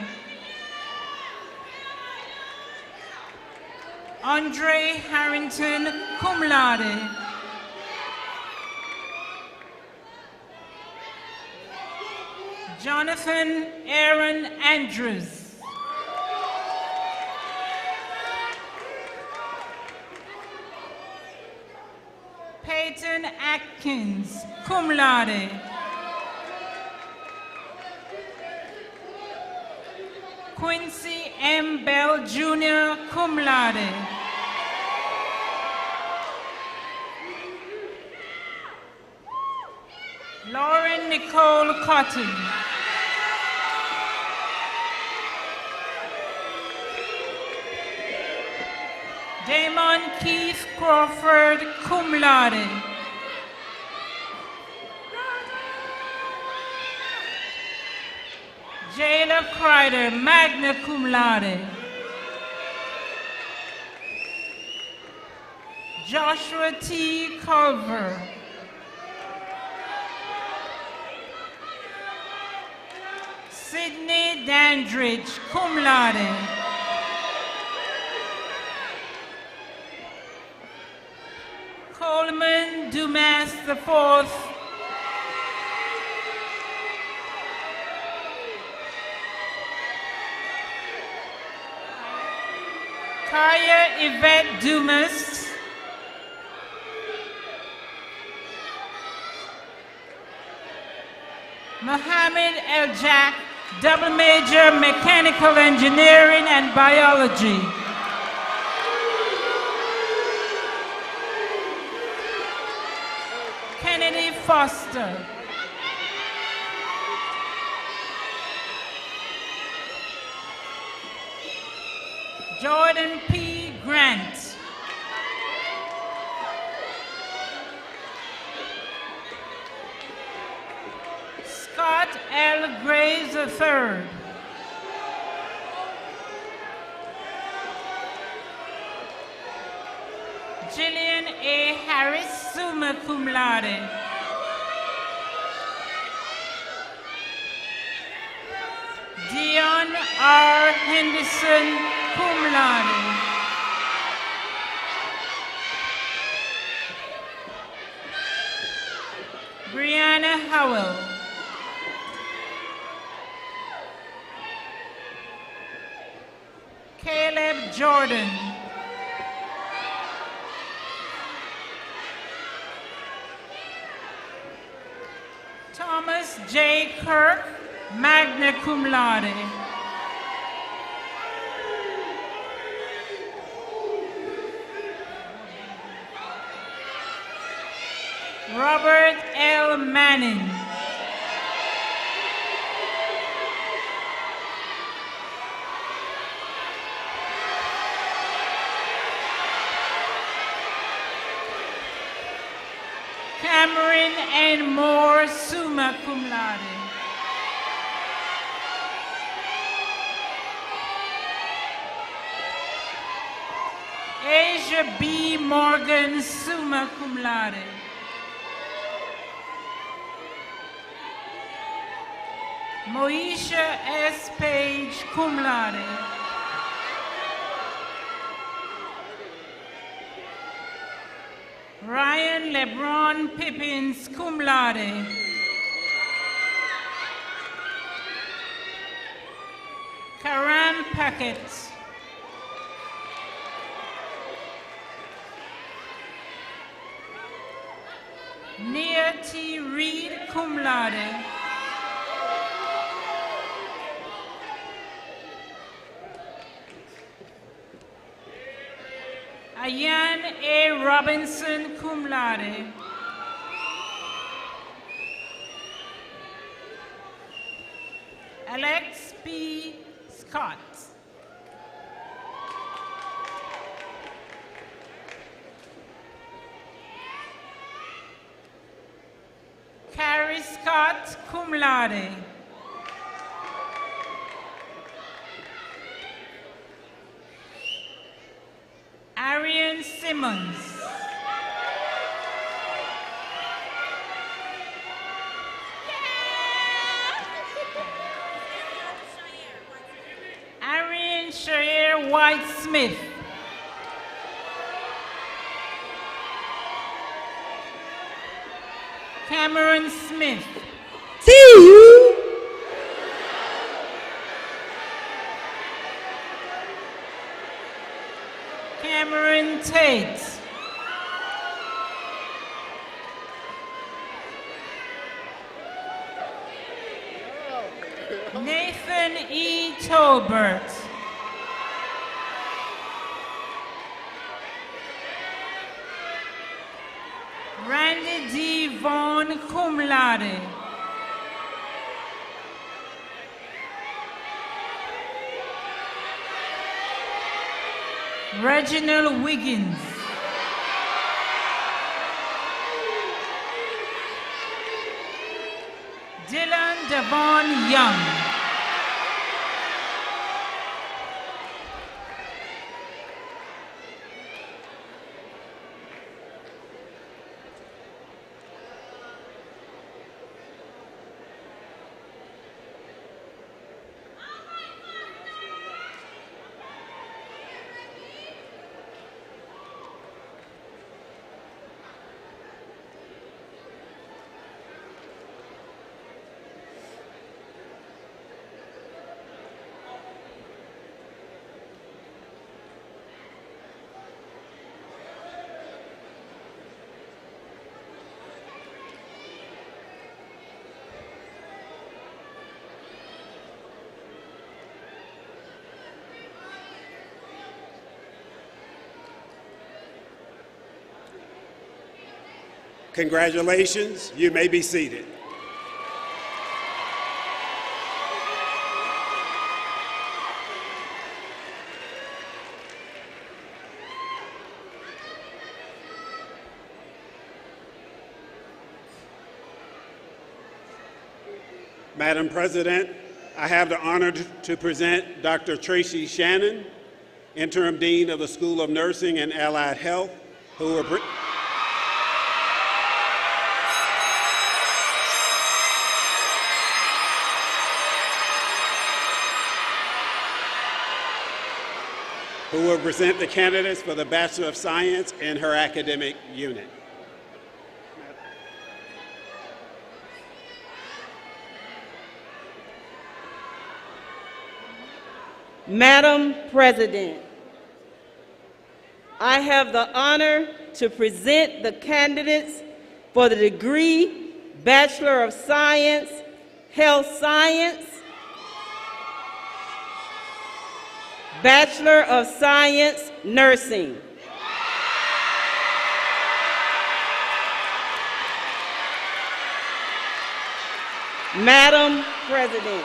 Andre Harrington, cum laude. Jonathan Aaron Andrews. Peyton Atkins, cum laude. Quincy M. Bell Jr., cum laude. Lauren Nicole Cotton. Damon Keith Crawford, cum laude. Jayla Kreider, magna cum laude. Joshua T. Culver. Sydney Dandridge, cum laude. Coleman Dumas IV. Kaya Yvette Dumas. Mohammed El Jack, double major, mechanical engineering and biology. Kennedy Foster. Jordan P. Grant. Scott L. Graves III. Jillian A. Harris, summa cum laude. Dion R. Henderson, cum laude. Brianna Howell. Caleb Jordan. Thomas J. Kirk, magna cum laude. Robert L. Manning. Cameron N. Moore, summa cum laude. Asia B. Morgan, summa cum laude. Moesha S. Page, cum laude. Ryan LeBron Pippins, cum laude. Karan Packett. Nia T. Reed, cum laude. Ayan A. Robinson, cum laude. Alex P. Scott. Carrie Scott, cum laude. Arian Simmons. Arian Shair White Smith. Cameron Smith. See you. Cameron Tate. Nathan E. Tolbert. Randy D. Vaughn, cum laude. Reginald Wiggins. Dylan Devon Young. Congratulations, you may be seated. Madam President, I have the honor to present Dr. Tracy Shannon, Interim Dean of the School of Nursing and Allied Health, who will present the candidates for the Bachelor of Science in her academic unit. Madam President, I have the honor to present the candidates for the degree Bachelor of Science, Health Science, Bachelor of Science, Nursing. Madam President,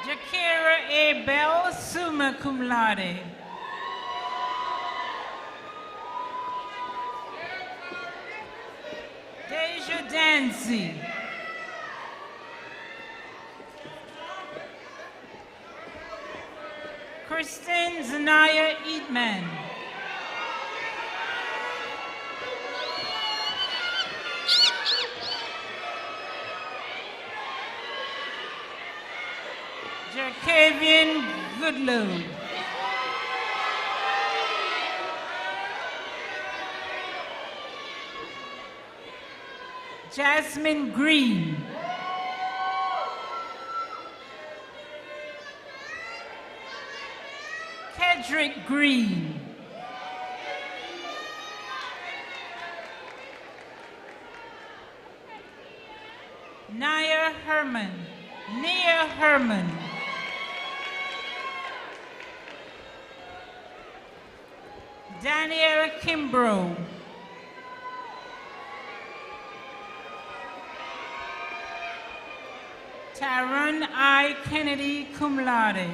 Jakira A. Bell, summa cum laude. Deja Dancy. Kristen Zanaya Eatman. Jacavian Goodlow. Jasmine Green. Kedrick Green. Nia Herman. Daniel Kimbrough. Taron I. Kennedy, cum laude.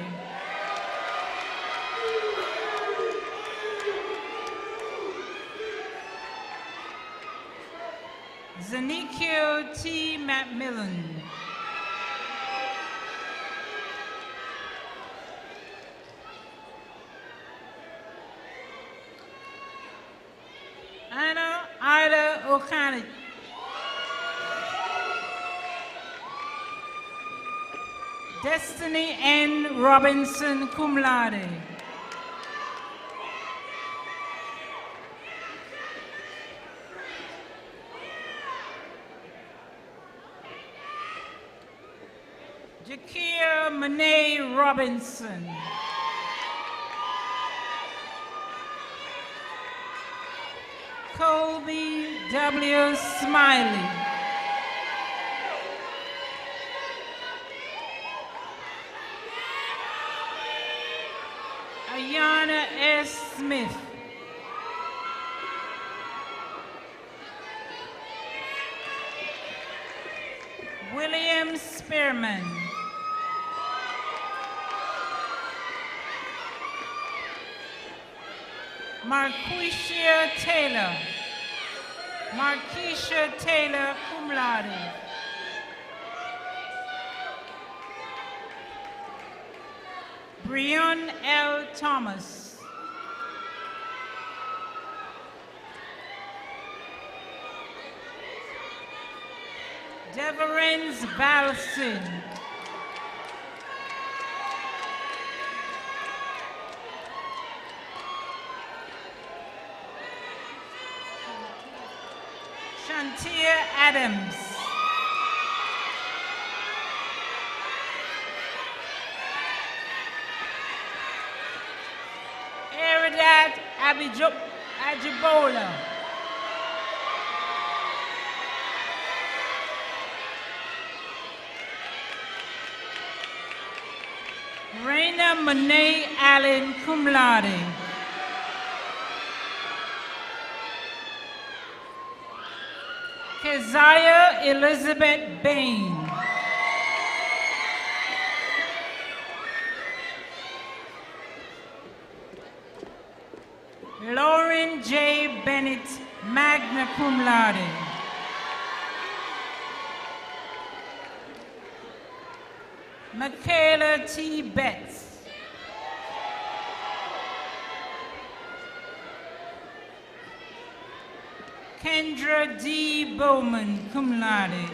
Zanikio T. Macmillan. Anna Ida O'Connor. Destiny N. Robinson, cum laude. Jakia Monet Robinson. Colby W. Smiley. Ayana S. Smith. William Spearman. Marquisha Taylor. Marquisha Taylor, cum laude. Brian L. Thomas. Deverens Balson. Shantia Adams. Eridat Ajibola. Raina Monet Allen, cum laude. Keziah Elizabeth Bain. Lauren J. Bennett, magna cum laude. Michaela T. Betts. Kendra D. Bowman, cum laude.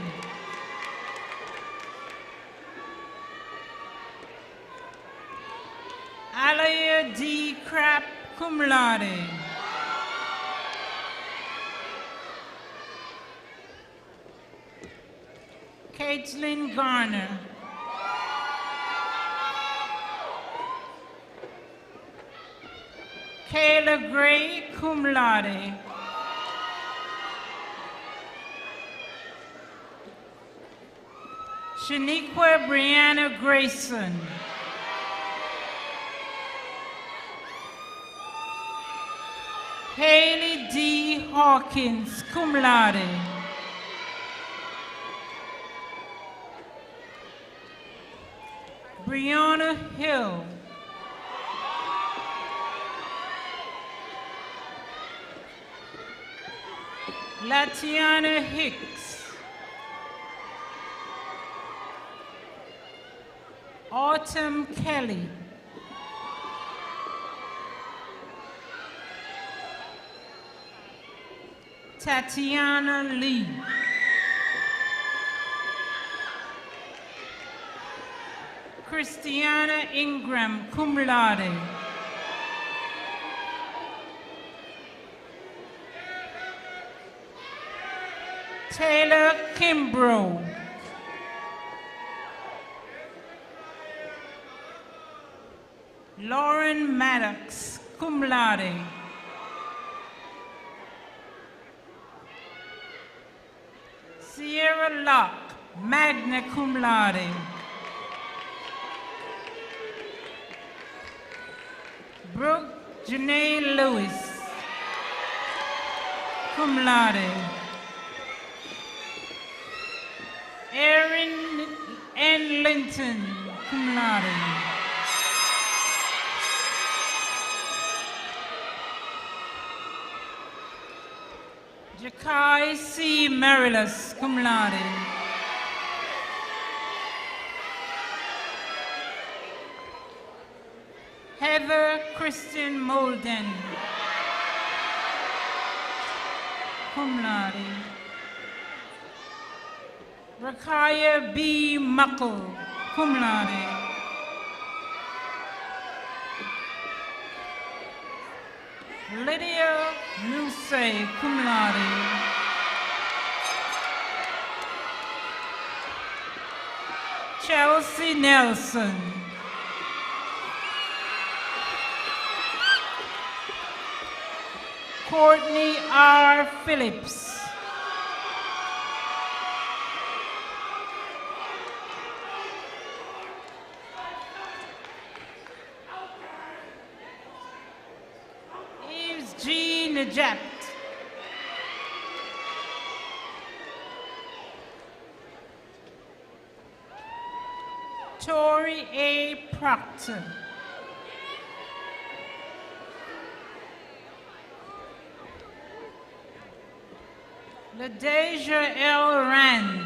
Alaya D. Krapp, cum laude. Caitlin Garner. Kayla Gray, cum laude. Shaniqua Brianna Grayson. Haley D. Hawkins, cum laude. Brianna Hill. Latiana Hicks. Autumn Kelly. Tatiana Lee. Christiana Ingram, cum laude. Taylor Kimbrough. Lauren Maddox, cum laude. Sierra Locke, magna cum laude. Brooke Janae Lewis, cum laude. Erin N. Linton, cum laude. Jakai C. Marilis, cum laude. Heather Christian Molden, cum laude. Rakaya B. Muckle, cum laude. Lydia Nuse, cum laude. Chelsea Nelson. Courtney R. Phillips. Eves G. Najat. Tori A. Proctor. LaDeja L. Rand.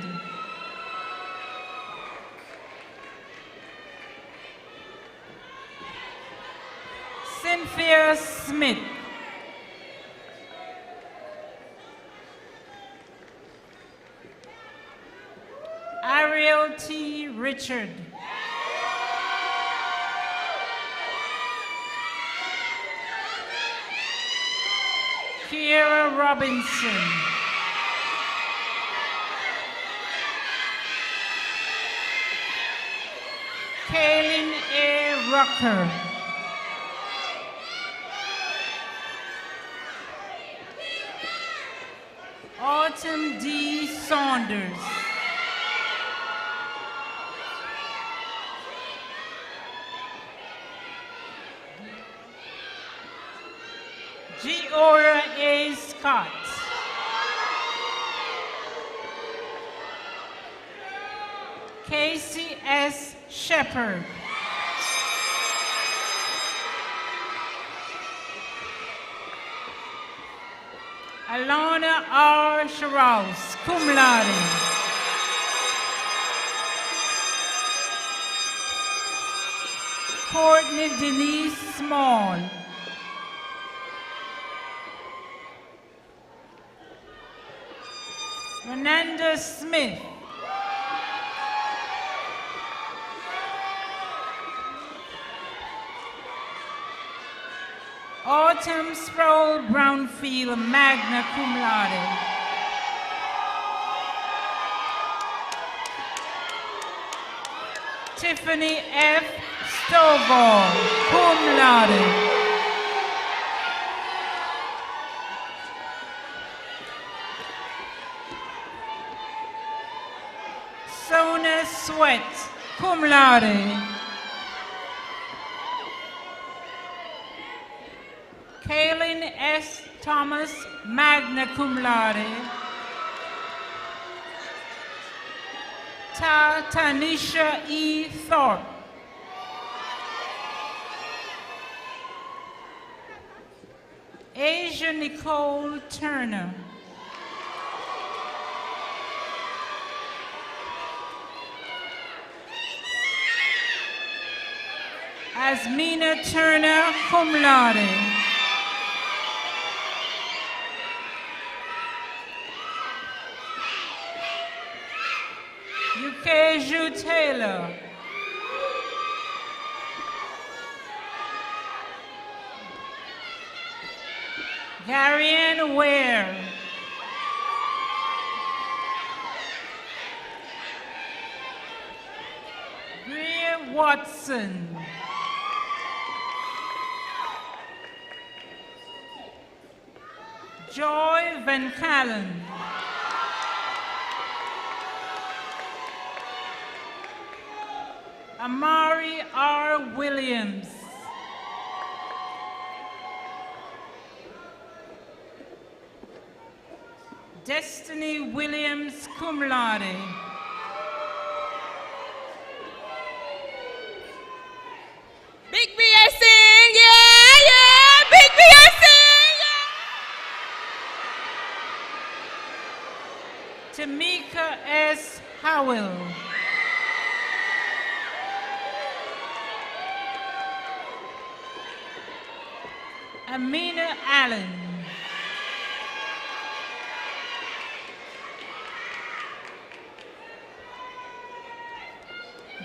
Cynthia Smith. Ariel T. Richard. Kiera Robinson. Kaylin A. Rucker. Autumn D. Saunders. Giora A. Scott. Casey S. Shepard. Alana R. Sharous, cum laude. Courtney Denise Small. Renanda Smith. Autumn Sproul Brownfield, magna cum laude. Tiffany F. Stovall, cum laude. Sona Sweat, cum laude. Kaylin S. Thomas, magna cum laude. Tanisha E. Thorpe. Asia Nicole Turner. Asmina Turner, cum laude. Yukeju Taylor. Garian Ware. Greer Watson. Joy Van Callen. Amari R. Williams. Destiny Williams, cum laude. Big BSC, yeah, yeah, Big BSC, yeah. Tamika S. Howell. Amina Allen.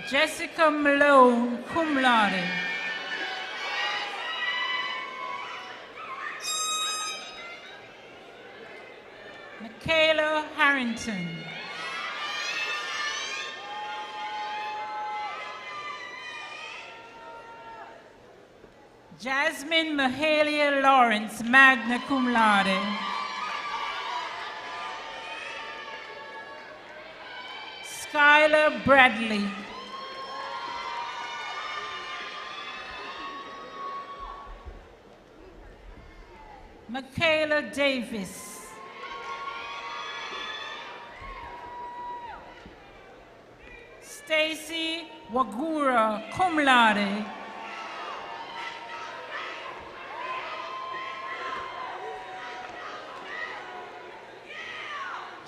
Jessica Malone, cum laude. Michaela Harrington. Jasmine Mahalia Lawrence, magna cum laude. Skylar Bradley. Michaela Davis. Stacy Wagura, cum laude.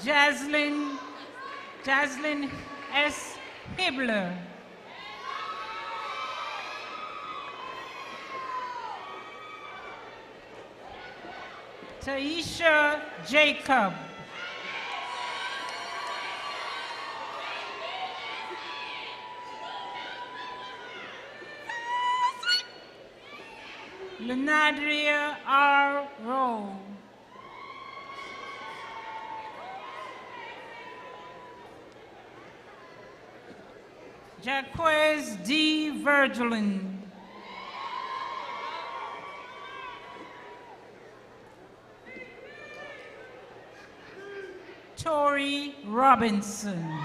Jaslyn S. Hibler. Taisha Jacob. Lunadria R. Rowe. Jaquez D. Virgilin. Tori Robinson.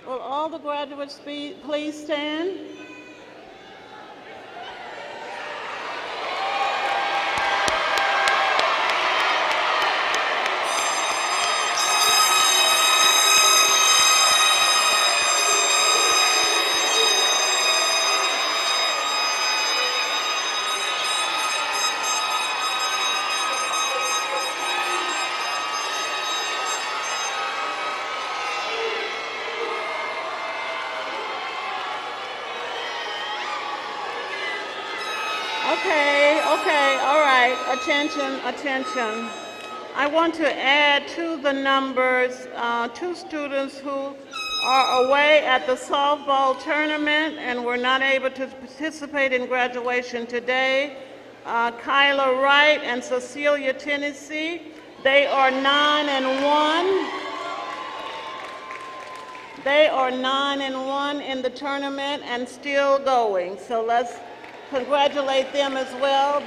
Will all the graduates please stand? attention. I want to add to the numbers 2 students who are away at the softball tournament and were not able to participate in graduation today. Kyla Wright and Cecilia Tennessee. They are 9 and 1. They are 9 and 1 in the tournament and still going. So let's congratulate them as well.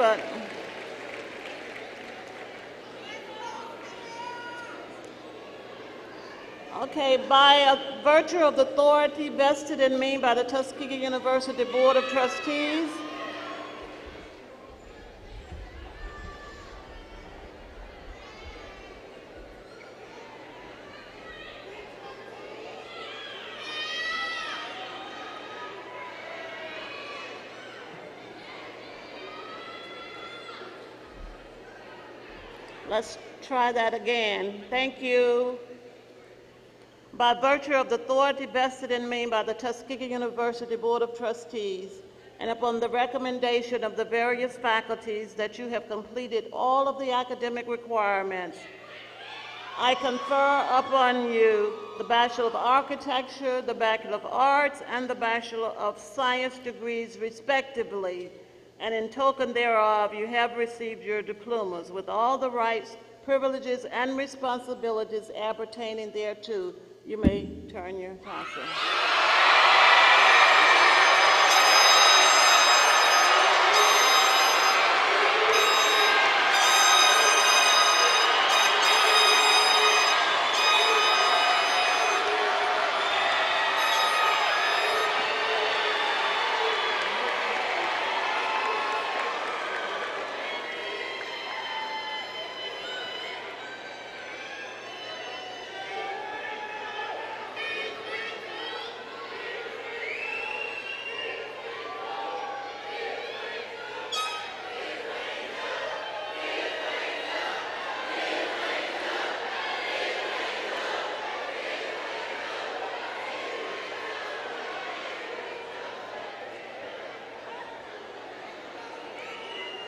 Okay, by virtue of the authority vested in me by the Tuskegee University Board of Trustees, let's try that again. Thank you. By virtue of the authority vested in me by the Tuskegee University Board of Trustees, and upon the recommendation of the various faculties that you have completed all of the academic requirements, I confer upon you the Bachelor of Architecture, the Bachelor of Arts, and the Bachelor of Science degrees, respectively, and in token thereof, you have received your diplomas with all the rights, privileges, and responsibilities appertaining thereto. You may turn your tassel.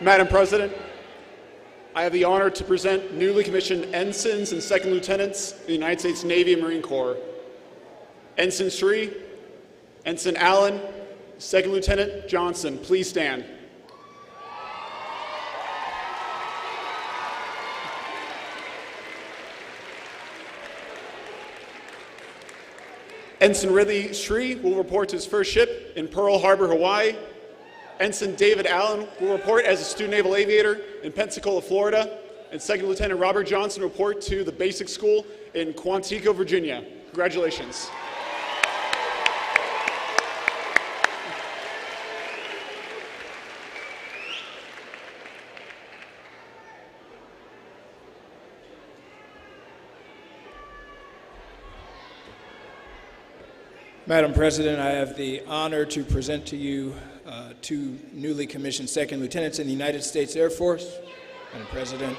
Madam President, I have the honor to present newly commissioned ensigns and second lieutenants in the United States Navy and Marine Corps. Ensign Sri, Ensign Allen, Second Lieutenant Johnson, please stand. Ensign Ridley Sri will report to his first ship in Pearl Harbor, Hawaii. Ensign David Allen will report as a student naval aviator in Pensacola, Florida. And Second Lieutenant Robert Johnson will report to the basic school in Quantico, Virginia. Congratulations. Madam President, I have the honor to present to you 2 newly commissioned second lieutenants in the United States Air Force. Madam President.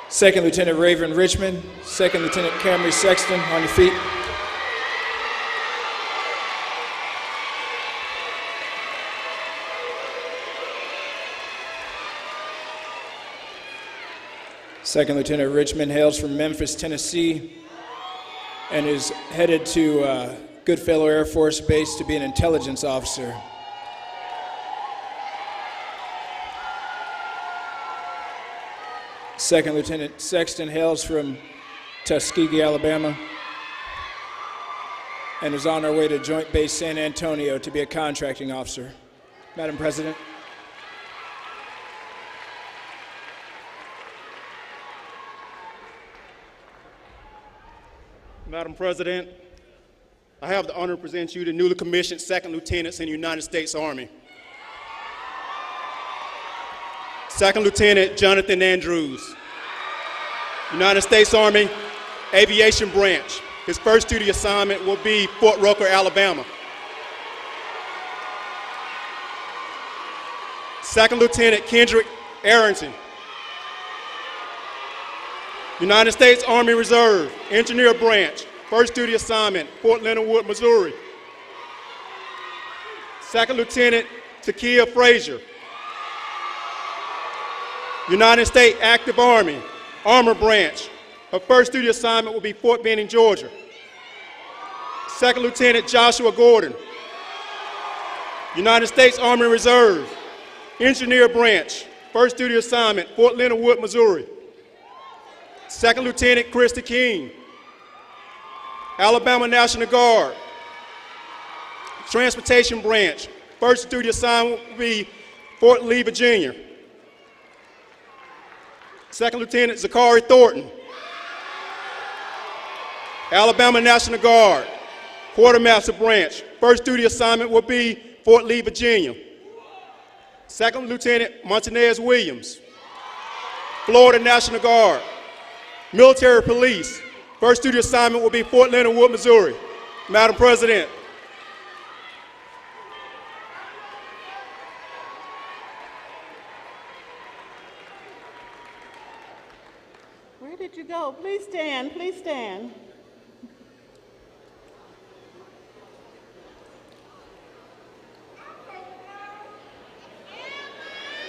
Second Lieutenant Raven Richmond, Second Lieutenant Camry Sexton, on your feet. Second Lieutenant Richmond hails from Memphis, Tennessee, and is headed to Goodfellow Air Force Base to be an intelligence officer. Second Lieutenant Sexton hails from Tuskegee, Alabama, and is on our way to Joint Base San Antonio to be a contracting officer. Madam President. Madam President, I have the honor to present you the newly commissioned second lieutenants in the United States Army. Second Lieutenant Jonathan Andrews, United States Army Aviation Branch. His first duty assignment will be Fort Rucker, Alabama. Second Lieutenant Kendrick Arrington, United States Army Reserve, Engineer Branch, first duty assignment, Fort Leonard Wood, Missouri. Second Lieutenant Takia Frazier, United States Active Army, Armor Branch. Her first duty assignment will be Fort Benning, Georgia. Second Lieutenant Joshua Gordon, United States Army Reserve, Engineer Branch. First duty assignment, Fort Leonard Wood, Missouri. Second Lieutenant Christy King, Alabama National Guard, Transportation Branch. First duty assignment will be Fort Lee, Virginia. Second Lieutenant Zachary Thornton, Alabama National Guard, Quartermaster Branch. First duty assignment will be Fort Lee, Virginia. Second Lieutenant Montanez Williams, Florida National Guard, Military Police. First duty assignment will be Fort Leonard Wood, Missouri. Madam President. Where did you go? Please stand, please stand.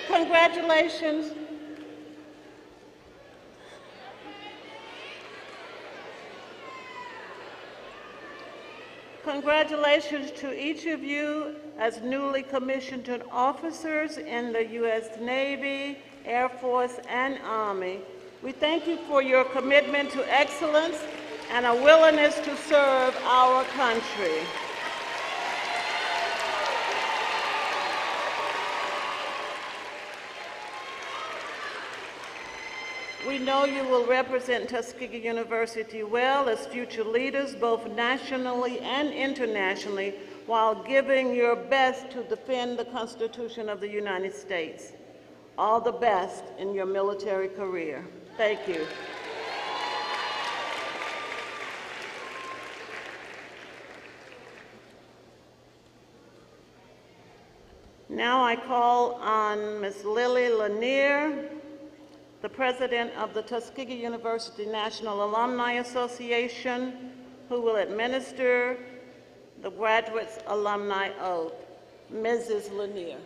Congratulations. Congratulations to each of you as newly commissioned officers in the U.S. Navy, Air Force, and Army. We thank you for your commitment to excellence and a willingness to serve our country. We know you will represent Tuskegee University well as future leaders, both nationally and internationally, while giving your best to defend the Constitution of the United States. All the best in your military career. Thank you. Now I call on Ms. Lily Lanier, the president of the Tuskegee University National Alumni Association, who will administer the graduates' alumni oath. Mrs. Lanier.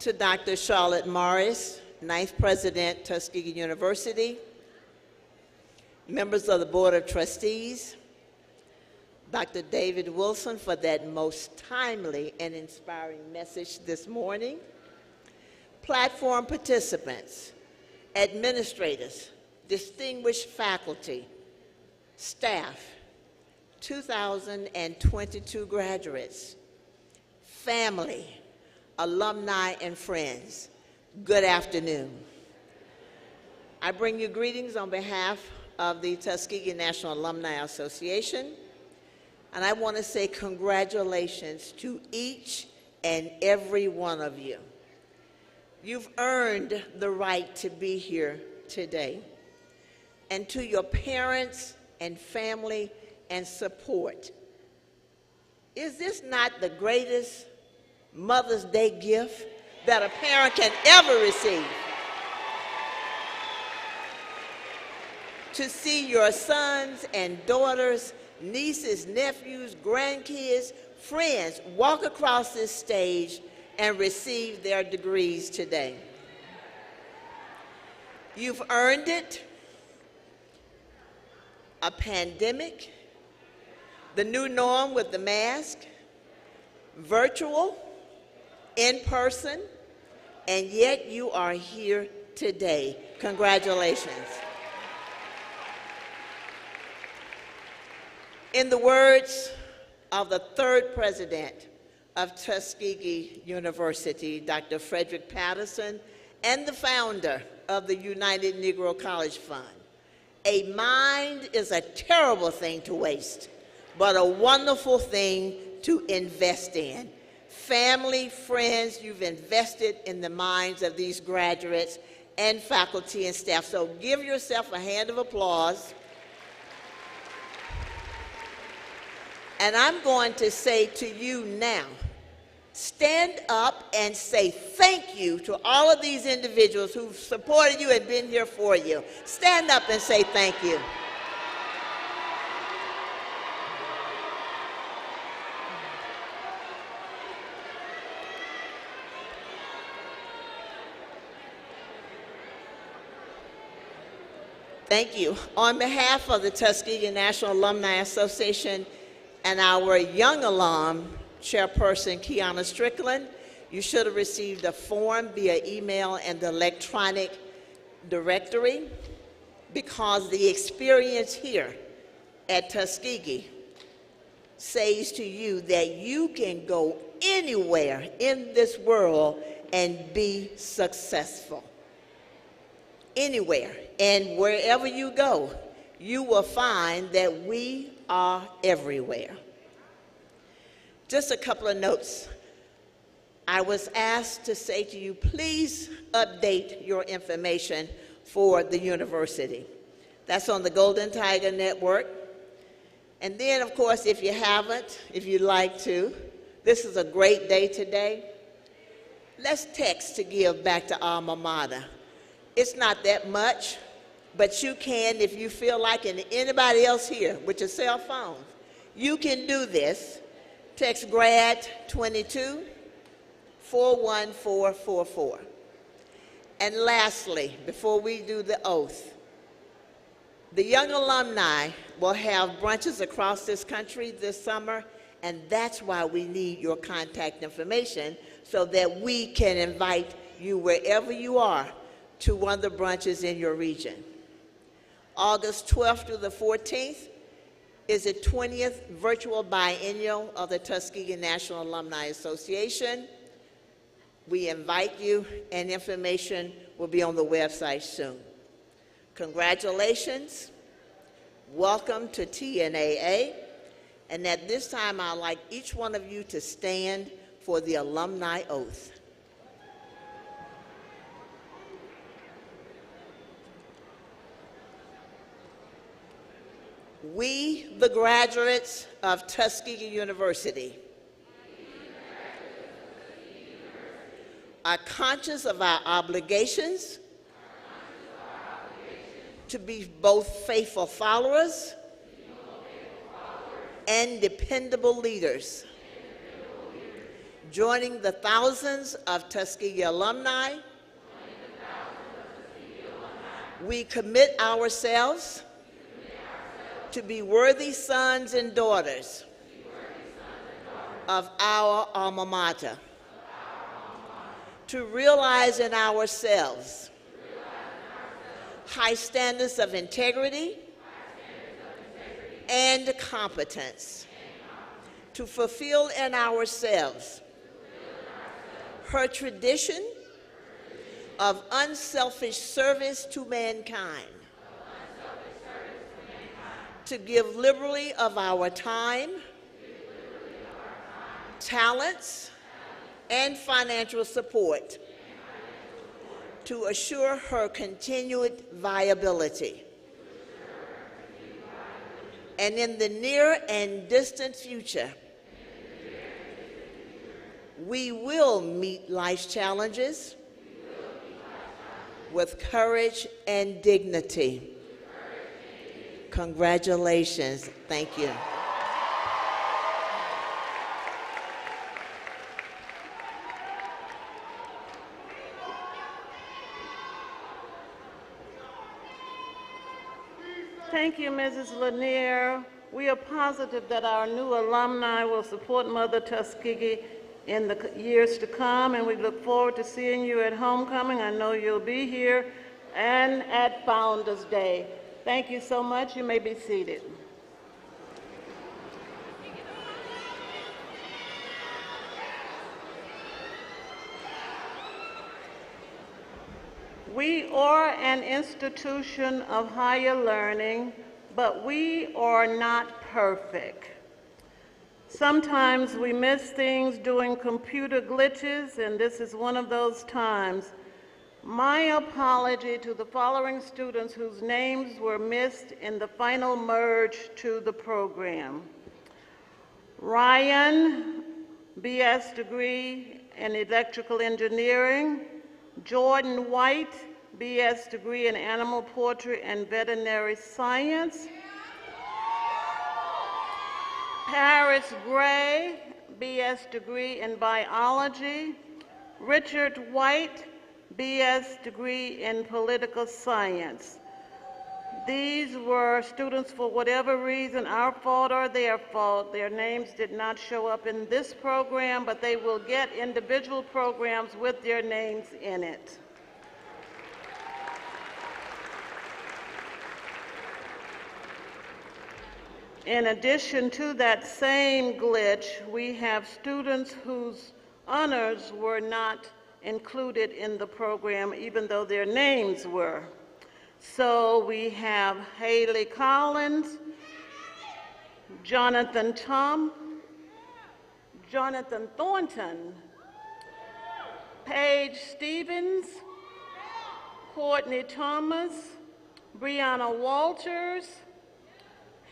To Dr. Charlotte Morris, 9th President, Tuskegee University, members of the Board of Trustees, Dr. David Wilson for that most timely and inspiring message this morning, platform participants, administrators, distinguished faculty, staff, 2022 graduates, family, alumni, and friends. Good afternoon. I bring you greetings on behalf of the Tuskegee National Alumni Association, and I want to say congratulations to each and every one of you. You've earned the right to be here today. And to your parents and family and support, is this not the greatest Mother's Day gift that a parent can ever receive? To see your sons and daughters, nieces, nephews, grandkids, friends walk across this stage and receive their degrees today. You've earned it. A pandemic, the new norm with the mask, virtual, in person, and yet you are here today. Congratulations. In the words of the third president of Tuskegee University, Dr. Frederick Patterson, and the founder of the United Negro College Fund, a mind is a terrible thing to waste, but a wonderful thing to invest in. Family, friends, you've invested in the minds of these graduates and faculty and staff. So give yourself a hand of applause. And I'm going to say to you now, stand up and say thank you to all of these individuals who've supported you and been here for you. Stand up and say thank you. Thank you. On behalf of the Tuskegee National Alumni Association and our young alum, Chairperson Kiana Strickland, you should have received a form via email and the electronic directory, because the experience here at Tuskegee says to you that you can go anywhere in this world and be successful. Anywhere. And wherever you go, you will find that we are everywhere. Just a couple of notes. I was asked to say to you, please update your information for the university. That's on the Golden Tiger Network. And then, of course, if you haven't, if you'd like to, this is a great day today. Let's text to give back to alma mater. It's not that much, but you can, if you feel like, and anybody else here with your cell phones, you can do this. Text GRAD 22 41444. And lastly, before we do the oath, the young alumni will have brunches across this country this summer, and that's why we need your contact information so that we can invite you wherever you are to one of the brunches in your region. August 12th through the 14th is the 20th virtual biennial of the Tuskegee National Alumni Association. We invite you, and information will be on the website soon. Congratulations. Welcome to TNAA. And at this time, I'd like each one of you to stand for the Alumni Oath. We, the graduates of Tuskegee University, are conscious of our obligations to be both faithful followers and dependable leaders. Joining the thousands of Tuskegee alumni, we commit ourselves to be worthy sons and daughters of our alma mater, to realize in ourselves high standards of integrity and competence, to fulfill in ourselves her tradition of unselfish service to mankind, to give liberally of our time, talents, and financial support to assure her continued viability. And in the near and distant future, we will meet life's challenges with courage and dignity. Congratulations. Thank you. Thank you, Mrs. Lanier. We are positive that our new alumni will support Mother Tuskegee in the years to come, and we look forward to seeing you at homecoming. I know you'll be here, and at Founders Day. Thank you so much. You may be seated. We are an institution of higher learning, but we are not perfect. Sometimes we miss things doing computer glitches, and this is one of those times. My apology to the following students whose names were missed in the final merge to the program: Ryan BS degree in electrical engineering. Jordan White, BS degree in animal poultry and veterinary science. Paris Gray, BS degree in biology. Richard White, BS degree in political science. These were students, for whatever reason, our fault or their fault, their names did not show up in this program, but they will get individual programs with their names in it. In addition to that same glitch, we have students whose honors were not included in the program, even though their names were. So we have Haley Collins, Jonathan Thornton, Paige Stevens, Courtney Thomas, Brianna Walters,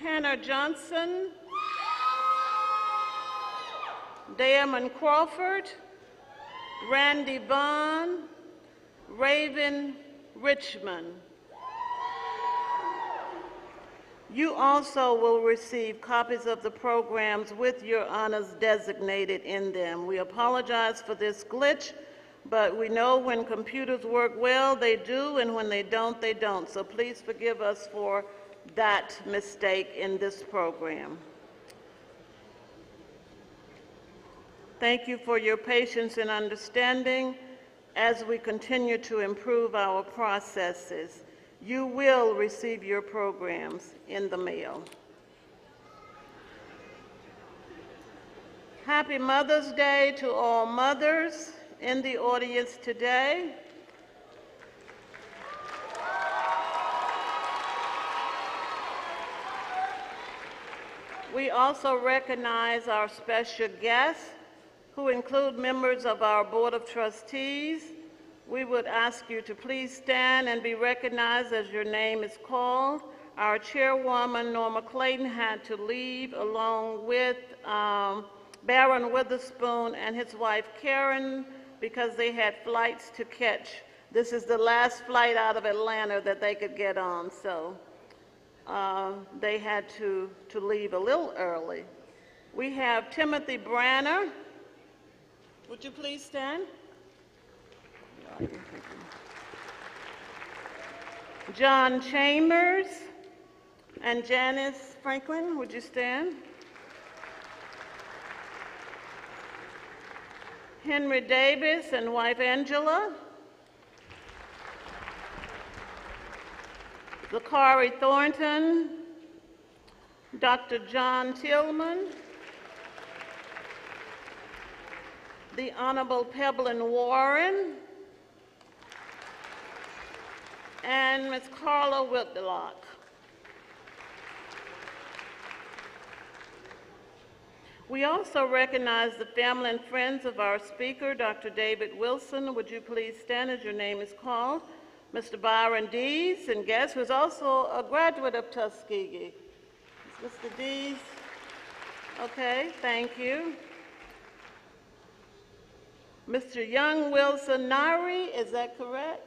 Hannah Johnson, Damon Crawford, Randy Bond, Raven Richmond. You also will receive copies of the programs with your honors designated in them. We apologize for this glitch, but we know when computers work well, they do, and when they don't, they don't. So please forgive us for that mistake in this program. Thank you for your patience and understanding as we continue to improve our processes. You will receive your programs in the mail. Happy Mother's Day to all mothers in the audience today. We also recognize our special guests, who include members of our Board of Trustees. We would ask you to please stand and be recognized as your name is called. Our chairwoman, Norma Clayton, had to leave along with Baron Witherspoon and his wife, Karen, because they had flights to catch. This is the last flight out of Atlanta that they could get on, so they had to leave a little early. We have Timothy Branner. Would you please stand? John Chambers and Janice Franklin, would you stand? Henry Davis and wife Angela. Zachary Thornton, Dr. John Tillman, the Honorable Peblin Warren, and Ms. Carla Whitlock. We also recognize the family and friends of our speaker, Dr. David Wilson. Would you please stand as your name is called? Mr. Byron Dees, and guest who is also a graduate of Tuskegee. Mr. Dees? Okay, thank you. Mr. Young Wilson Nari, is that correct?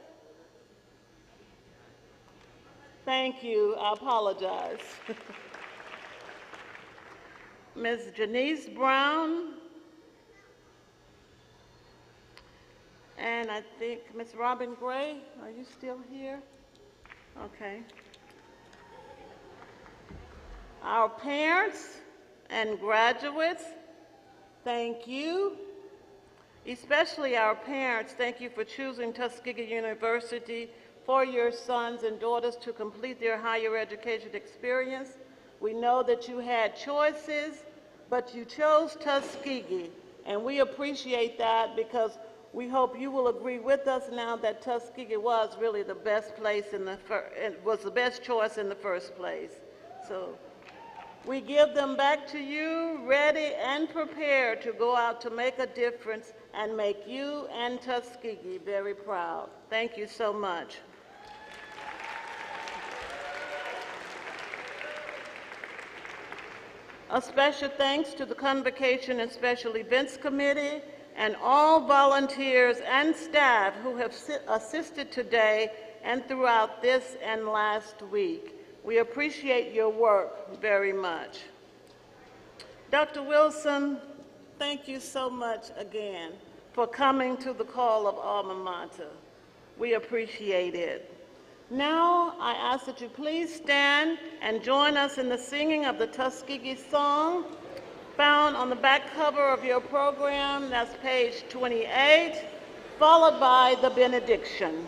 Thank you, I apologize. Ms. Janice Brown, and I think Ms. Robin Gray, are you still here? Okay. Our parents and graduates, thank you. Especially our parents, thank you for choosing Tuskegee University for your sons and daughters to complete their higher education experience. We know that you had choices, but you chose Tuskegee, and we appreciate that because we hope you will agree with us now that Tuskegee was really the best place was the best choice in the first place. So we give them back to you, ready and prepared to go out to make a difference and make you and Tuskegee very proud. Thank you so much. A special thanks to the Convocation and Special Events Committee and all volunteers and staff who have assisted today and throughout this and last week. We appreciate your work very much. Dr. Wilson, thank you so much again for coming to the call of Alma Mater. We appreciate it. Now, I ask that you please stand and join us in the singing of the Tuskegee Song, found on the back cover of your program, that's page 28, followed by the benediction.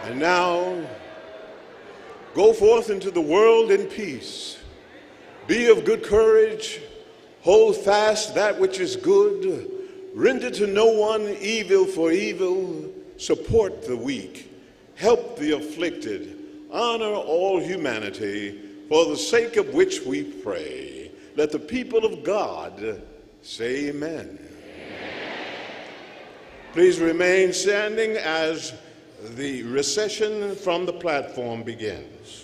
And now, go forth into the world in peace. Be of good courage. Hold fast that which is good. Render to no one evil for evil. Support the weak. Help the afflicted. Honor all humanity, for the sake of which we pray. Let the people of God say amen. Please remain standing as the recession from the platform begins.